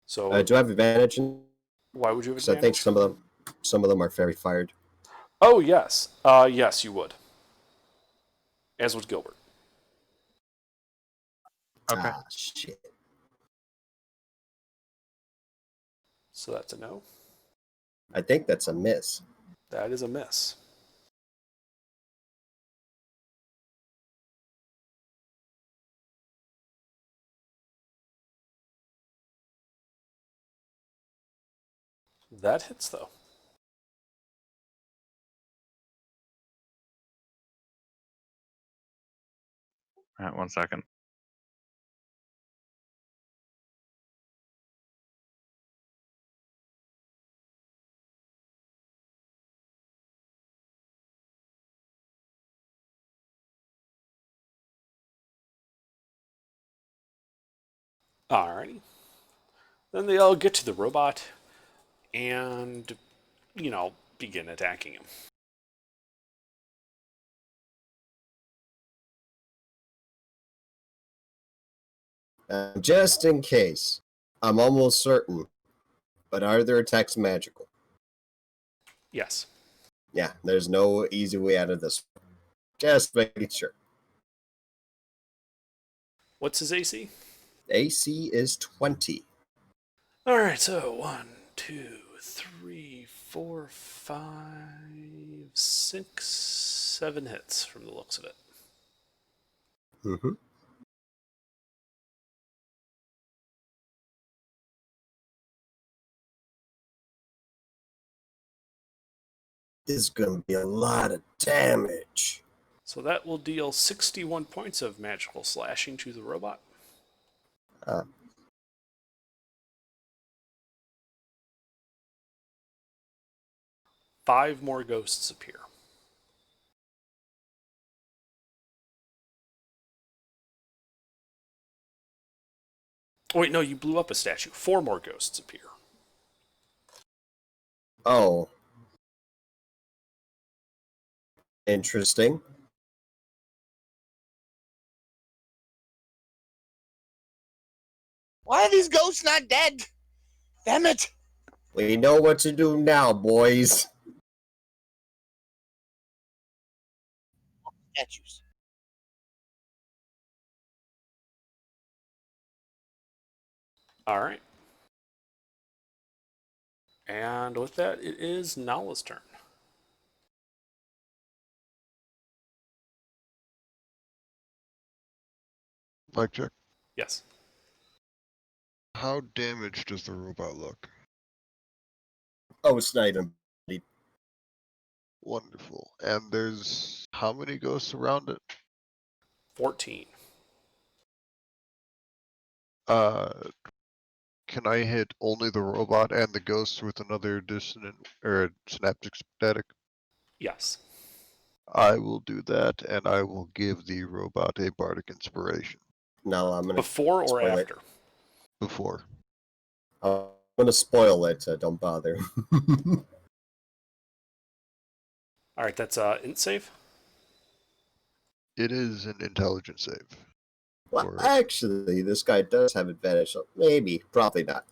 So Do I have advantage? why would you have Because I advantage? think some of them are fairy fired. Oh, yes. Yes, you would. As would Gilbert. Okay. Ah, shit. So that's a no. I think that's a miss. That is a miss. That hits, though. All right, 1 second. Alrighty. Then they all get to the robot and, begin attacking him. Just in case, I'm almost certain. But are their attacks magical? Yes. Yeah, there's no easy way out of this. Just making sure. What's his AC? AC is 20. Alright, so 1, 2, 3, 4, 5, 6, 7 hits from the looks of it. Mm-hmm. This is going to be a lot of damage. So that will deal 61 points of magical slashing to the robot. Uh, 5 more ghosts appear. Oh, wait, no, you blew up a statue. 4 more ghosts appear. oh. Interesting. Why are these ghosts not dead? Damn it! We know what to do now, boys. Statues. Alright. And with that, it is Nala's turn. Mike check. Yes. How damaged does the robot look? Oh, it's not even. Wonderful. And there's how many ghosts around it? 14. Can I hit only the robot and the ghost with another dissonant or synaptic static? Yes. I will do that, and I will give the robot a bardic inspiration No, I'm gonna Before or spoil it. after? before. I'm gonna spoil it. So don't bother. All right, that's int save. It is an intelligence save. Well, Or- actually, this guy does have advantage. So maybe, probably not.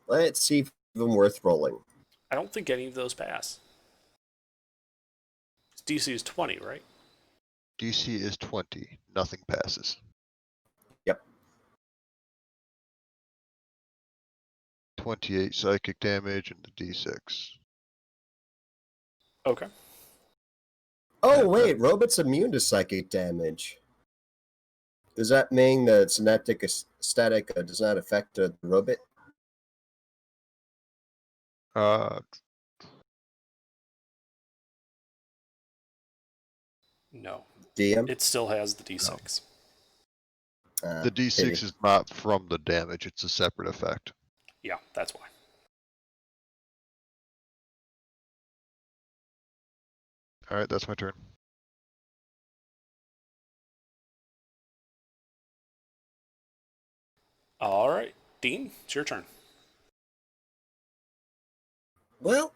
Let's see if it's even worth rolling. I don't think any of those pass. DC is 20, right? DC is 20. Nothing passes. Yep. 28 psychic damage and the D6. Okay. Oh wait, robot's immune to psychic damage. Does that mean that synaptic static does not affect the robot? No. DM? It still has the D6. The D6 is not from the damage, it's a separate effect. Yeah, that's why. Alright, that's my turn. All right. Dean, it's your turn. Well,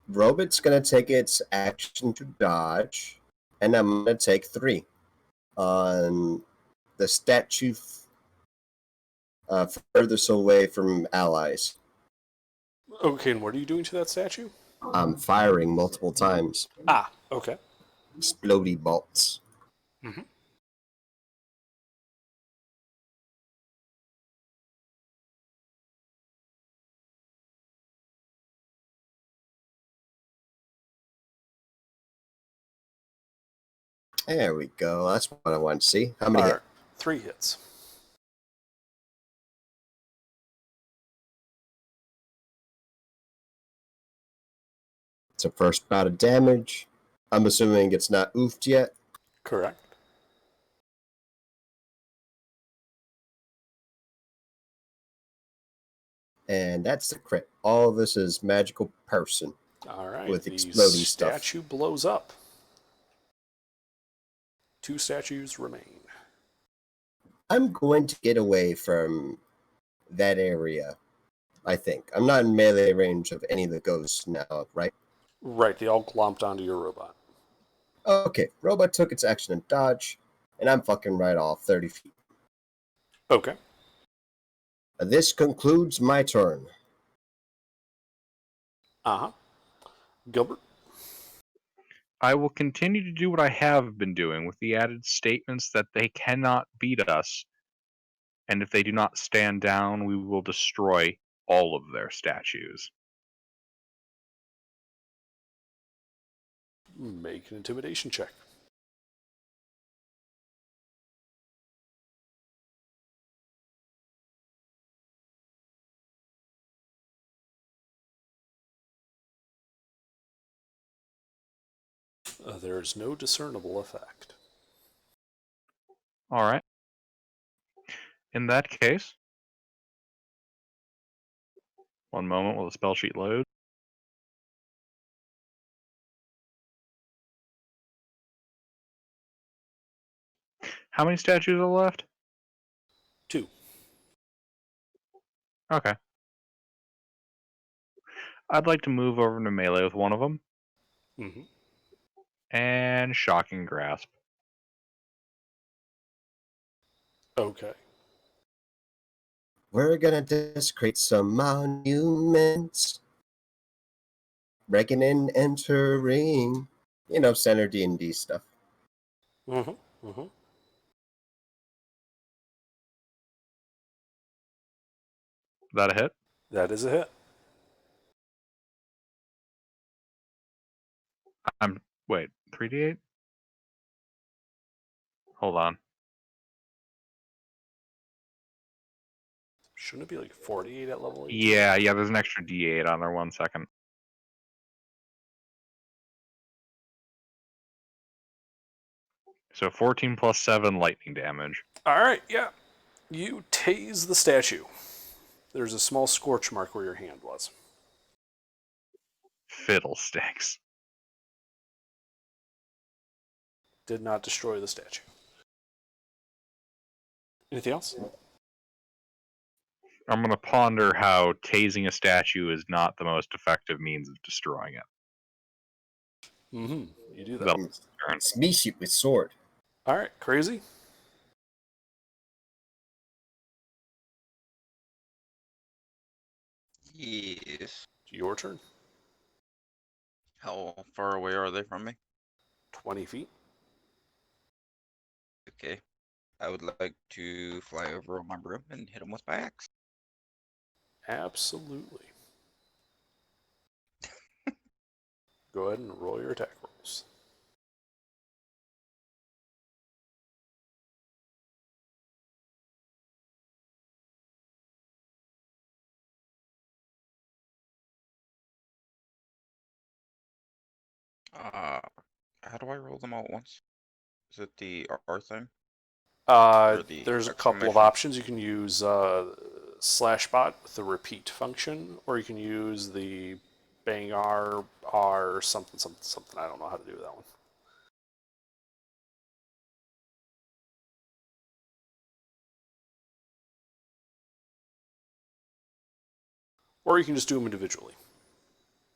robot's gonna take its action to dodge, and I'm gonna take 3 on the statue furthest away from allies. Okay, and what are you doing to that statue? I'm firing multiple times. Ah, okay. Explodey bolts. Mm-hmm. There we go. That's what I want to see. How many All hit? right. 3 hits. It's a first bout of damage. I'm assuming it's not oofed yet. Correct. And that's the crit. All of this is magical person. All right. With the explodey stuff. statue blows up. 2 statues remain. I'm going to get away from that area, I think. I'm not in melee range of any of the ghosts now, right? Right, they all glomped onto your robot. Okay, robot took its action and dodge, and I'm fucking right off 30 feet. Okay. This concludes my turn. Uh-huh. Gilbert? I will continue to do what I have been doing with the added statements that they cannot beat us. And if they do not stand down, we will destroy all of their statues. Make an intimidation check. There's no discernible effect. All right. In that case, one moment while the spell sheet loads. How many statues are left? 2. Okay. I'd like to move over to melee with one of them. Mm-hmm. And Shocking Grasp. Okay. We're gonna desecrate some monuments. Breaking and entering. You know, center D&D stuff. Mm-hmm. Mm-hmm. Is that a hit? That is a hit. Wait, 3d8? Hold on. Shouldn't it be like 48 at level 8? Yeah, there's an extra d8 on there. 1 second. So 14 plus 7 lightning damage. Alright, yeah. You tase the statue. There's a small scorch mark where your hand was. Fiddlesticks. Did not destroy the statue. Anything else? I'm going to ponder how tasing a statue is not the most effective means of destroying it. Mm-hmm. You do that. That'll turn. Smash it with sword. Alright, crazy. Yes. Your turn. How far away are they from me? 20 feet. Okay. I would like to fly over on my broom and hit them with my axe. Absolutely. Go ahead and roll your attack rolls. How do I roll them all at once? Is it the R thing? Or the There's a couple of exclamation? options. You can use /bot with the repeat function, or you can use the bang R something. I don't know how to do that one. Or you can just do them individually.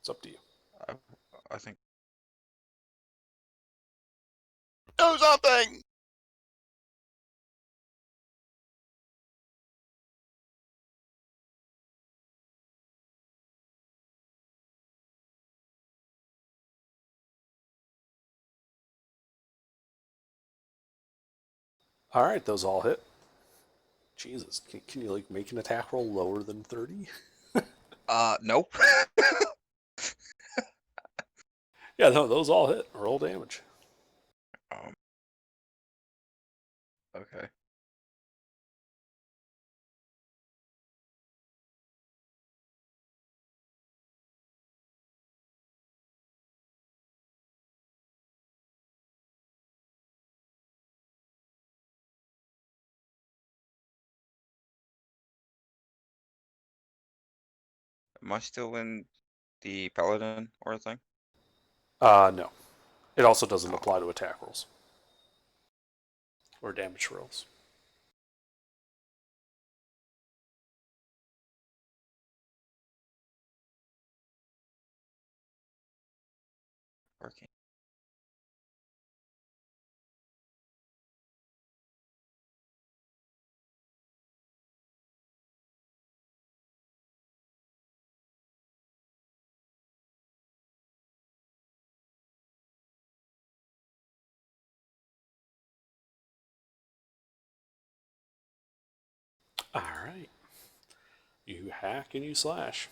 It's up to you. I think. Do something! All right, those all hit. Jesus, can you like make an attack roll lower than 30? Nope. Yeah, no, those all hit. Roll damage. Okay. Am I still in the paladin or thing? No. It also doesn't Oh. apply to attack rolls. Or damage rolls. Working. Alright. You hack and you slash.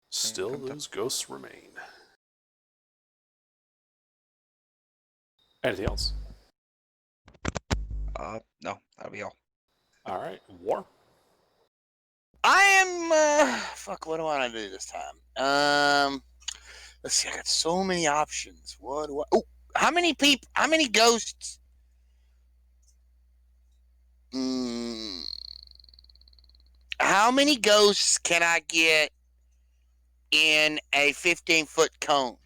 Still, I'm done. those ghosts remain. Anything else? No, that'll be all. Alright, War. I am fuck, what do I want to do this time? Let's see, I got so many options. What do I how many ghosts? How many ghosts can I get in a 15-foot cone?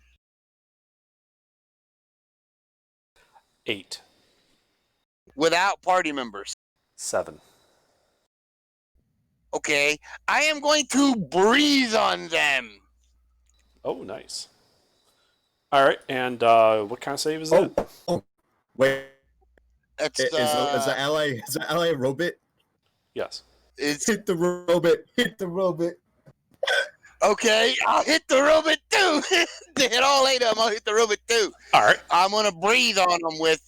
8. Without party members. 7. Okay, I am going to breathe on them. Oh, nice. Alright, and what kind of save is that? Oh, wait. It's Is the ally a robot? Yes. it's Hit the robot. Hit the robot. okay. I'll hit the robot too. To hit all 8 of them, I'll hit the robot too. Alright. I'm gonna breathe on them with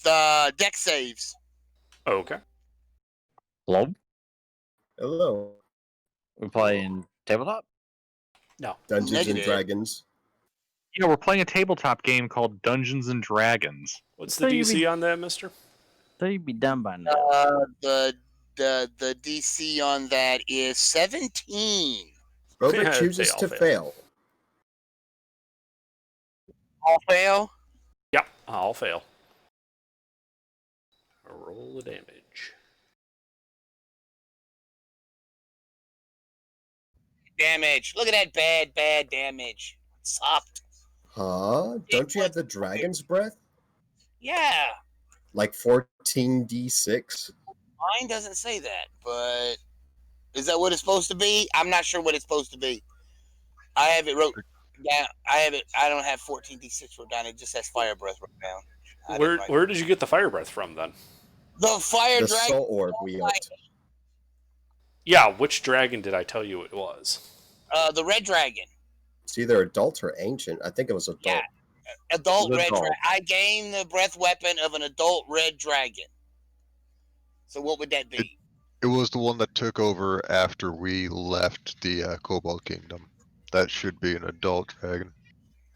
deck saves. Okay. Hello? Hello. We're playing tabletop? No. Dungeons and Negative. Dragons. Yeah, we're playing a tabletop game called Dungeons and Dragons. What's So the you DC on that, mister? Thought you'd be done by now. The DC on that is 17. Robert They chooses all to fail. fail. All fail. Yep, I'll fail. Roll the damage. Damage. Look at that bad damage. Sucked. Huh? Don't you have the dragon's breath? Yeah. Like 14d6? Mine doesn't say that, but is that what it's supposed to be? I'm not sure what it's supposed to be. I have it wrote down. I don't have 14d6 wrote down. It just has fire breath wrote down. Where did you get the fire breath from then? The fire The dragon. soul orb we got. Yeah, which dragon did I tell you it was? The red dragon. It's either adult or ancient. I think it was adult. Yeah. Adult It was red adult. dragon. I gained the breath weapon of an adult red dragon. So what would that be? It was the one that took over after we left the Cobalt Kingdom. That should be an adult dragon.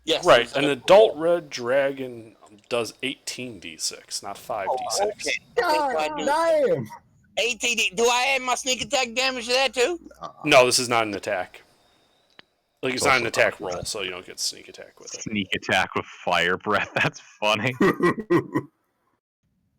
Yes. Right, it's an a- adult red dragon does 18d6, not 5d6. okay. God do. damn! 18. Do I add my sneak attack damage to that too? No, this is not an attack. Like, it's It's not an also attack not roll, so you don't get sneak attack with it. Sneak attack with fire breath. That's funny.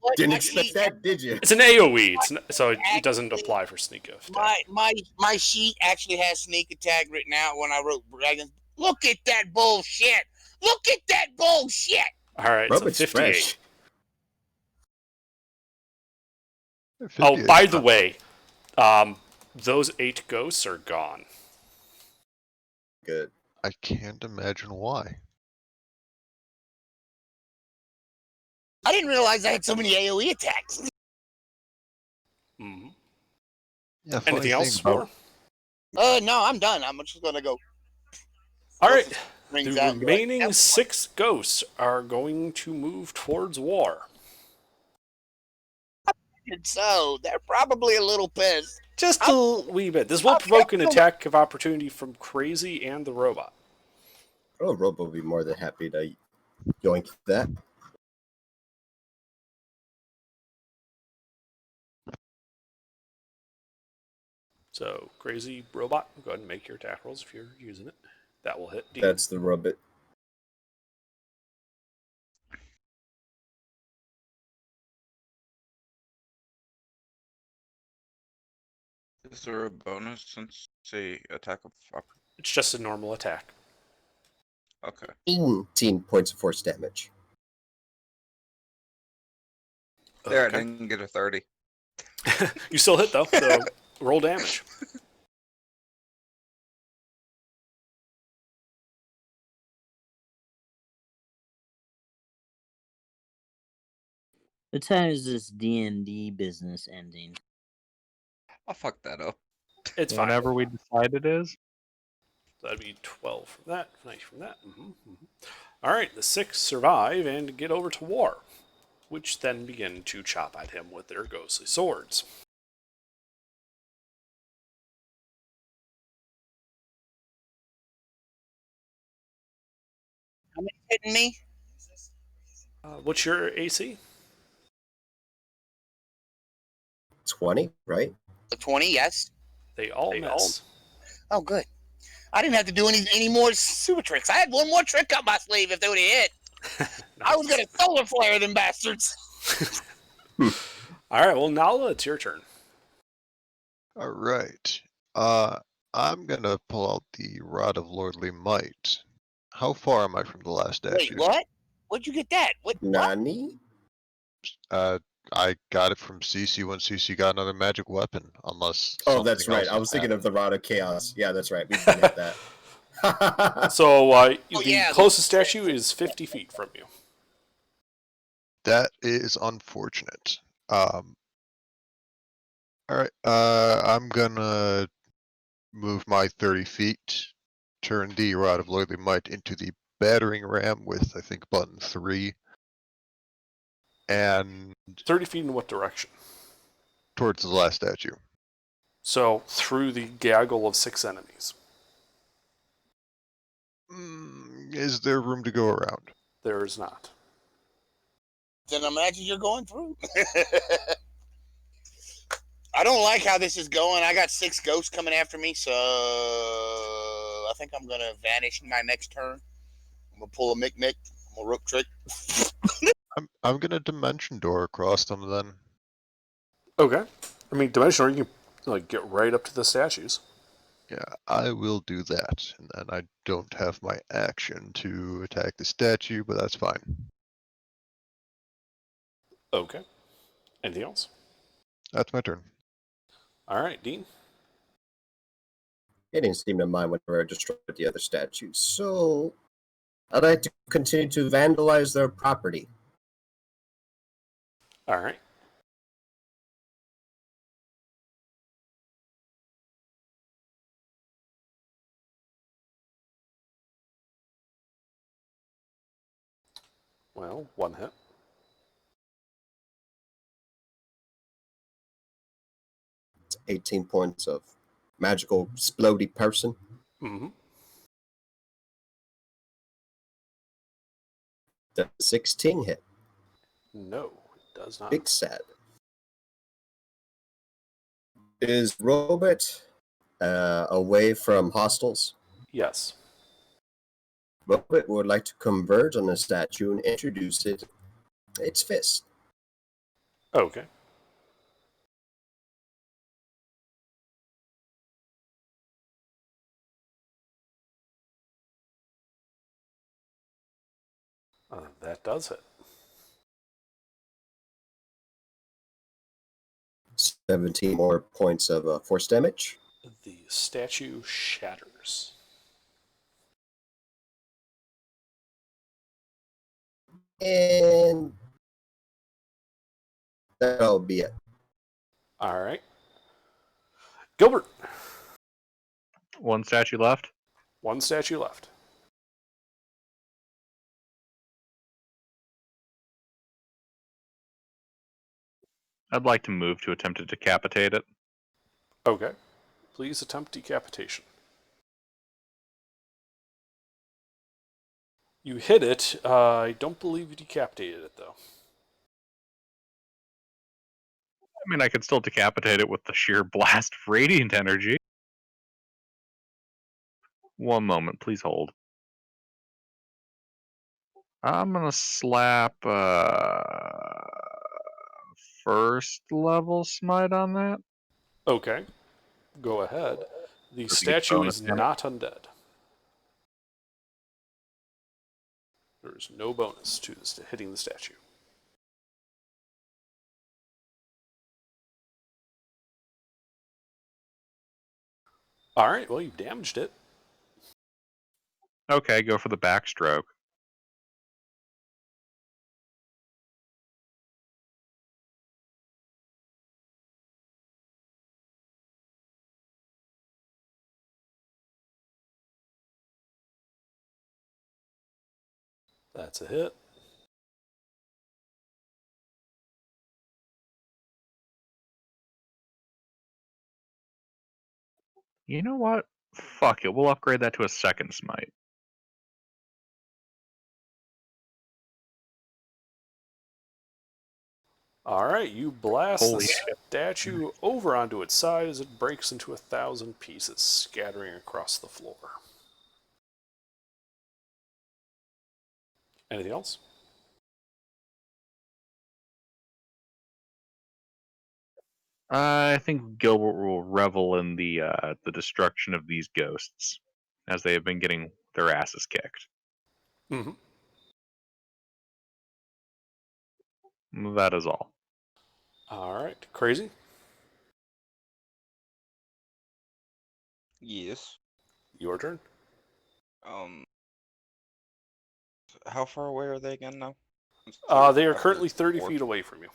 What? Didn't My expect sheet- that, did you? It's an AoE, so it doesn't apply for sneak attack. My sheet actually has sneak attack written out when I wrote dragons. Look at that bullshit! Look at that bullshit! All right, so Robert's 58. fresh. Oh, 58 by is the not- way, those 8 ghosts are gone. Good. I can't imagine why. I didn't realize I had so many AoE attacks. Mhm. Yeah, funny Anything thing else? about- War? No, I'm done. I'm just gonna go. All right, Rings the out and be like, remaining "Yep." 6 ghosts are going to move towards war. So they're probably a little pissed. Just a wee bit. This will provoke an attack of opportunity from Crazy and the robot. Oh, Robo will be more than happy to yoink that. So, Crazy Robot, go ahead and make your attack rolls if you're using it. That will hit D. That's the Robot. Is there a bonus since say attack of It's just a normal attack. Okay. 18 points of force damage. There, I Okay. didn't get a 30. You still hit, though, so roll damage. What time is this D&D business ending? I'll fuck that up. It's fine. Whenever we decide it is. That'd be 12 from that, 9 from that. All right, the 6 survive and get over to war, which then begin to chop at him with their ghostly swords. How many hitting me? What's your AC? 20, right? 20, yes. They all miss. Oh, good. I didn't have to do any more super tricks. I had one more trick up my sleeve if they would have hit. I was gonna solar flare them bastards. All right, well, Nala, it's your turn. All right. I'm gonna pull out the Rod of Lordly Might. How far am I from the last statue? Wait, what? Where'd you get that? What? Nani? I got it from CC when CC got another magic weapon. Unless. Oh, that's something right. else I was thinking of happened. the Rod of Chaos. Yeah, that's right. We forget that. So the yeah, closest statue is 50 feet from you. That is unfortunate. All right. I'm gonna move my 30 feet, turn the Rod of Lordly Might into the battering ram with I think button 3, and 30 feet in what direction? towards the last statue. So through the gaggle of 6 enemies. Is there room to go around? There is not. Then imagine you're going through. I don't like how this is going. I got 6 ghosts coming after me, so I think I'm gonna vanish in my next turn. I'm gonna pull a Mick. I'm gonna rook trick. I'm gonna dimension door across them then. Okay. I mean, dimensional, you can like get right up to the statues. Yeah, I will do that. And then I don't have my action to attack the statue, but that's fine. Okay. Anything else? That's my turn. All right, Dean. He didn't seem to mind whenever I destroyed the other statues, so I'd like to continue to vandalize their property. All right. Well, 1 hit. It's 18 points of magical splody person. Mm-hmm. The 16 hit. No, it does not. Big sad. Is Robert away from hostiles? Yes. Robert would like to converge on the statue and introduce its fist. Okay. That does hit. 17 more points of force damage. The statue shatters. And that'll be it. All right. Gilbert. 1 statue left. 1 statue left. I'd like to move to attempt to decapitate it. Okay. Please attempt decapitation. You hit it. I don't believe you decapitated it, though. I mean, I could still decapitate it with the sheer blast of radiant energy. 1 moment, please hold. I'm gonna slap first level smite on that. Okay. Go ahead. The Does it get statue bonus is damage? not undead. There's no bonus to hitting the statue. All right, well, you've damaged it. Okay, go for the backstroke. That's a hit. You know what? Fuck it, we'll upgrade that to a second smite. All right, you blast Holy the shit. statue over onto its side as it breaks into 1,000 pieces, scattering across the floor. Anything else? I think Gilbert will revel in the destruction of these ghosts, as they have been getting their asses kicked. Mm-hmm. That is all. All right, Crazy? Yes. Your turn. How far away are they again now? They are currently 30 feet away from you.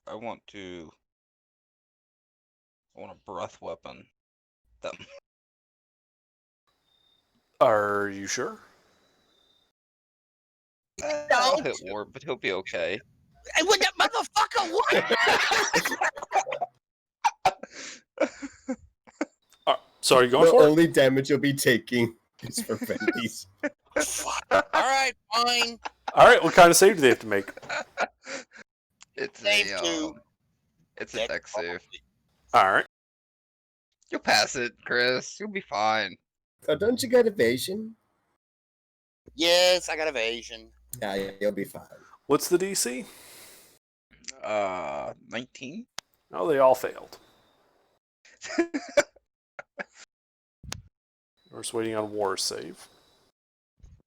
I want a breath weapon. Them. Are you sure? I'll hit Warp, but he'll be okay. Hey, what that motherfucker? What? So are you going The for it? only damage you'll be taking is for Vendies. Fuck. All right, fine. All right. What kind of save do they have to make? It's Save a two. it's a Dead deck save. All right. You'll pass it, Chris. You'll be fine. Oh, don't you got evasion? Yes, I got evasion. Yeah, you'll be fine. What's the DC? 19. Oh, they all failed. We're just waiting on War save.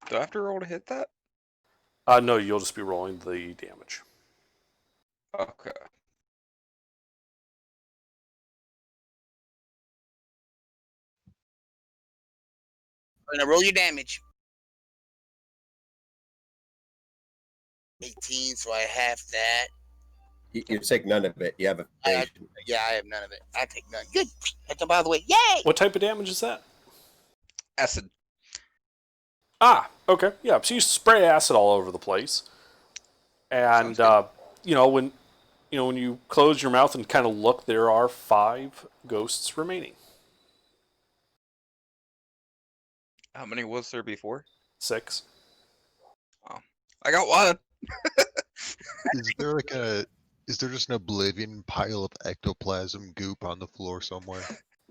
Do I have to roll to hit that? No, you'll just be rolling the damage. Okay. I'm gonna roll your damage. 18, so I have that. You take none of it. You have evasion. Yeah, I have none of it. I take none. Good. That's by the way. Yay! What type of damage is that? Acid. Ah, okay. Yeah, so you spray acid all over the place. And Sounds when you close your mouth and kind of look, there are 5 ghosts remaining. How many was there before? 6. I got one. Is there just an oblivion pile of ectoplasm goop on the floor somewhere?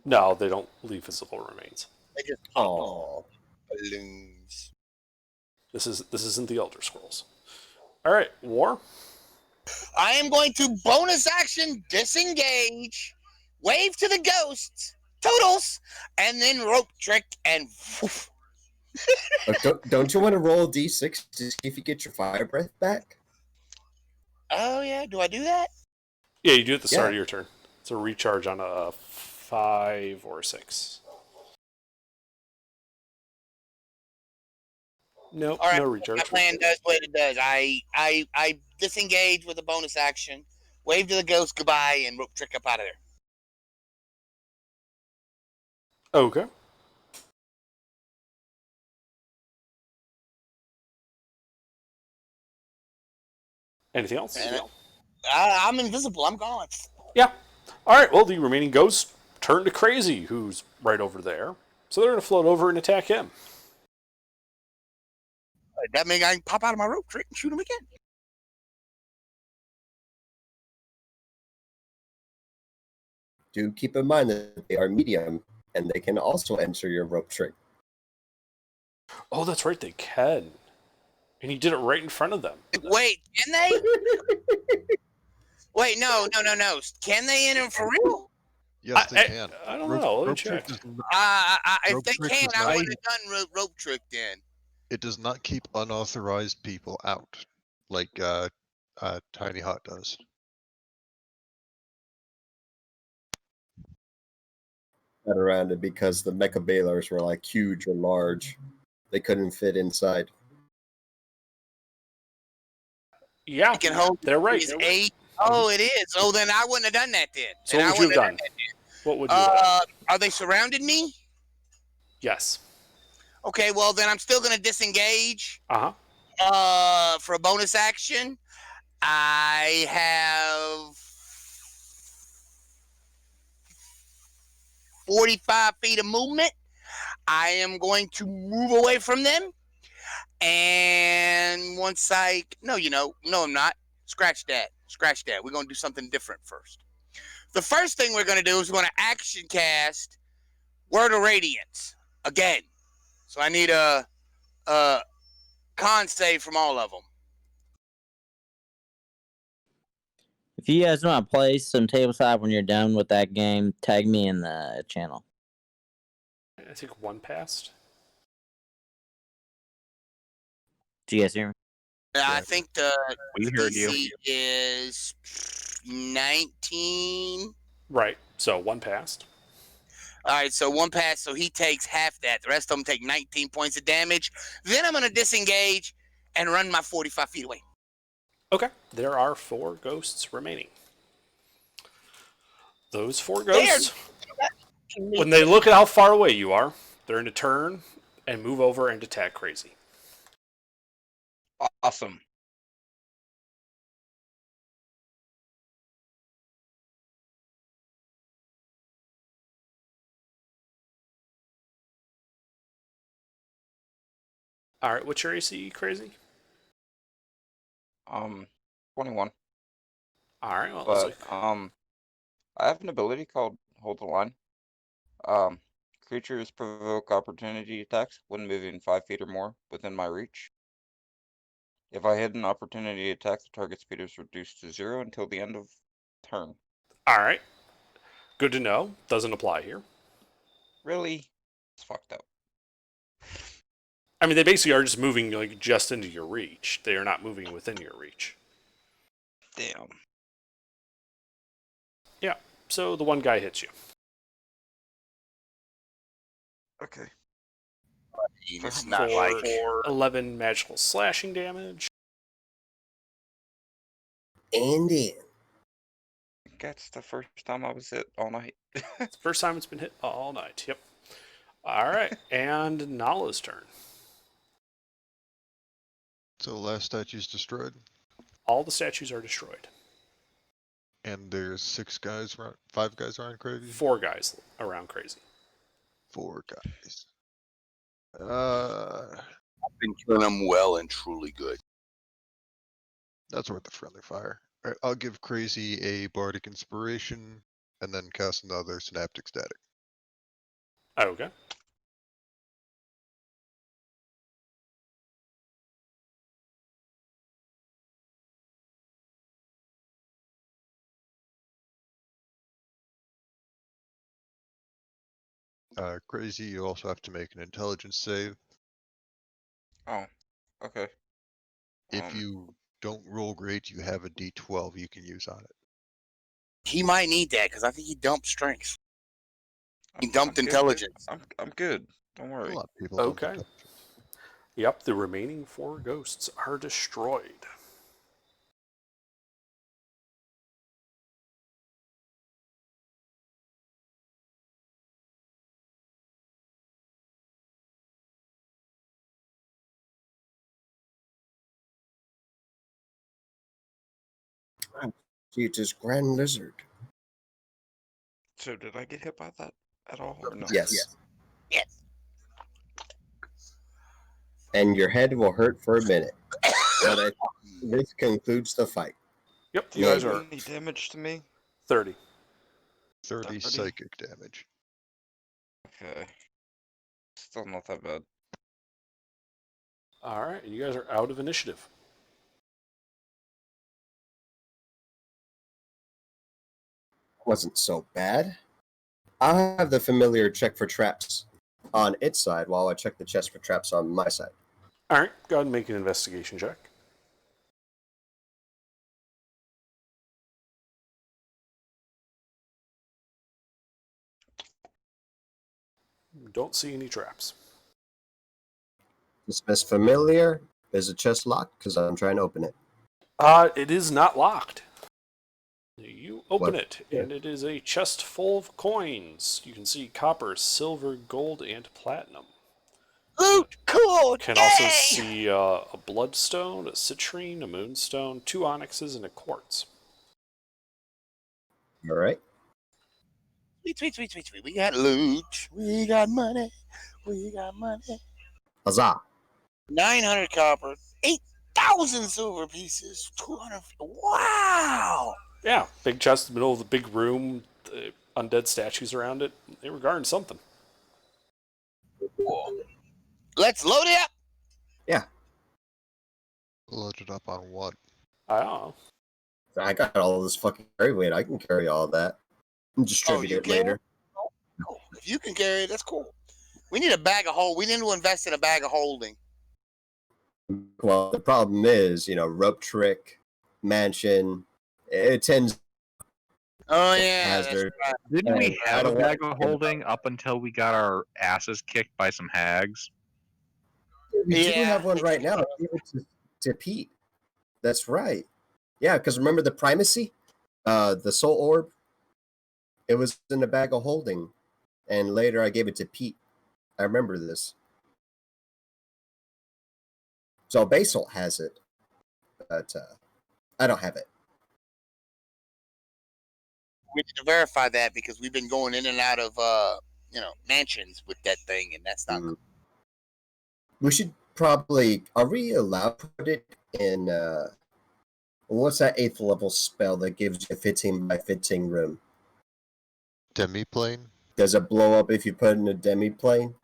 No, they don't leave physical remains. I just Oh, balloons. This isn't the Elder Scrolls. All right, War. I am going to bonus action disengage, wave to the ghosts, toodles, and then rope trick and. Woof. don't you want to roll a d6 to see if you get your fire breath back? Oh yeah, do I do that? Yeah, you do it at the start Yeah. of your turn. It's a recharge on a 5 or 6. Nope, All right, no my recharge. plan does what it does. I disengage with a bonus action, wave to the ghost goodbye, and rope trick up out of there. Okay. Anything else? And I'm invisible. I'm gone. Yeah. All right. Well, the remaining ghosts turn to Crazy, who's right over there. So they're going to float over and attack him. That means I can pop out of my rope trick and shoot him again. Do keep in mind that they are medium and they can also enter your rope trick. Oh, that's right. They can. And he did it right in front of them. Wait, can they? Wait, no. Can they enter for real? Yes, they can. I don't know. Let me Rope check. trick does If Rope they trick can, is I not- would have done rope trick then. It does not keep unauthorized people out like Tiny Hut does. Got around it because the mecha balers were like huge or large. They couldn't fit inside. Yeah, You can hold they're right. these 8. Oh, it is. Oh, then I wouldn't have done that then. So Then what I would you have wouldn't done? What would you have done? Are they surrounded me? Yes. Okay, well then I'm still gonna disengage. Uh-huh. For a bonus action, I have 45 feet of movement. I am going to move away from them. And once no, I'm not. Scratch that. We're going to do something different first. The first thing we're going to do is we're going to action cast Word of Radiance again. So I need a con save from all of them. If you guys want to play some tabletop when you're done with that game, tag me in the channel. I think 1 passed. Do you guys hear me? I think the We heard you. DC is 19. Right. So 1 passed. All right, so 1 pass, so he takes half that. The rest of them take 19 points of damage. Then I'm going to disengage and run my 45 feet away. Okay. There are 4 ghosts remaining. Those 4 ghosts, when they look at how far away you are, they're going to turn and move over and attack Crazy. Awesome. All right, what's your AC, Crazy? 21. All right, well, But looks like I have an ability called Hold the Line. Creatures provoke opportunity attacks when moving 5 feet or more within my reach. If I hit an opportunity attack, the target speed is reduced to 0 until the end of turn. all right. Good to know. Doesn't apply here. Really? It's fucked up. I mean, they basically are just moving like just into your reach. They are not moving within your reach. Damn. Yeah. So the one guy hits you. Okay. It's not like For 11 magical slashing damage. And in. That's the first time I was hit all night. It's the first time it's been hit all night. Yep. All right, and Nala's turn. So the last statue's destroyed, All the statues are destroyed. and there's 5 guys around Crazy. 4 guys around Crazy. 4 guys. I've been killing them well and truly good. That's worth a friendly fire. Alright, I'll give Crazy a Bardic Inspiration, and then cast another Synaptic Static. Okay. Crazy, you also have to make an Intelligence save. Oh, okay. If you don't roll great, you have a D12 you can use on it. He might need that because I think he dumped strength. He dumped I'm good. intelligence. I'm good. Don't A worry. lot of people don't Okay. intelligence. Yep, the remaining 4 ghosts are destroyed. See, it's this grand lizard. So did I get hit by that at all or no? Yes. Yes. And your head will hurt for a minute. But this concludes the fight. Yep, Do you you guys do are any damage to me? 30. 30 30. psychic damage. Okay. Still not that bad. All right, you guys are out of initiative. Wasn't so bad. I'll have the familiar check for traps on its side while I check the chest for traps on my side. All right, go ahead and make an investigation check. Don't see any traps. Dismiss familiar. Is the chest locked? Because I'm trying to open it. It is not locked. You open What? it, and it is a chest full of coins. You can see copper, silver, gold, and platinum. Loot! Cool! You can Yay! also see a bloodstone, a citrine, a moonstone, 2 onyxes, and a quartz. All right. Sweet. We got loot. We got money. We got money. Huzzah. 900 copper. 8,000 silver pieces. 200. Wow! Yeah, big chest in the middle of the big room, the undead statues around it. They were guarding something. Let's load it up. Loaded up on what? I don't know. I got all this fucking carry weight. I can carry all that. And distribute you it can? later. Cool. If you can carry it, that's cool. We need a bag of hold. We need to invest in a bag of holding. Well, the problem is, rope trick, mansion, it tends. Oh yeah. Hazard. That's right. Didn't we I have a don't bag want of to- holding up until we got our asses kicked by some hags? We do Yeah. have one right now. Give it to Pete. That's right. Yeah, because remember the primacy? The soul orb? It was in a bag of holding. And later I gave it to Pete. I remember this. So Basil has it. But I don't have it. We need to verify that because we've been going in and out of mansions with that thing, and that's not. Mm. We should probably, are we allowed to put it in, what's that 8th level spell that gives you a 15 by 15 room? Demiplane? Does it blow up if you put it in a demi-plane?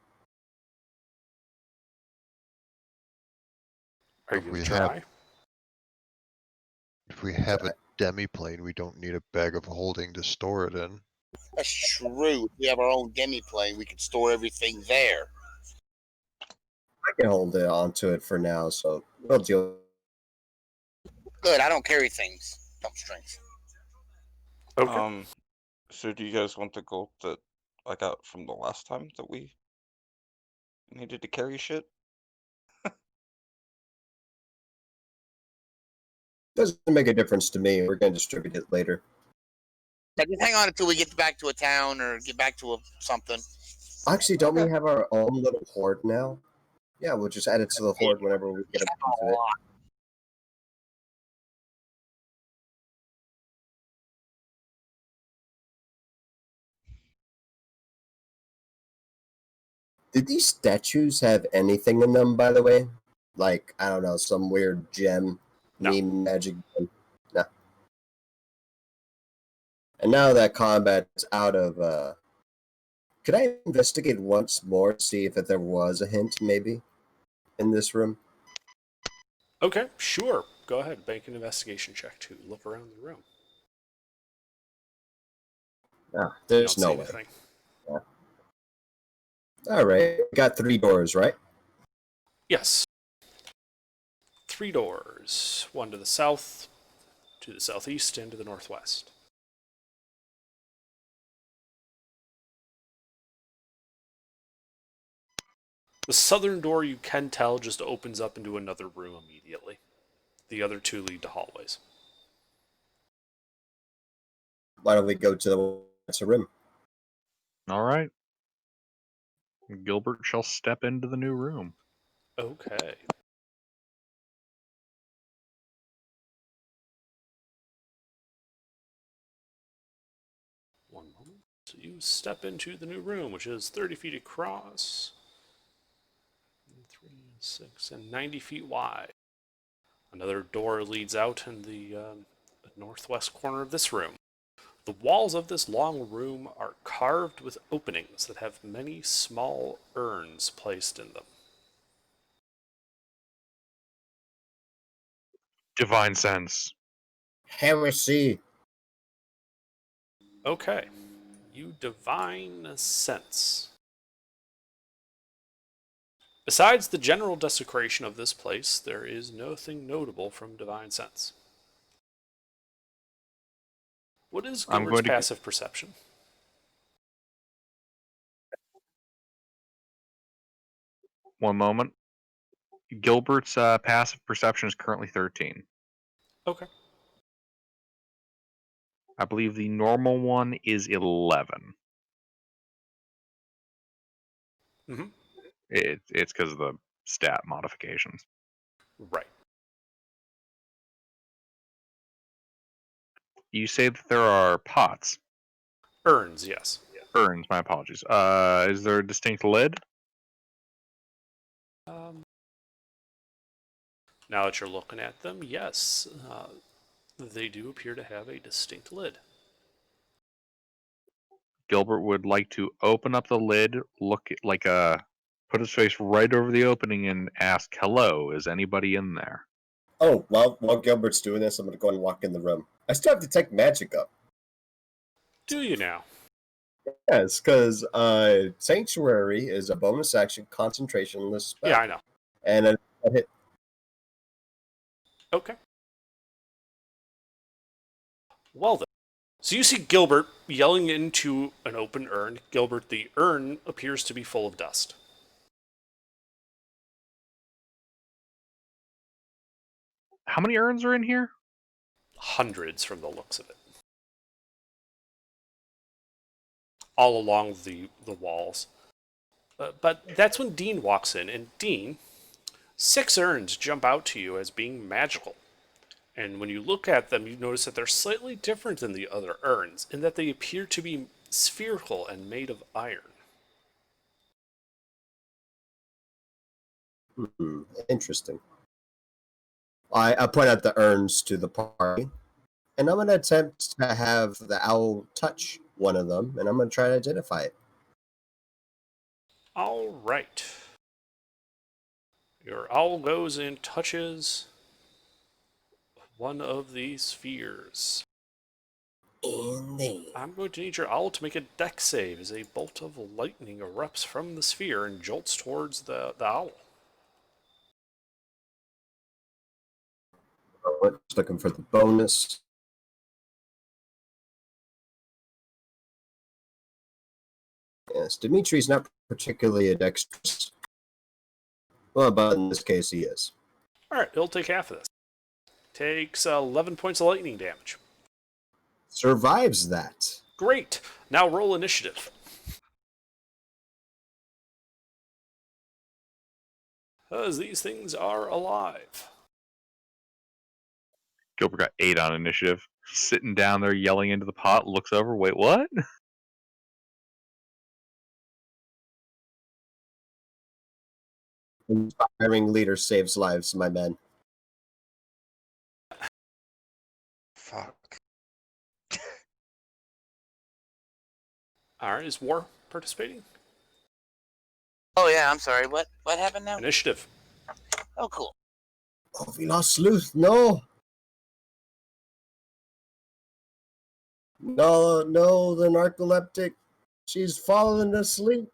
Are If you we gonna have- try? If we have a demiplane, we don't need a bag of holding to store it in. That's true. If we have our own demi-plane, we can store everything there. I can hold it onto it for now, so we'll deal. Good, I don't carry things. Dump strings. Okay. So do you guys want the gold that I got from the last time that we needed to carry shit? Doesn't make a difference to me. We're going to distribute it later. Yeah, just hang on until we get back to a town or get back to something. Actually, don't we Okay. have our own little horde now? Yeah, we'll just add it to the horde whenever we get a piece of it. Did these statues have anything in them, by the way? Like, I don't know, some weird gem, No. meme magic gem? No. And now that combat's out of, could I investigate once more to see if there was a hint, maybe, in this room? Okay, sure. Go ahead. Make an investigation check to look around the room. No, You there's don't no see way. anything. Alright, we got 3 doors, right? Yes. 3 doors. One to the south, to the southeast, and to the northwest. The southern door, you can tell, just opens up into another room immediately. The other 2 lead to hallways. Why don't we go to the room? All right. Gilbert shall step into the new room. Okay. One moment. So you step into the new room, which is 30 feet across, 3, 6, and 90 feet wide. Another door leads out in the northwest corner of this room. The walls of this long room are carved with openings that have many small urns placed in them. Divine sense. Heresy. Okay. You divine sense. Besides the general desecration of this place, there is nothing notable from divine sense. What is I'm Gilbert's going to- passive perception? One moment. Gilbert's passive perception is currently 13. Okay. I believe the normal one is 11. Mhm. It's because of the stat modifications. Right. You say that there are pots. Urns, yes. Urns, my apologies. Is there a distinct lid? Now that you're looking at them, yes, they do appear to have a distinct lid. Gilbert would like to open up the lid, look at, put his face right over the opening and ask, "Hello, is anybody in there?" Oh, while Gilbert's doing this, I'm going to go and walk in the room. I still have Detect Magic up. Do you now? Yes, because Sanctuary is a bonus action concentration spell. Yeah, I know. And I hit. Okay. Well then. So you see Gilbert yelling into an open urn. Gilbert, the urn appears to be full of dust. How many urns are in here? Hundreds from the looks of it. All along the walls. But that's when Dean walks in, and Dean, 6 urns jump out to you as being magical. And when you look at them, you notice that they're slightly different than the other urns, in that they appear to be spherical and made of iron. Interesting. I point out the urns to the party, and I'm going to attempt to have the owl touch one of them, and I'm going to try to identify it. All right. Your owl goes and touches one of these spheres. Indeed. I'm going to need your owl to make a dex save as a bolt of lightning erupts from the sphere and jolts towards the owl. Just looking for the bonus. Yes, Dimitri's not particularly a dexterous. Well, but in this case, he is. All right, it'll take half of this. Takes 11 points of lightning damage. Survives that. Great. Now roll initiative. Because these things are alive. Gilbert got 8 on initiative. Sitting down there yelling into the pot, looks over, wait, what? Inspiring leader saves lives, my men. Fuck. All right, is War participating? Oh yeah, I'm sorry. What happened now? Initiative. Oh, cool. Oh, we lost Sleuth. No. No, the narcoleptic. She's fallen asleep.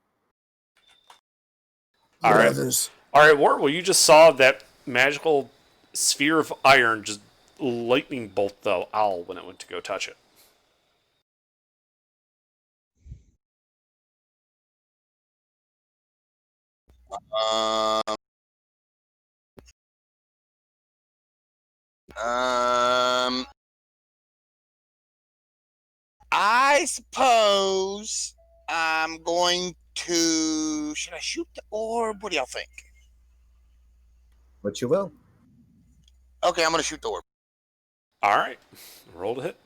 All right. Brothers. All right, War. Well, you just saw that magical sphere of iron just lightning bolt the owl when it went to go touch it. I suppose I'm going to. Should I shoot the orb? What do y'all think? What you will. Okay, I'm gonna shoot the orb. All right, roll to hit.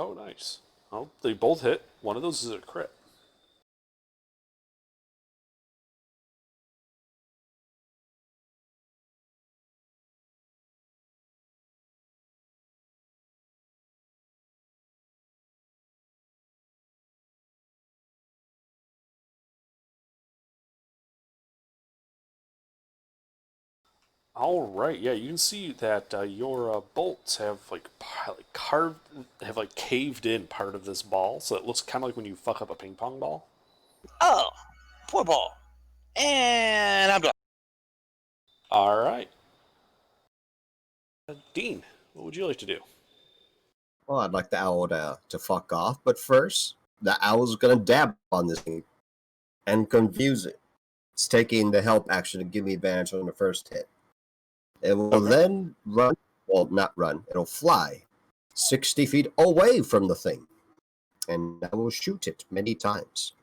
Oh, nice. Well, they both hit. One of those is a crit. All right, yeah, you can see that your bolts have caved in part of this ball, so it looks kind of like when you fuck up a ping pong ball. Oh, poor ball. And I'm done. All right, Dean, what would you like to do? Well, I'd like the owl to fuck off, but first, the owl's gonna dab on this thing and confuse it. It's taking the help action to give me advantage on the first hit. It will then run, well, not run, it'll fly 60 feet away from the thing. And I will shoot it many times.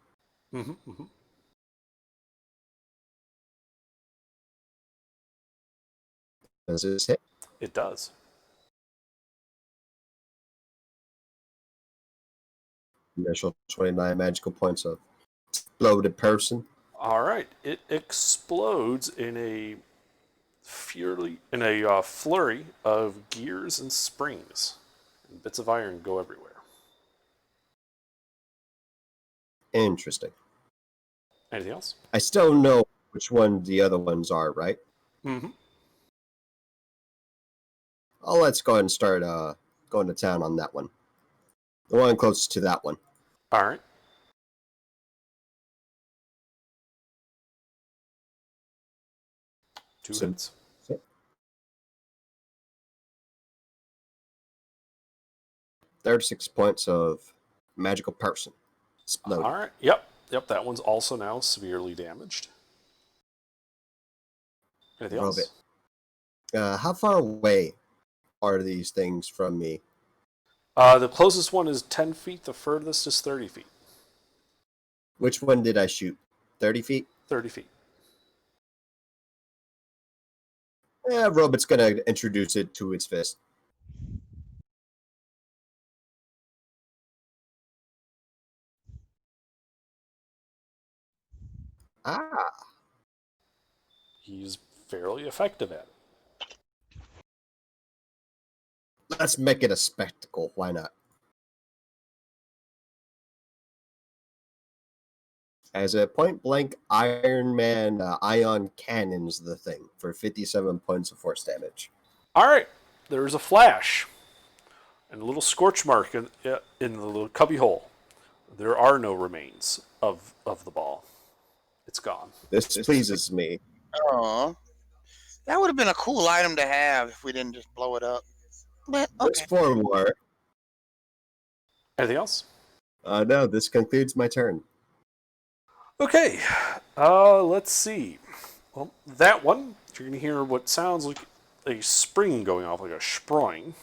Does this hit? It does. Initial 29 magical points of exploded person. All right, it explodes in a flurry of gears and springs, and bits of iron go everywhere. Interesting. Anything else? I still know which one the other ones are, right? Mm-hmm. Oh, let's go ahead and start going to town on that one. The one closest to that one. All right. Two hits. 36 points of magical person. Exploded. All right. Yep. That one's also now severely damaged. Anything else? How far away are these things from me? The closest one is 10 feet. The furthest is 30 feet. Which one did I shoot? 30 feet? 30 feet. Yeah, Robot's gonna introduce it to its fist. Ah, He's fairly effective at it. let's make it a spectacle. Why not? As a point blank Iron Man ion cannons the thing for 57 points of force damage. All right. There's a flash and a little scorch mark in the little cubby hole. There are no remains of the ball. It's gone. This pleases me. Oh, that would have been a cool item to have if we didn't just blow it up. But This okay. for war. Anything else? No, this concludes my turn. Okay. Let's see. Well, that one, you're going to hear what sounds like a spring going off, like a sproing,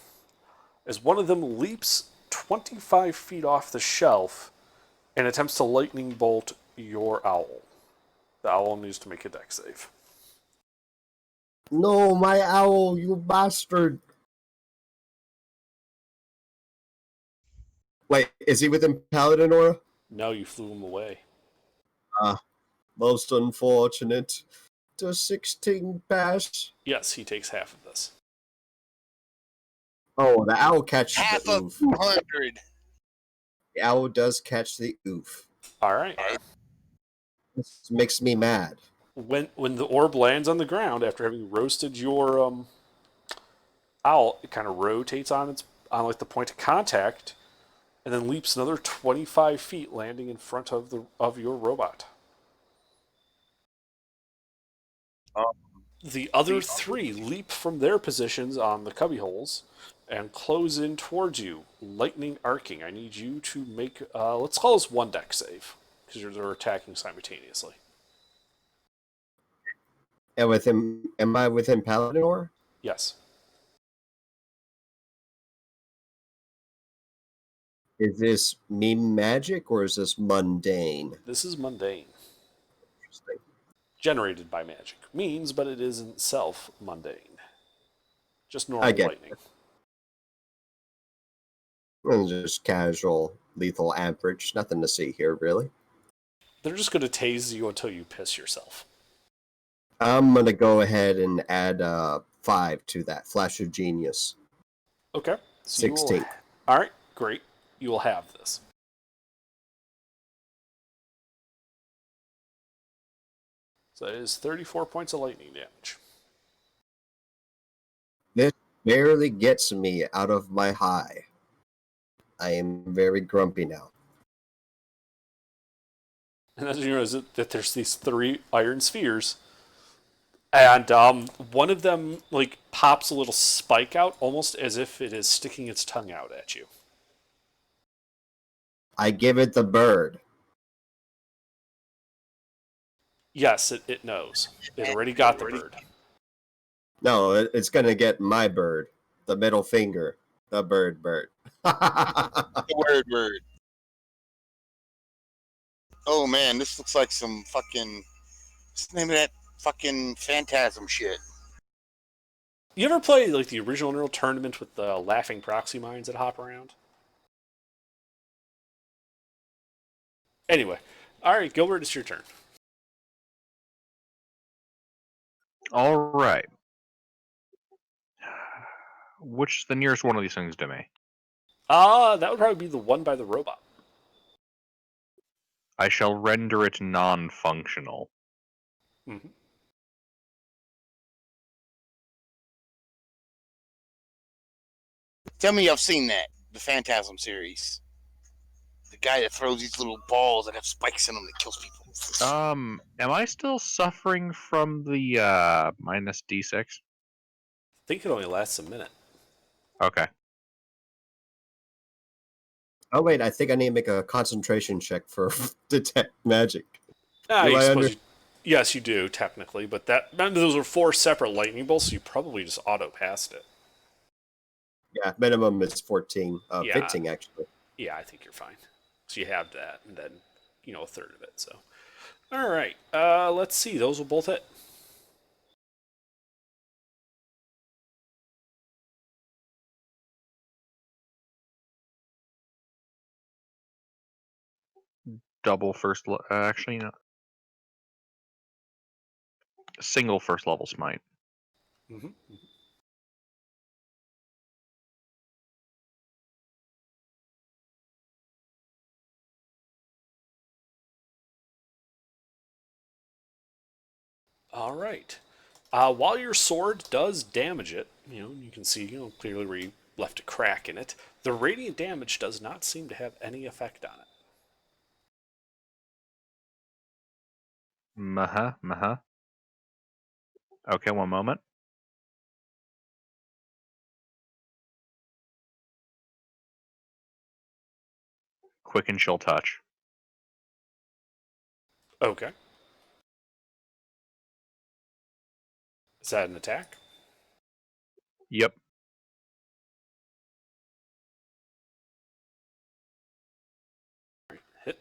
as one of them leaps 25 feet off the shelf and attempts to lightning bolt your owl. The owl needs to make a dex save. No, my owl, you bastard. Wait, is he within Paladin Aura? No, you flew him away. Most unfortunate. Does 16 pass? Yes, he takes half of this. Oh, the owl catches Half the of oof. 200. The owl does catch the oof. All right. This makes me mad. When the orb lands on the ground after having roasted your owl, it kind of rotates on like the point of contact, and then leaps another 25 feet, landing in front of your robot. The other three leap from their positions on the cubby holes and close in towards you, lightning arcing. I need you to make, let's call this one dex save, because they're attacking simultaneously. And with him, am I within Paladin Aura? Yes. Is this meme magic or is this mundane? This is mundane. Interesting. Generated by magic means, but it is in itself mundane. Just normal I get lightning. Well, just casual lethal amperage. Nothing to see here, really. They're just going to tase you until you piss yourself. I'm going to go ahead and add 5 to that. Flash of Genius. Okay. So 16. All right, great. You will have this. So that is 34 points of lightning damage. This barely gets me out of my high. I am very grumpy now. And as you realize that there's these 3 iron spheres, and one of them like pops a little spike out, almost as if it is sticking its tongue out at you. I give it the bird. Yes, it knows. It already got the bird. No, it's going to get my bird. The middle finger. The bird. The word. Oh man, this looks like some fucking. What's the name of that fucking phantasm shit? You ever play like the original Unreal Tournament with the laughing proxy mines that hop around? Anyway, all right, Gilbert, it's your turn. All right. Which the nearest one of these things to me? That would probably be the one by the robot. I shall render it non-functional. Mm-hmm. Tell me I've seen that. The Phantasm series. The guy that throws these little balls that have spikes in them that kills people. Am I still suffering from the minus D6? I think it only lasts a minute. Okay. Oh wait, I think I need to make a concentration check for detect magic. Yes, you do technically, but none of those are 4 separate lightning bolts, so you probably just auto passed it. Yeah, minimum is 14. Yeah. 15 actually. Yeah, I think you're fine. So you have that, and then a third of it. So, all right. Let's see. Those will both hit. Double first. Actually, no. Single first level smite. Mm-hmm. All right. While your sword does damage it, you can see, clearly where you left a crack in it. The radiant damage does not seem to have any effect on it. Maha. Okay, one moment. Quick and chill touch. Okay. Is that an attack? Yep. Hit.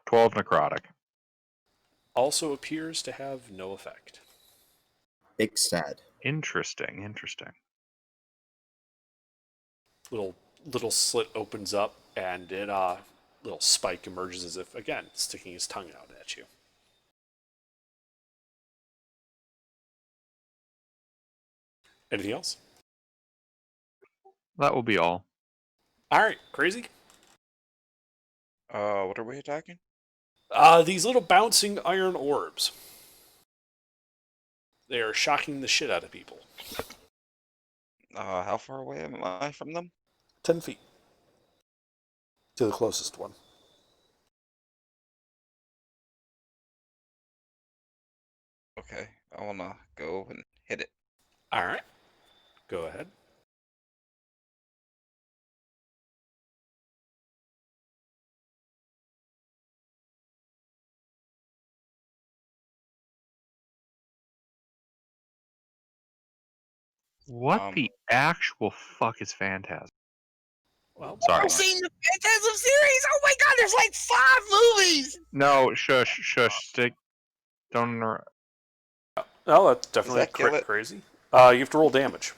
$12 necrotic. Also appears to have no effect. It's sad. Interesting. Little slit opens up, and it little spike emerges as if, again, sticking his tongue out at you. Anything else? That will be all. All right, crazy. What are we attacking? These little bouncing iron orbs. They are shocking the shit out of people. How far away am I from them? 10 feet. To the closest one. Okay, I wanna go and hit it. All right. Go ahead. What the actual fuck is Phantasm? Well, Sorry. I've seen the Phantasm series. Oh my god, there's like 5 movies. No, shush, stick. Don't interrupt. no, that's definitely a that kill crit it? crazy. You have to roll damage.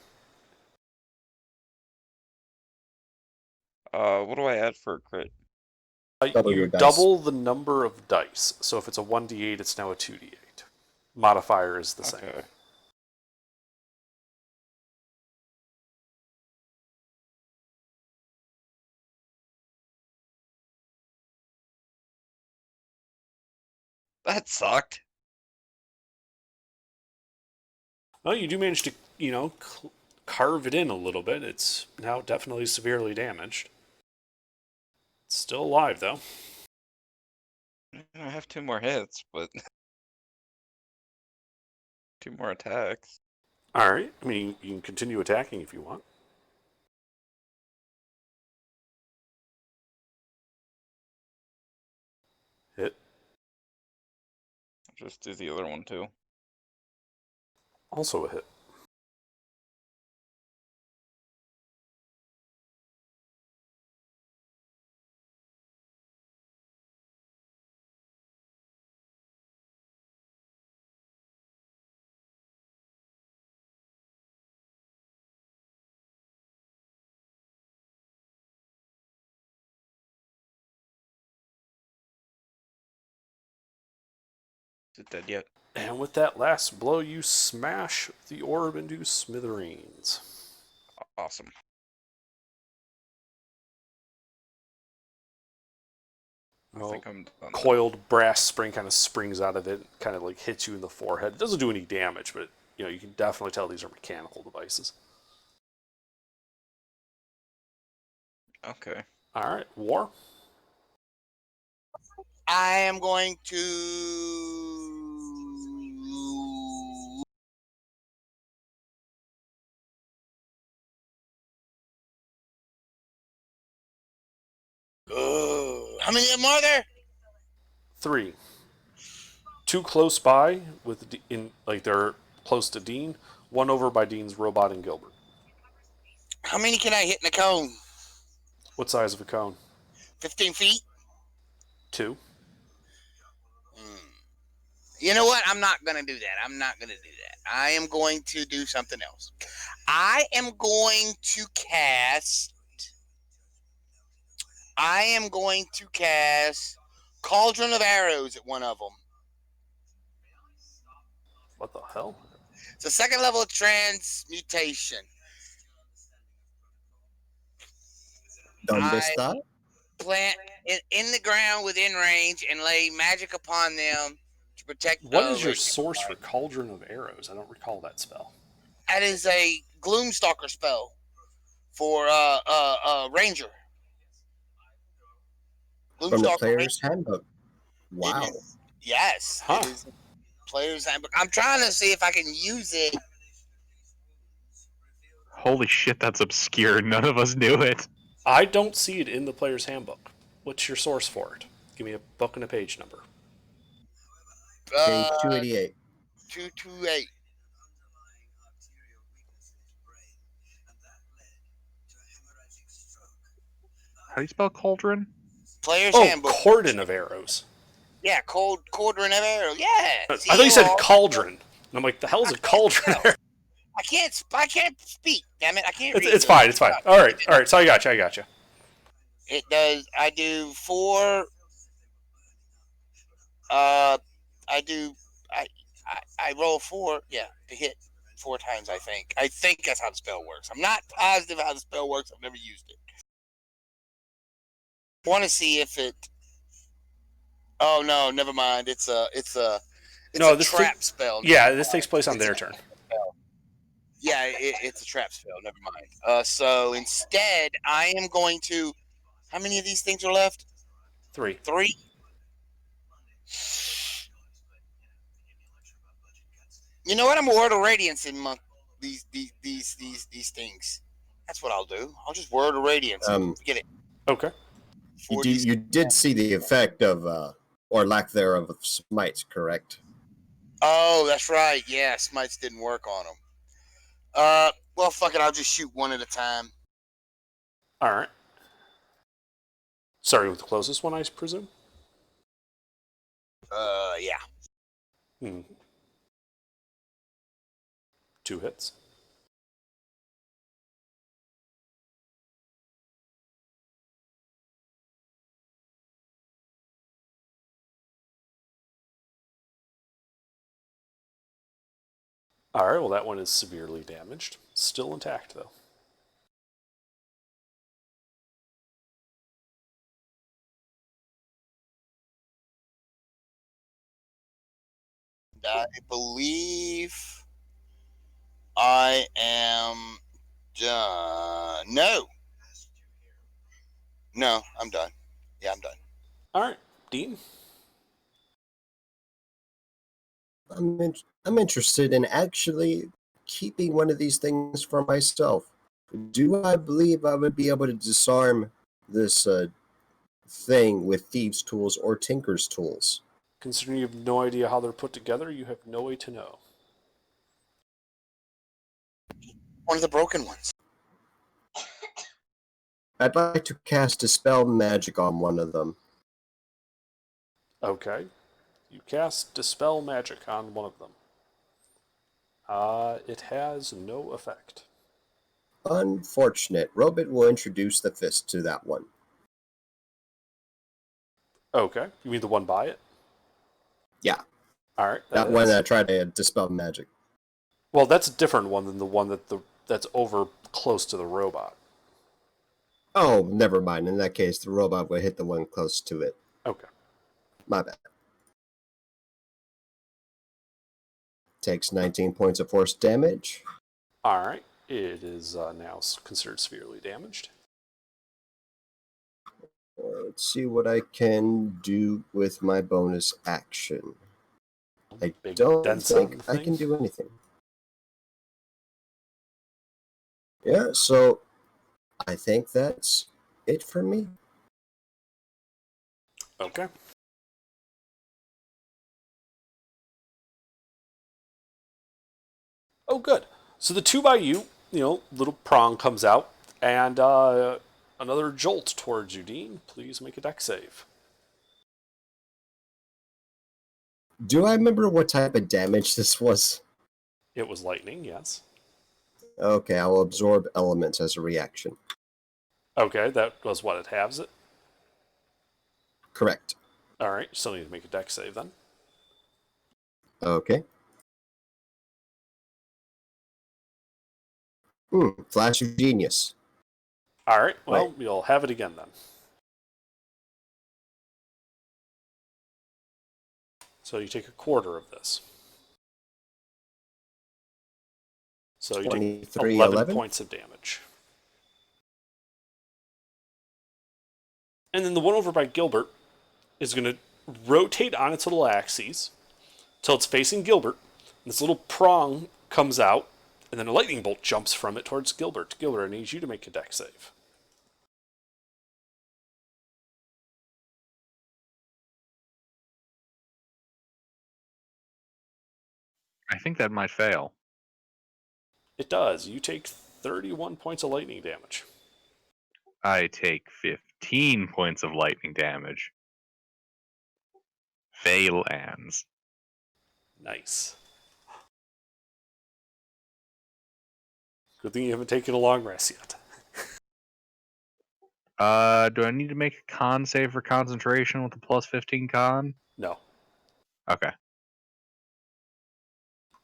What do I add for a crit? Double You your dice. double the number of dice. So if it's a 1d8, it's now a 2d8. Modifier is the same. Okay. That sucked. Well, you do manage to, carve it in a little bit. It's now definitely severely damaged. It's still alive, though. I have 2 more hits, but 2 more attacks. All right. I mean, you can continue attacking if you want. Hit. Just do the other one too. Also a hit. Is it dead yet? And with that last blow, you smash the orb into smithereens. Awesome. I Well, think I'm done. then. coiled brass spring kind of springs out of it, kind of like hits you in the forehead. It doesn't do any damage, but you can definitely tell these are mechanical devices. Okay. All right, War. I am going to how many more there? 3. Two close by with they're close to Dean. One over by Dean's robot and Gilbert. How many can I hit in a cone? What size of a cone? 15 feet? 2. You know what? I'm not going to do that. I'm not going to do that. I am going to do something else. I am going to cast Cauldron of Arrows at one of them. What the hell? It's a second level transmutation. Donde I está? plant in the ground within range and lay magic upon them to protect. What is your source for Cauldron of Arrows? I don't recall that spell. That is a Gloomstalker spell for Ranger. From the Gloomstalker player's handbook. Wow. Yes. Huh. It is player's handbook. I'm trying to see if I can use it. Holy shit, that's obscure. None of us knew it. I don't see it in the player's handbook. What's your source for it? Give me a book and a page number. Page 288. 228. How do you spell cauldron? Player's Oh, handbook. Cordon of Arrows. Yeah, Cauldron of Arrows. Yeah. I thought you said cauldron. And I'm like, the hell's a cauldron? I can't speak. Damn it! I can't read. It's fine. It's fine. All right. So I got you. It does. I do 4. I roll 4. Yeah, to hit 4 times. I think that's how the spell works. I'm not positive how the spell works. I've never used it. Want to see if it. Oh no! Never mind. It's a trap spell. Yeah, this takes place on their turn. Yeah, it's a trap spell. Never mind. So instead, I am going to. How many of these things are left? 3. 3. You know what? I'm a Word of Radiance in these things. That's what I'll do. I'll just Word of Radiance. Get it. Okay. You did see the effect of, or lack thereof, of smites, correct? Oh, that's right. Yeah, smites didn't work on them. Well, fuck it. I'll just shoot one at a time. All right. Starting with the closest one, I presume? Yeah. 2 hits. All right, well, that one is severely damaged. Still intact, though. I believe I am done. No, I'm done. Yeah, I'm done. All right, Dean. I'm interested in actually keeping one of these things for myself. Do I believe I would be able to disarm this thing with thieves' tools or tinker's tools? Considering you have no idea how they're put together, you have no way to know. One of the broken ones. I'd like to cast Dispel Magic on one of them. Okay. You cast Dispel Magic on one of them. It has no effect. Unfortunate. Robit will introduce the fist to that one. Okay. You mean the one by it? Yeah. All right. That one that tried to Dispel Magic. Well, that's a different one than the one that's over close to the robot. Oh, never mind. In that case, the robot would hit the one close to it. Okay. My bad. Takes 19 points of force damage. All right. It is now considered severely damaged. Let's see what I can do with my bonus action. I Big don't dents think on the I thing. can do anything. Yeah, so I think that's it for me. Okay. Oh, good. So the two by you, little prong comes out, and another jolt towards you, Dean. Please make a dex save. Do I remember what type of damage this was? It was lightning, yes. Okay, I'll absorb elements as a reaction. Okay, that was what it halves it. Correct. All right, you still need to make a dex save then. Okay. Flash of genius. All right, well, you'll have it again then. So you take a quarter of this. So you take 23, 11 points of damage. And then the one over by Gilbert is going to rotate on its little axes till it's facing Gilbert. This little prong comes out, and then a lightning bolt jumps from it towards Gilbert. Gilbert, I need you to make a dex save. I think that might fail. It does. You take 31 points of lightning damage. I take 15 points of lightning damage. Fail ends. Nice. Good thing you haven't taken a long rest yet. Do I need to make a con save for concentration with a plus 15 con? No. Okay.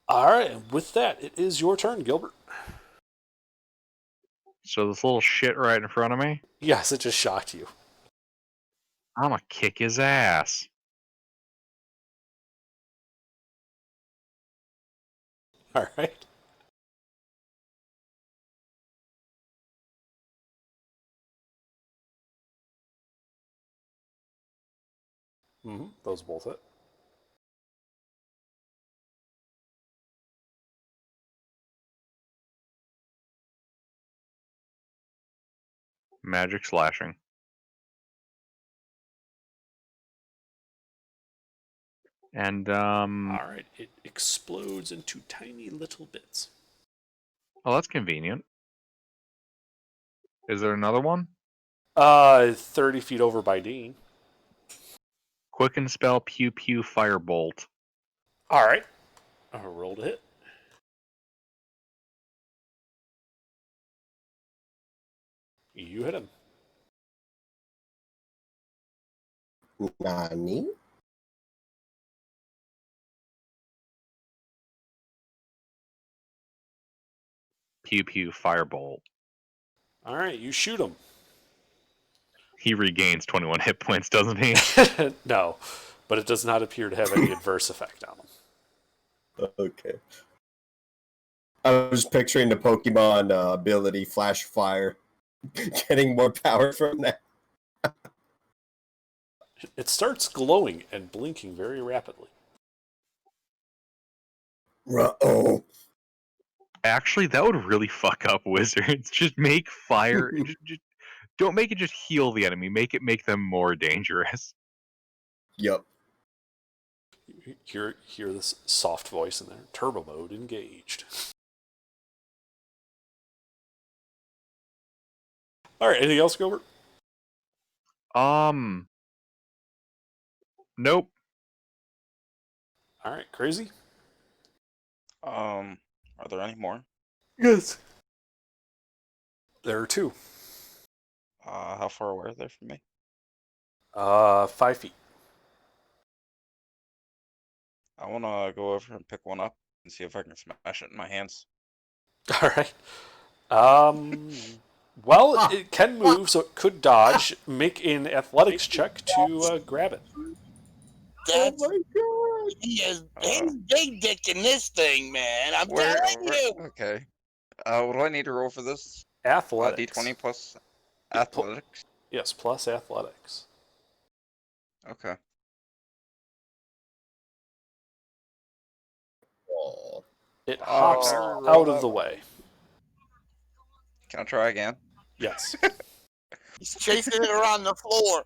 All right, and with that, it is your turn, Gilbert. So this little shit right in front of me, Yes, it just shocked you. I'm gonna kick his ass. All right. Those both hit. Magic slashing. And All right, it explodes into tiny little bits. oh, that's convenient. Is there another one? 30 feet over by Dean. Quicken spell, pew pew, firebolt. All right. Roll to hit. You hit him. Nani? Pew pew, firebolt. All right, you shoot him. He regains 21 hit points, doesn't he? No, but it does not appear to have any adverse effect on him. Okay. I was picturing the Pokemon ability Flash Fire getting more power from that. It starts glowing and blinking very rapidly. Oh. Actually, that would really fuck up wizards. Just make fire. just don't make it just heal the enemy. Make it make them more dangerous. Yep. You hear this soft voice in there. Turbo mode engaged. All right, anything else, Gilbert? Nope. All right, crazy. Are there any more? Yes. There are two. How far away are they from me? 5 feet. I wanna go over and pick one up and see if I can smash it in my hands. All right. Well, it can move, so it could dodge. Make an athletics check to grab it. That's, Oh my god! he's big dick in this thing, man. I'm telling you. Okay. What do I need to roll for this? Athletics. D20 plus athletics. Yes, plus athletics. Okay. Oh. It hops Oh. out of the way. Can I try again? Yes. He's chasing it around the floor.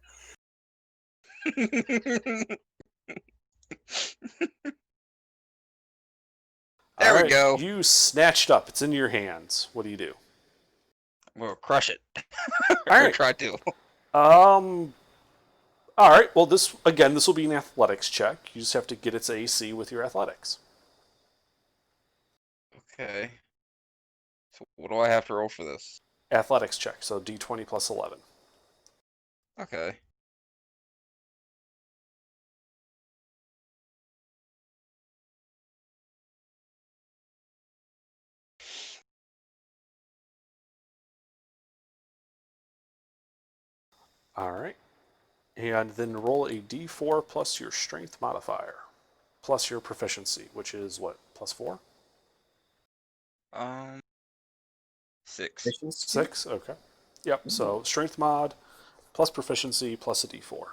There we Alright, go. You snatched up. It's in your hands. What do you do? We'll crush it. Alright. Try to. All right. Well, this will be an athletics check. You just have to get its AC with your athletics. Okay. So what do I have to roll for this? Athletics check. So D20 plus 11. Okay. All right. And then roll a D4 plus your strength modifier, plus your proficiency, which is what, plus 4? 6. Efficiency? 6? Okay. Yep. So strength mod plus proficiency plus a D4.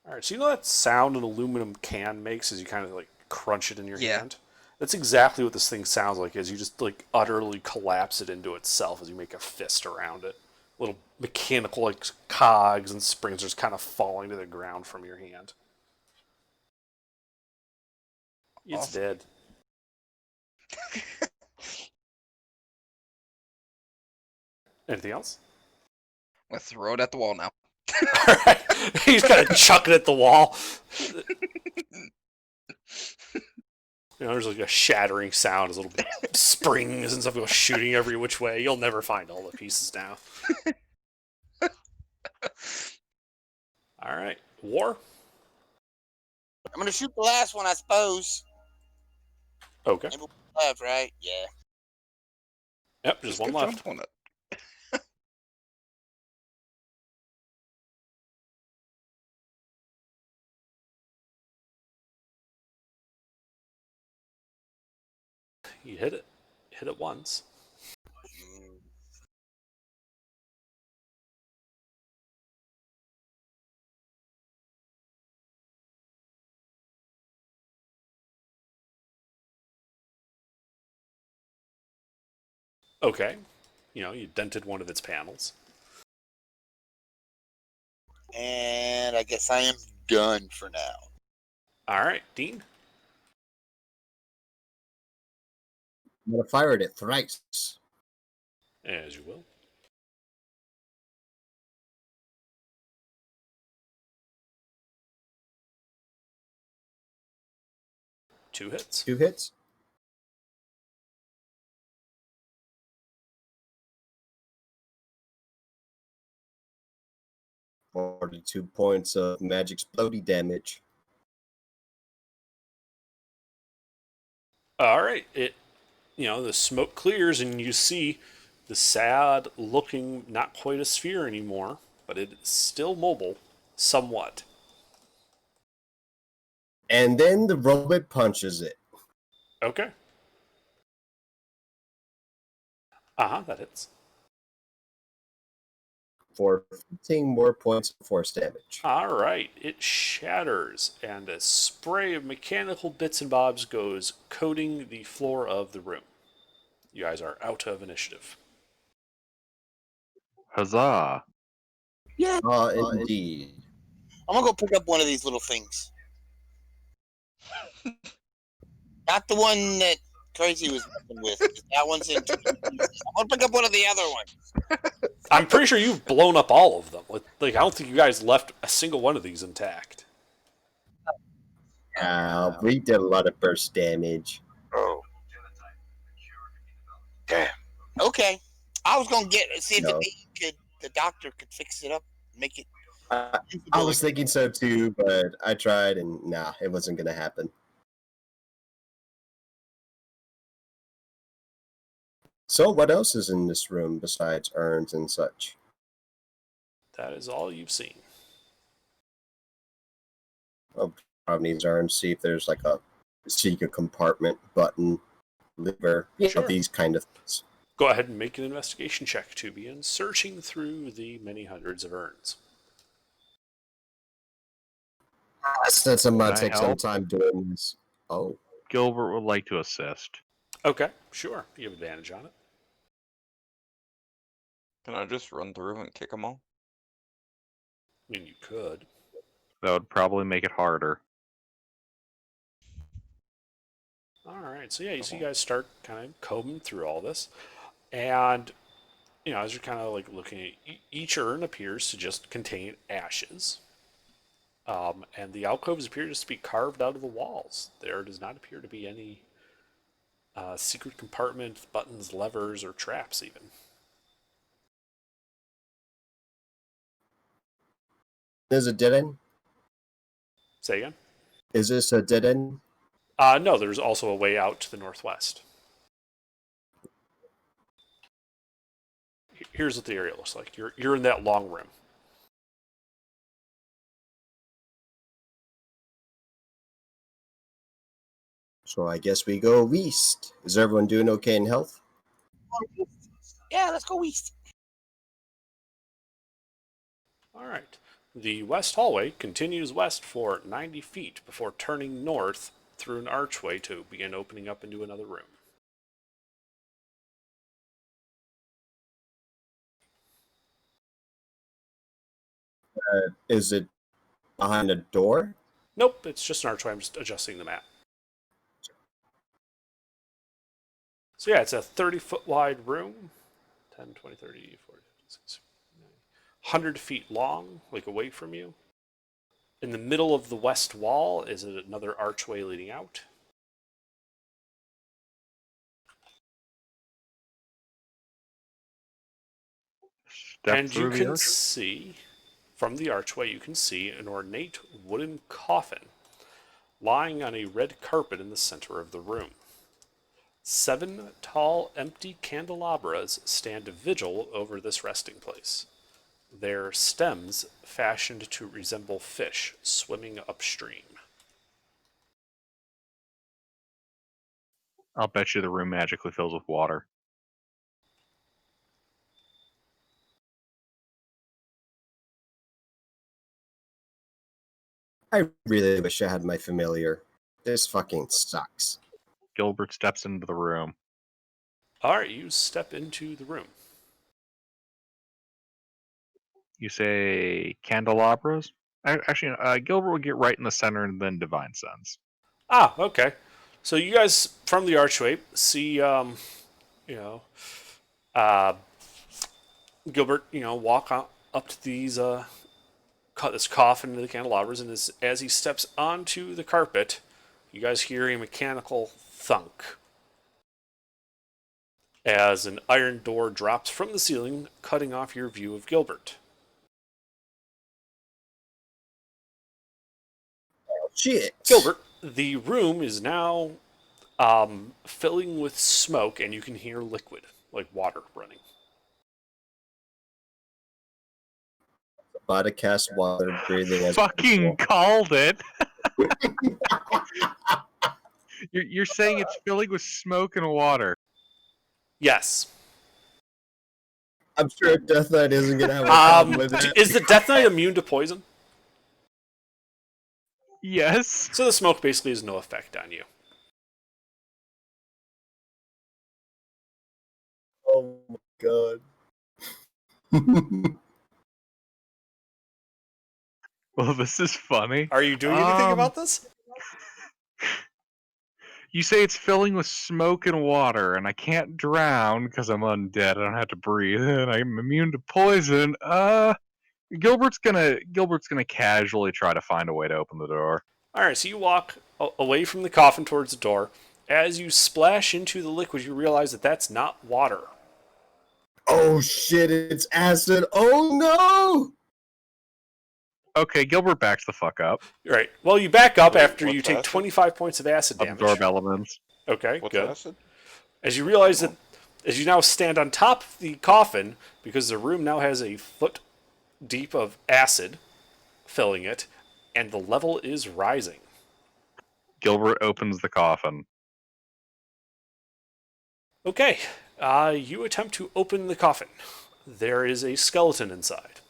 All right, so you know that sound an aluminum can makes as you kind of like crunch it in your hand? That's exactly what this thing sounds like, as you just like utterly collapse it into itself as you make a fist around it. Little mechanical like cogs and springs are just kind of falling to the ground from your hand. It's Awesome. dead. Anything else? Let's throw it at the wall now. All right. He's kind of chucking at the wall. There's like a shattering sound as little springs and stuff go shooting every which way. You'll never find all the pieces now. All right. War? I'm gonna shoot the last one, I suppose. Okay. Maybe one left, right? Yeah. Yep, just one go left. jump on it. You hit it. Hit it once. Okay. You dented one of its panels. And I guess I am done for now. All right, Dean. I'm gonna fire it thrice. As you will. Two hits. 2 hits. $42 points of magic explodey damage. All right. The smoke clears and you see the sad looking, not quite a sphere anymore, but it is still mobile, somewhat. And then the robot punches it. Okay. That hits. For 15 more points of force damage. All right. It shatters, and a spray of mechanical bits and bobs goes coating the floor of the room. You guys are out of initiative. Huzzah! Indeed. I'm gonna go pick up one of these little things. Not the one that Crazy was messing with. That one's in. I'm gonna pick up one of the other ones. I'm pretty sure you've blown up all of them. Like, I don't think you guys left a single one of these intact. We did a lot of burst damage. Oh. Damn. Okay. I was gonna see if the doctor could fix it up, make it. I was thinking so too, but I tried and it wasn't gonna happen. So what else is in this room besides urns and such? That is all you've seen. I'll probably need urns, see if there's like a secret compartment, button, lever, Sure. of these kind of things. Go ahead and make an investigation check to begin searching through the many hundreds of urns. Since I'm gonna Can I take some help? time doing this. Oh. Gilbert would like to assist. Okay, sure. You have advantage on it. Can I just run through and kick them all? I mean, you could. That would probably make it harder. All right, so yeah, you see, you Okay. guys start kind of combing through all this, and as you're kind of like looking at each urn appears to just contain ashes, and the alcoves appear just to be carved out of the walls. There does not appear to be any secret compartment, buttons, levers, or traps even. There's a dead end. Say again? Is this a dead end? No, there's also a way out to the northwest. Here's what the area looks like. You're in that long room. So I guess we go east. Is everyone doing okay in health? Yeah, let's go east. All right. The west hallway continues west for 90 feet before turning north through an archway to begin opening up into another room. Is it behind a door? Nope, it's just an archway. I'm just adjusting the map. So yeah, it's a 30-foot wide room. 10, 20, 30, 40, 50, 60, 100 feet long, like away from you. In the middle of the west wall is another archway leading out. Step And through you the can arch. see, from the archway, you can see an ornate wooden coffin lying on a red carpet in the center of the room. 7 tall, empty candelabras stand vigil over this resting place, their stems fashioned to resemble fish swimming upstream. I'll bet you the room magically fills with water. I really wish I had my familiar. This fucking sucks. Gilbert steps into the room. All right, you step into the room. You say candelabras? Actually, Gilbert would get right in the center and then divine sense. Ah, okay. So you guys from the archway see, Gilbert, walk up to these, cut this coffin into the candelabras, and as he steps onto the carpet, you guys hear a mechanical thunk as an iron door drops from the ceiling, cutting off your view of Gilbert. Shit. Gilbert, the room is now filling with smoke, and you can hear liquid, like water, running. About to cast water breathing as Fucking called it! You're saying it's filling with smoke and water. Yes. I'm sure Death Knight isn't gonna have a problem with it. Is the Death Knight immune to poison? Yes. So the smoke basically has no effect on you. Oh my god. Well, this is funny. Are you doing anything about this? You say it's filling with smoke and water, and I can't drown because I'm undead. I don't have to breathe, and I'm immune to poison. Gilbert's gonna casually try to find a way to open the door. All right, so you walk away from the coffin towards the door. As you splash into the liquid, you realize that that's not water. Oh shit, it's acid. Oh no! Okay, Gilbert backs the fuck up. Right. Well, you back up Wait, after you what's take acid? 25 points of acid damage. Absorb elements. Okay, What's good. acid? As you realize that, as you now stand on top of the coffin, because the room now has a foot deep of acid filling it, and the level is rising. Gilbert opens the coffin. Okay, you attempt to open the coffin. There is a skeleton inside.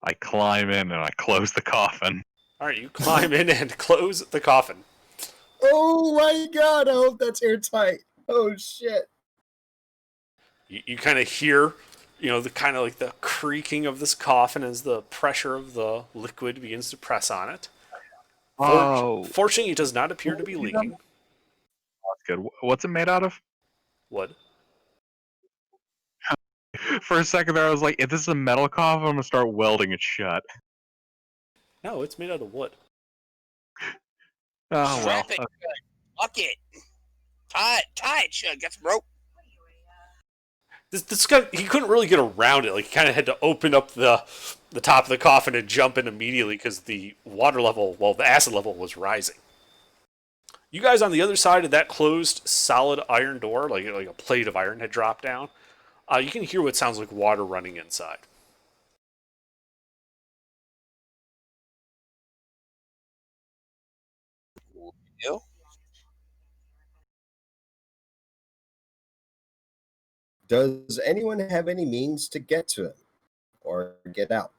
I climb in and I close the coffin. All right, you climb in and close the coffin. Oh my god, I hope that's airtight. Oh shit. You kind of hear, the kind of like the creaking of this coffin as the pressure of the liquid begins to press on it. Oh, Fortunately, it does not appear to be leaking. that's good. What's it made out of? Wood. For a second there, I was like, if this is a metal coffin, I'm gonna start welding it shut. No, it's made out of wood. Oh well. Strap it. Fuck it. Tie it shut. Get some rope. This guy, he couldn't really get around it. Like, he kind of had to open up the top of the coffin and jump in immediately because the water level, the acid level was rising. You guys on the other side of that closed solid iron door, like a plate of iron had dropped down, you can hear what sounds like water running inside. You? Does anyone have any means to get to him or get out?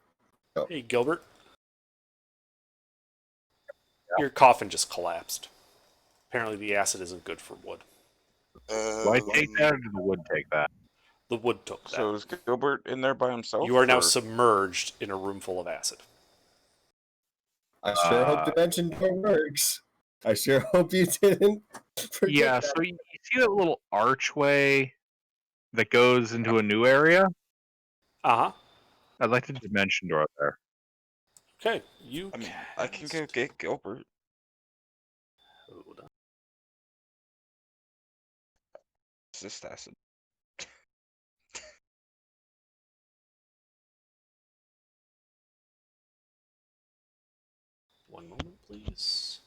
Hey, Gilbert. Your coffin just collapsed. Apparently the acid isn't good for wood. Do I take that or do the wood take that? The wood took that. So is Gilbert in there by himself? You are now or- submerged in a room full of acid. I sure hope Dimension Door works. I sure hope you didn't. forget Yeah, that. so you see that little archway that goes into a new area? Uh-huh. I'd like to dimension door up there. Okay, you I mean, I can go get Gilbert. Hold on. It's just acid. One moment, please.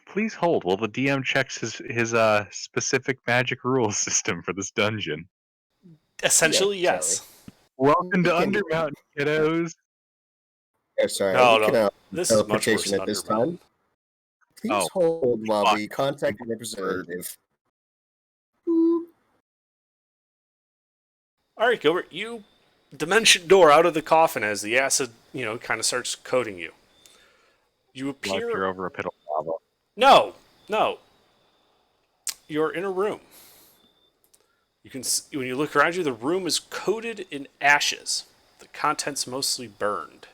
Please hold while the DM checks his specific magic rules system for this dungeon. Essentially, Yeah, yes. Welcome to Can- Undermountain, kiddos. Oh, sorry, No, we can, no. This is much worse teleportation than at this Underground. time. Please Oh. hold while Fuck. we contact the representative. All right, Gilbert, you dimension door out of the coffin as the acid, kind of starts coating you. You Like appear. you're over a pit of lava. No. You're in a room. You can when you look around you, the room is coated in ashes. The contents mostly burned.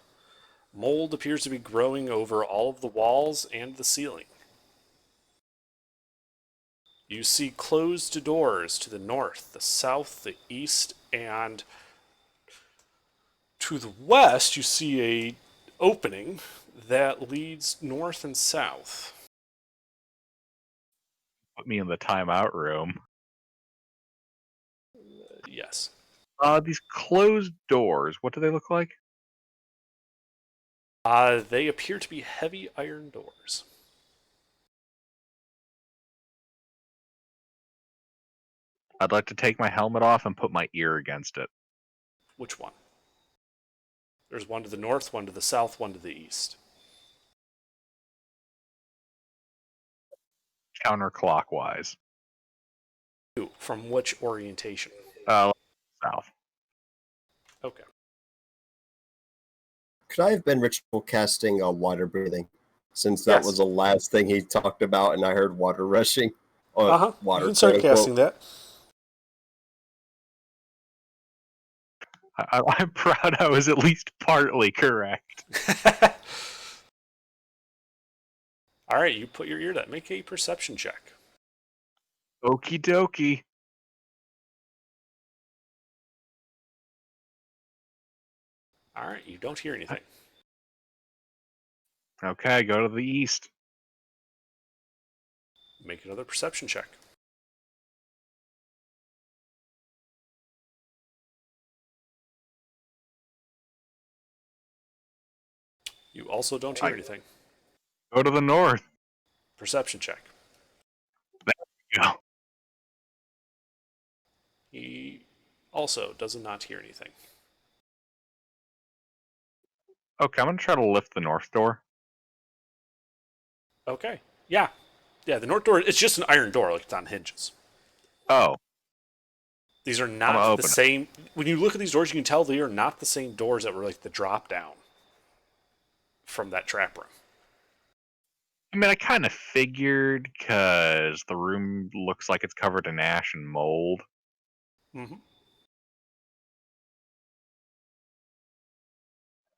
Mold appears to be growing over all of the walls and the ceiling. You see closed doors to the north, the south, the east, and to the west you see a opening that leads north and south. Put me in the timeout room. Yes. These closed doors, what do they look like? They appear to be heavy iron doors. I'd like to take my helmet off and put my ear against it. Which one? There's one to the north, one to the south, one to the east. Counterclockwise. Ooh, from which orientation? South. Okay. Could I have been ritual casting water breathing? Since that Yes. was the last thing he talked about, and I heard water rushing. Or water. You can start quote, unquote. casting that. I'm proud I was at least partly correct. All right, you put your ear to that. Make a perception check. Okie dokie. All right, you don't hear anything. Okay, go to the east. Make another perception check. You also don't hear anything. Go to the north. Perception check. Go. He also does not hear anything. Okay, I'm gonna try to lift the north door. Okay. Yeah. Yeah, the north door, it's just an iron door, like it's on hinges. Oh, These are gonna not open the it. same. When you look at these doors, you can tell they are not the same doors that were like the drop down. from that trap room. I mean, I kind of figured because the room looks like it's covered in ash and mold. Mm-hmm.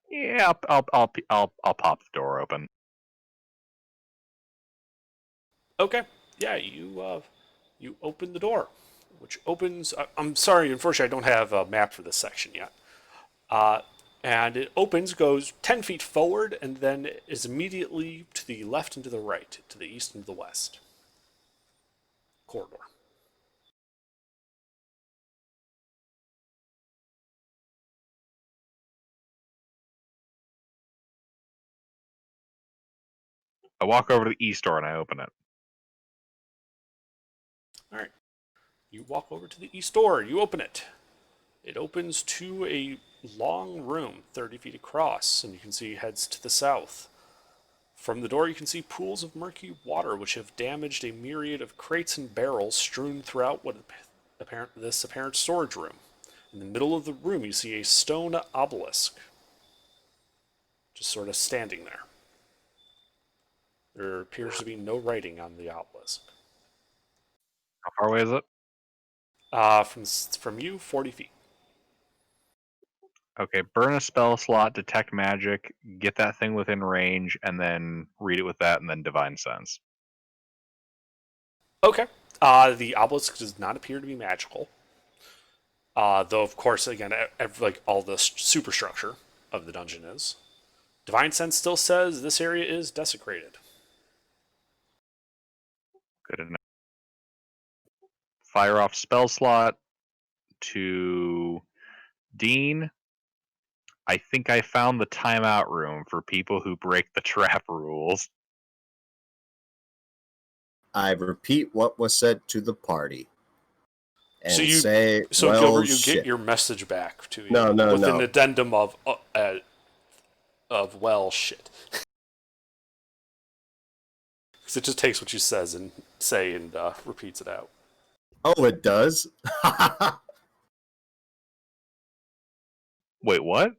Yeah, I'll pop the door open. Okay. Yeah, you open the door, which opens. I'm sorry, unfortunately, I don't have a map for this section yet. And it opens, goes 10 feet forward, and then is immediately to the left and to the right, to the east and to the west. Corridor. I walk over to the east door and I open it. All right. You walk over to the east door. You open it. It opens to a long room, 30 feet across, and you can see heads to the south. From the door, you can see pools of murky water, which have damaged a myriad of crates and barrels strewn throughout this apparent storage room. In the middle of the room, you see a stone obelisk, just sort of standing there. There appears to be no writing on the obelisk. How far away is it? From you, 40 feet. Okay, burn a spell slot, detect magic, get that thing within range, and then read it with that, and then divine sense. Okay. The obelisk does not appear to be magical. Though, of course, again, like all the superstructure of the dungeon is. Divine Sense still says this area is desecrated. Good enough. Fire off spell slot to Dean. I think I found the timeout room for people who break the trap rules. I repeat what was said to the party. And So well, Gilbert, you shit. get your message back to you No, with an no. addendum of well shit. Because it just takes what you say and repeats it out. Oh, it does? Wait, what?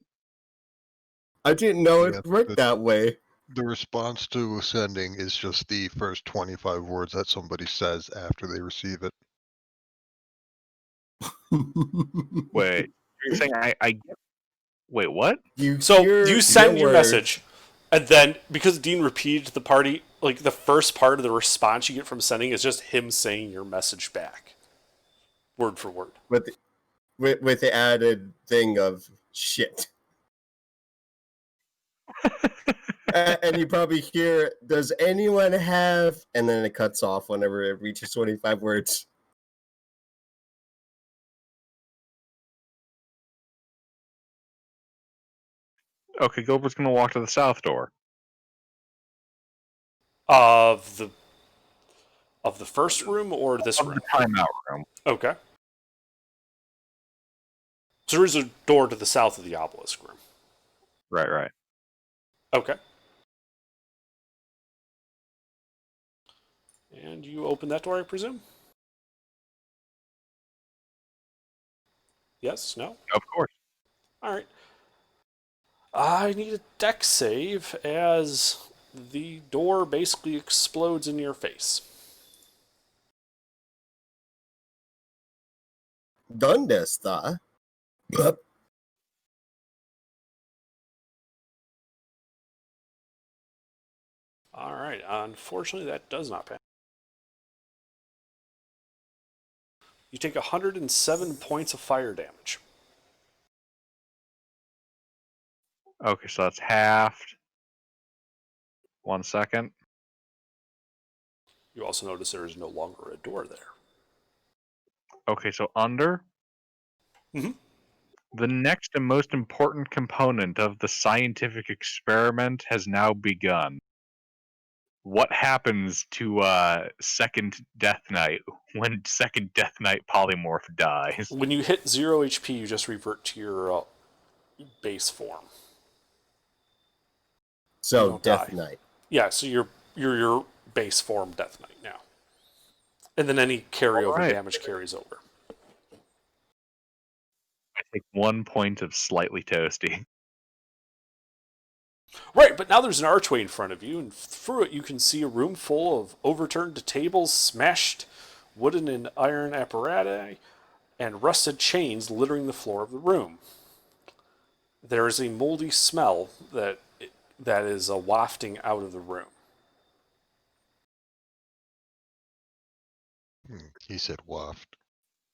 I didn't know Yeah, it worked that way. The response to ascending is just the first 25 words that somebody says after they receive it. Wait, you're saying I get... Wait, what? You send your word. message, and then because Dean repeated to the party, like the first part of the response you get from sending is just him saying your message back, word for word. With the added thing of shit. And you probably hear, does anyone have... And then it cuts off whenever it reaches 25 words. Okay, Gilbert's gonna walk to the south door. Of the first room or this Of room? the timeout room. Okay. So there is a door to the south of the obelisk room. Right. Okay. And you open that door, I presume? Yes? No? Of course. Alright. I need a dex save as the door basically explodes in your face. ¿Dónde está? Alright, unfortunately that does not pass. You take 107 points of fire damage. Okay, so that's halved. 1 second. You also notice there is no longer a door there. Okay, so under. Mhm. The next and most important component of the scientific experiment has now begun. What happens to second Death Knight when second Death Knight polymorph dies? When you hit 0 HP, you just revert to your base form. So, don't Death die. Knight. Yeah, so you're your base form Death Knight now. And then any carryover Alright. damage carries over. I take 1 point of slightly toasty. Right, but now there's an archway in front of you, and through it you can see a room full of overturned tables, smashed wooden and iron apparatus, and rusted chains littering the floor of the room. There is a moldy smell that is wafting out of the room. He said waft.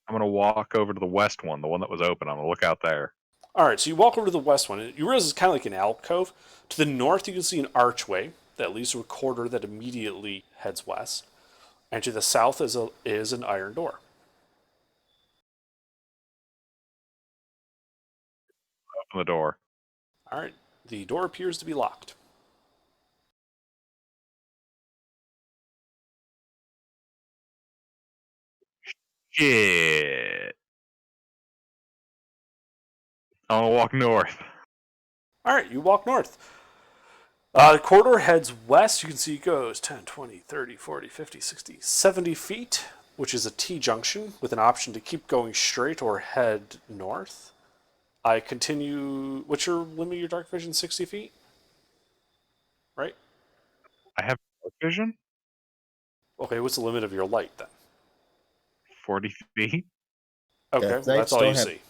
I'm gonna walk over to the west one, the one that was open. I'm gonna look out there. All right, so you walk over to the west one. And you realize it's kind of like an alcove. To the north, you can see an archway that leads to a corridor that immediately heads west. And to the south is an iron door. Open the door. All right, the door appears to be locked. Shit. I'm gonna walk north. All right, you walk north. The corridor heads west. You can see it goes 10, 20, 30, 40, 50, 60, 70 feet, which is a T-junction with an option to keep going straight or head north. I continue... What's your limit of your dark vision? 60 feet? Right? I have dark vision. Okay, what's the limit of your light then? 40 feet. Okay, Death well, Knights that's all you don't have- see.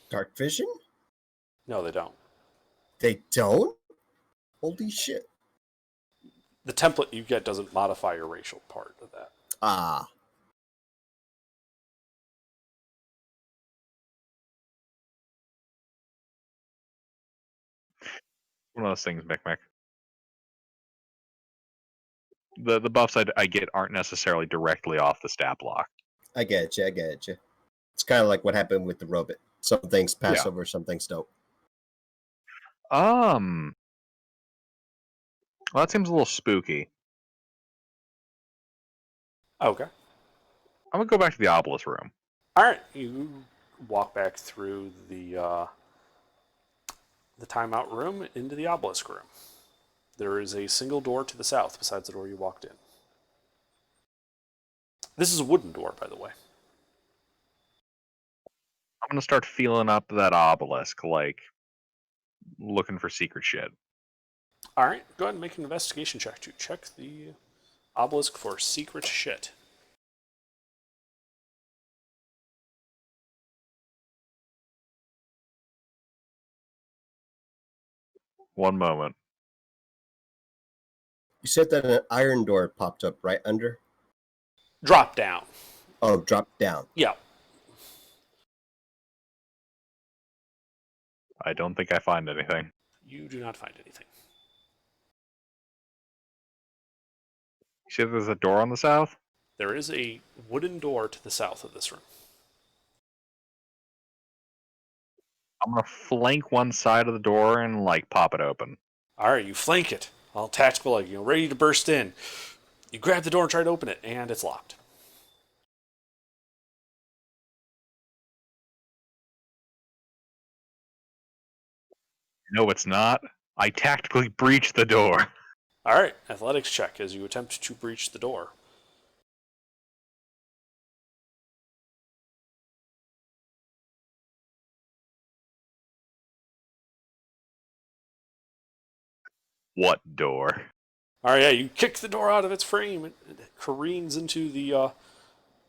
Dark vision? No, they don't. They don't? Holy shit. The template you get doesn't modify your racial part of that. Ah. One of those things, Mick. The buffs I get aren't necessarily directly off the stat block. I get you. It's kind of like what happened with the robot. Some things pass Yeah. over, some things don't. Well, that seems a little spooky. Okay. I'm gonna go back to the obelisk room. All right, you walk back through the timeout room into the obelisk room. There is a single door to the south besides the door you walked in. This is a wooden door, by the way. I'm gonna start feeling up that obelisk, like looking for secret shit. All right, go ahead and make an investigation check to check the obelisk for secret shit. One moment. You said that an iron door popped up right under? Drop down. Oh, dropped down. Yeah. I don't think I find anything. You do not find anything. You see there's a door on the south? There is a wooden door to the south of this room. I'm gonna flank one side of the door and like pop it open. All right, you flank it. All tactical, like, ready to burst in. You grab the door and try to open it, and it's locked. No, it's not. I tactically breach the door. All right, athletics check as you attempt to breach the door. What door? All right, yeah, you kick the door out of its frame. It careens into the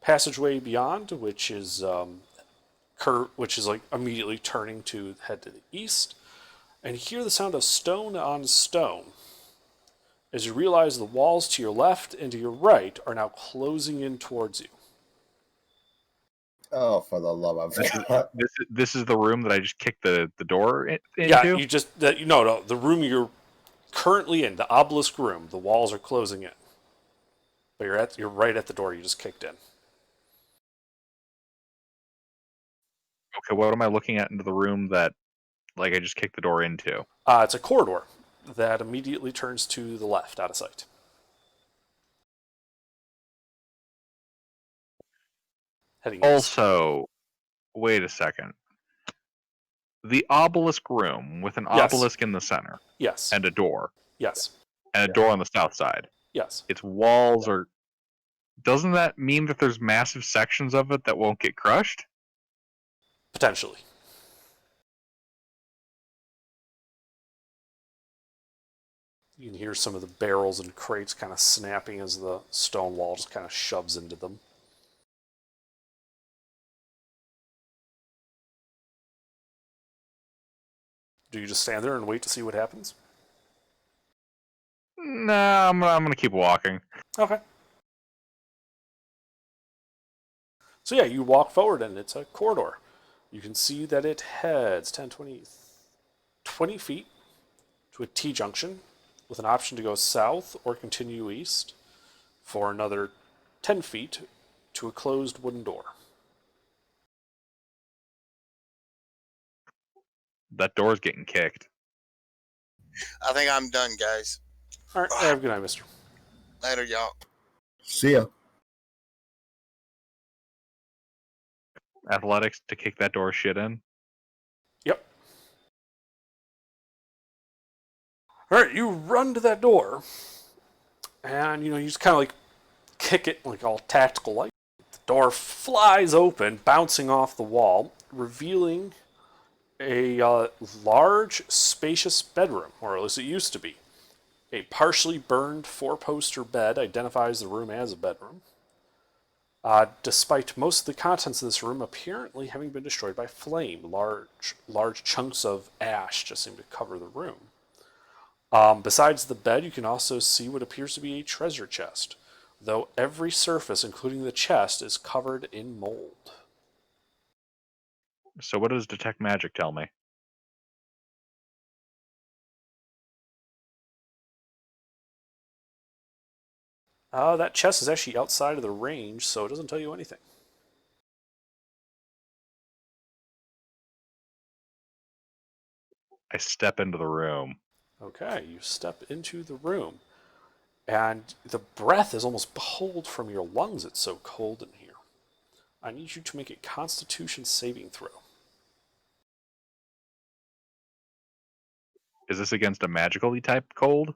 passageway beyond, which is like immediately turning to head to the east. And you hear the sound of stone on stone as you realize the walls to your left and to your right are now closing in towards you. Oh, for the love of God. This is the room that I just kicked the door into? Yeah, you just no, the room you're currently in, the obelisk room, the walls are closing in. But you're right at the door you just kicked in. Okay, what am I looking at into the room that like I just kicked the door into? It's a corridor that immediately turns to the left, out of sight. Heading east. Also, wait a second. The obelisk room with an Yes. obelisk in the center Yes. and a door. Yes. And a door on the south side. Yes. Its walls are... Doesn't that mean that there's massive sections of it that won't get crushed? Potentially. You can hear some of the barrels and crates kind of snapping as the stone wall just kind of shoves into them. Do you just stand there and wait to see what happens? Nah, I'm gonna keep walking. Okay. So yeah, you walk forward and it's a corridor. You can see that it heads 10, 20, 20 feet to a T-junction with an option to go south or continue east for another 10 feet to a closed wooden door. That door's getting kicked. I think I'm done, guys. All right, have a good night, mister. Later, y'all. See ya. Athletics to kick that door shit in. Yep. All right, you run to that door, and you just kind of like kick it like all tactical like. The door flies open, bouncing off the wall, revealing a large, spacious bedroom, or at least it used to be. A partially burned four-poster bed identifies the room as a bedroom, despite most of the contents of this room apparently having been destroyed by flame. Large chunks of ash just seem to cover the room. Besides the bed, you can also see what appears to be a treasure chest, though every surface, including the chest, is covered in mold. So what does detect magic tell me? That chest is actually outside of the range, so it doesn't tell you anything. I step into the room. Okay, you step into the room, and the breath is almost pulled from your lungs. It's so cold in here. I need you to make a Constitution saving throw. Is this against a magically type cold?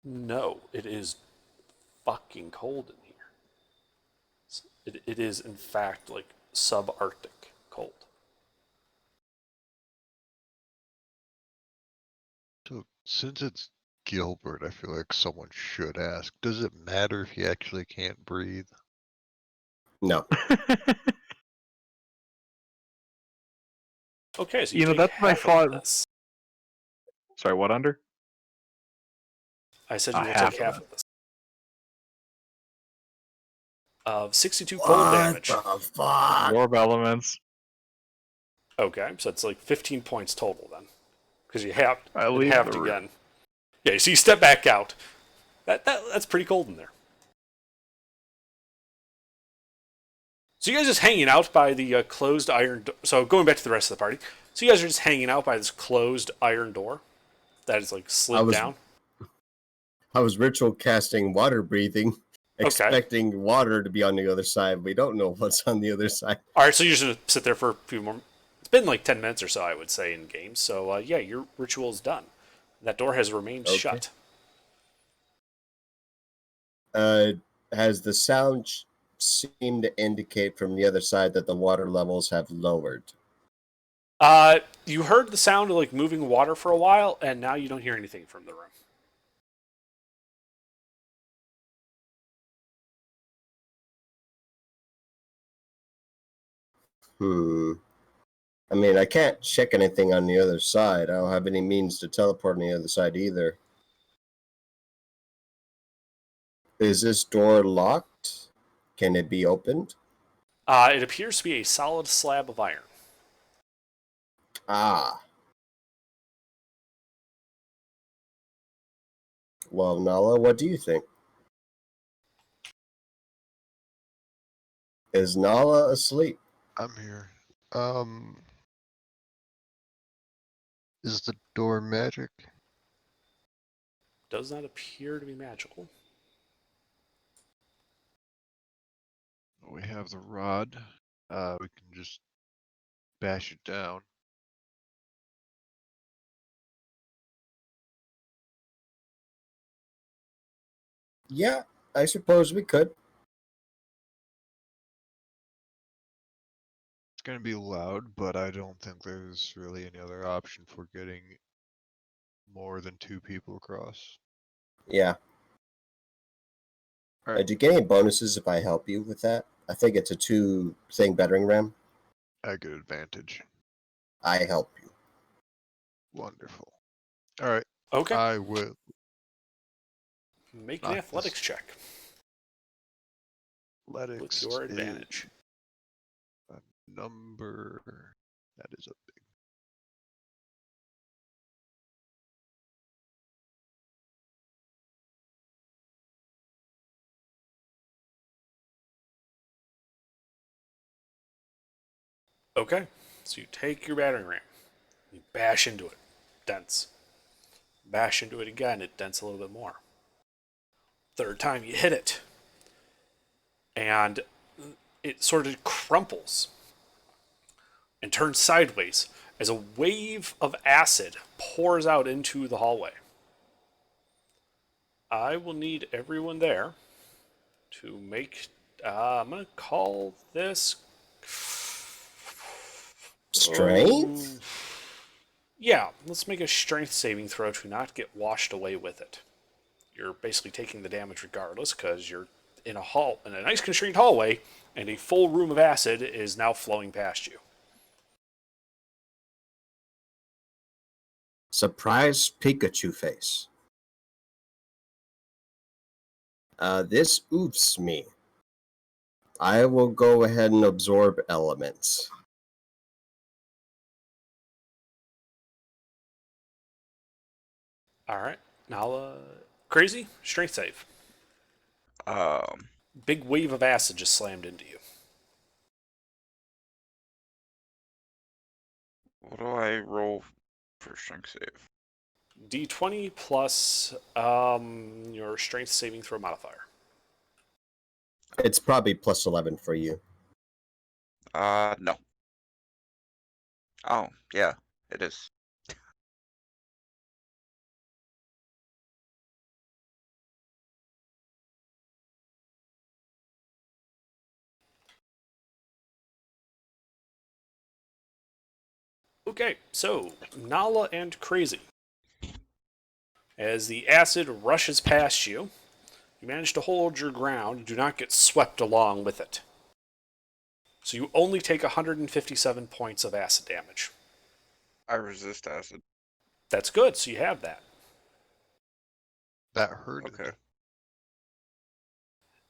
No, it is fucking cold in here. It is, in fact, like subarctic cold. So, since it's Gilbert, I feel like someone should ask, does it matter if he actually can't breathe? No. Okay, so You know, take that's what I half of thought. this. Sorry, what under? I said you will half take of half it. of this. Of 62 cold damage. What the fuck? War of Elements. Okay, so it's like 15 points total then. Because you have I leave halved the room. again. Yeah, so you step back out. That's pretty cold in there. So you guys are just hanging out by the closed iron door. So going back to the rest of the party. So you guys are just hanging out by this closed iron door that is like slid down. I was ritual casting water breathing, expecting water to be on the other side. We don't know what's on the other side. All right, so you're just going to sit there for a few more. It's been like 10 minutes or so, I would say, in game. So yeah, your ritual is done. That door has remained shut. Has the sound seemed to indicate from the other side that the water levels have lowered? You heard the sound of like moving water for a while, and now you don't hear anything from the room. I mean, I can't check anything on the other side. I don't have any means to teleport on the other side either. Is this door locked? Can it be opened? It appears to be a solid slab of iron. Ah. Well, Nala, what do you think? Is Nala asleep? I'm here. Is the door magic? Does not appear to be magical. We have the rod. We can just bash it down. Yeah, I suppose we could. It's gonna be loud, but I don't think there's really any other option for getting more than 2 people across. Yeah. Alright. Do you get any bonuses if I help you with that? I think it's a 2-thing battering ram. I get advantage. I help you. Wonderful. Alright, Okay. I will. Make an knock athletics check with Athletics your is advantage. a number. That is a big. Okay. So you take your battering ram, you bash into it, dents. Bash into it again, it dents a little bit more. Third time you hit it, and it sort of crumples and turns sideways as a wave of acid pours out into the hallway. I will need everyone there to make. I'm going to call this. Strength? Yeah, let's make a strength saving throw to not get washed away with it. You're basically taking the damage regardless because you're in a nice constrained hallway, and a full room of acid is now flowing past you. Surprise Pikachu face. This oofs me. I will go ahead and absorb elements. All right, now crazy strength save. Big wave of acid just slammed into you. What do I roll for strength save? D20 plus your strength saving throw modifier. It's probably plus 11 for you. No. Oh, yeah, it is. Okay, so Nala and Crazy. As the acid rushes past you, you manage to hold your ground and do not get swept along with it. So you only take 157 points of acid damage. I resist acid. That's good, so you have that. That hurted. Okay.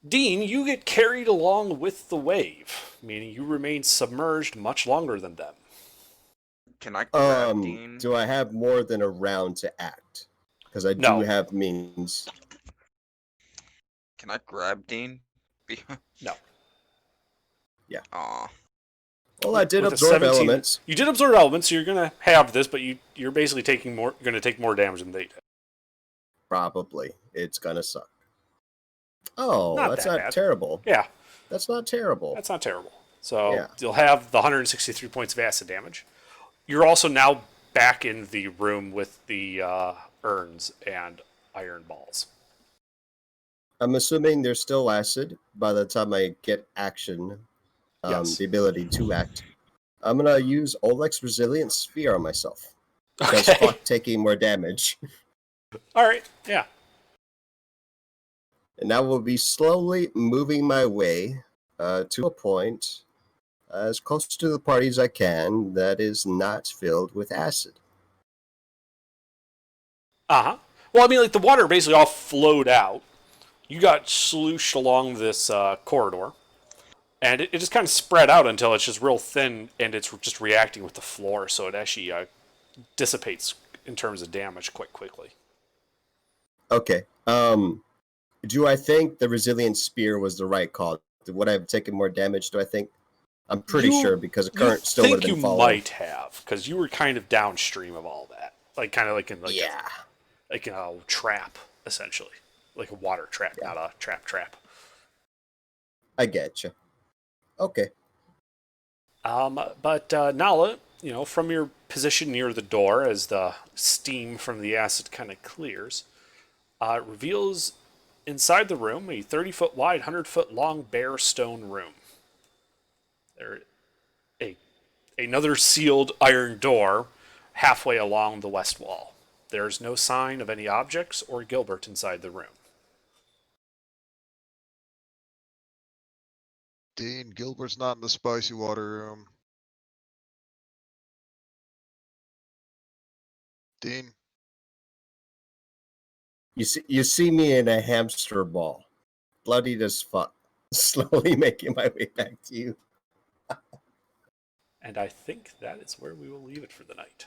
Dean, you get carried along with the wave, meaning you remain submerged much longer than them. Can I grab Dean? Do I have more than a round to act? Because I No. do have means. Can I grab Dean? No. Yeah. Aw. Well, I did With a absorb 17 elements. You did absorb elements, so you're gonna have this, but you're basically gonna take more damage than they did. Probably. It's gonna suck. Oh, Not that's that not bad. terrible. Yeah, That's not terrible. that's not terrible. So Yeah. you'll have the 163 points of acid damage. You're also now back in the room with the urns and iron balls. I'm assuming there's still acid by the time I get action, Yes. the ability to act. I'm gonna use Oleg's Resilient Sphere on myself. Because Okay. fuck taking more damage. All right. Yeah. And I will be slowly moving my way to a point as close to the party as I can that is not filled with acid. Well, I mean, like the water basically all flowed out. You got slooshed along this corridor, and it just kind of spread out until it's just real thin, and it's just reacting with the floor, so it actually dissipates in terms of damage quite quickly. Okay. Do I think the Resilient Spear was the right call? Would I have taken more damage, do I think? I'm pretty sure because the current still would have been you following. might have, because you were kind of downstream of all that, like kind of like in like in a trap, essentially, like a water trap, not a trap. I get you. Okay. But Nala, from your position near the door, as the steam from the acid kind of clears, it reveals inside the room a 30-foot wide, 100-foot long bare stone room. Another sealed iron door halfway along the west wall. There's no sign of any objects or Gilbert inside the room. Dean, Gilbert's not in the spicy water room. Dean, You see me in a hamster ball, bloodied as fuck, slowly making my way back to you. And I think that is where we will leave it for the night.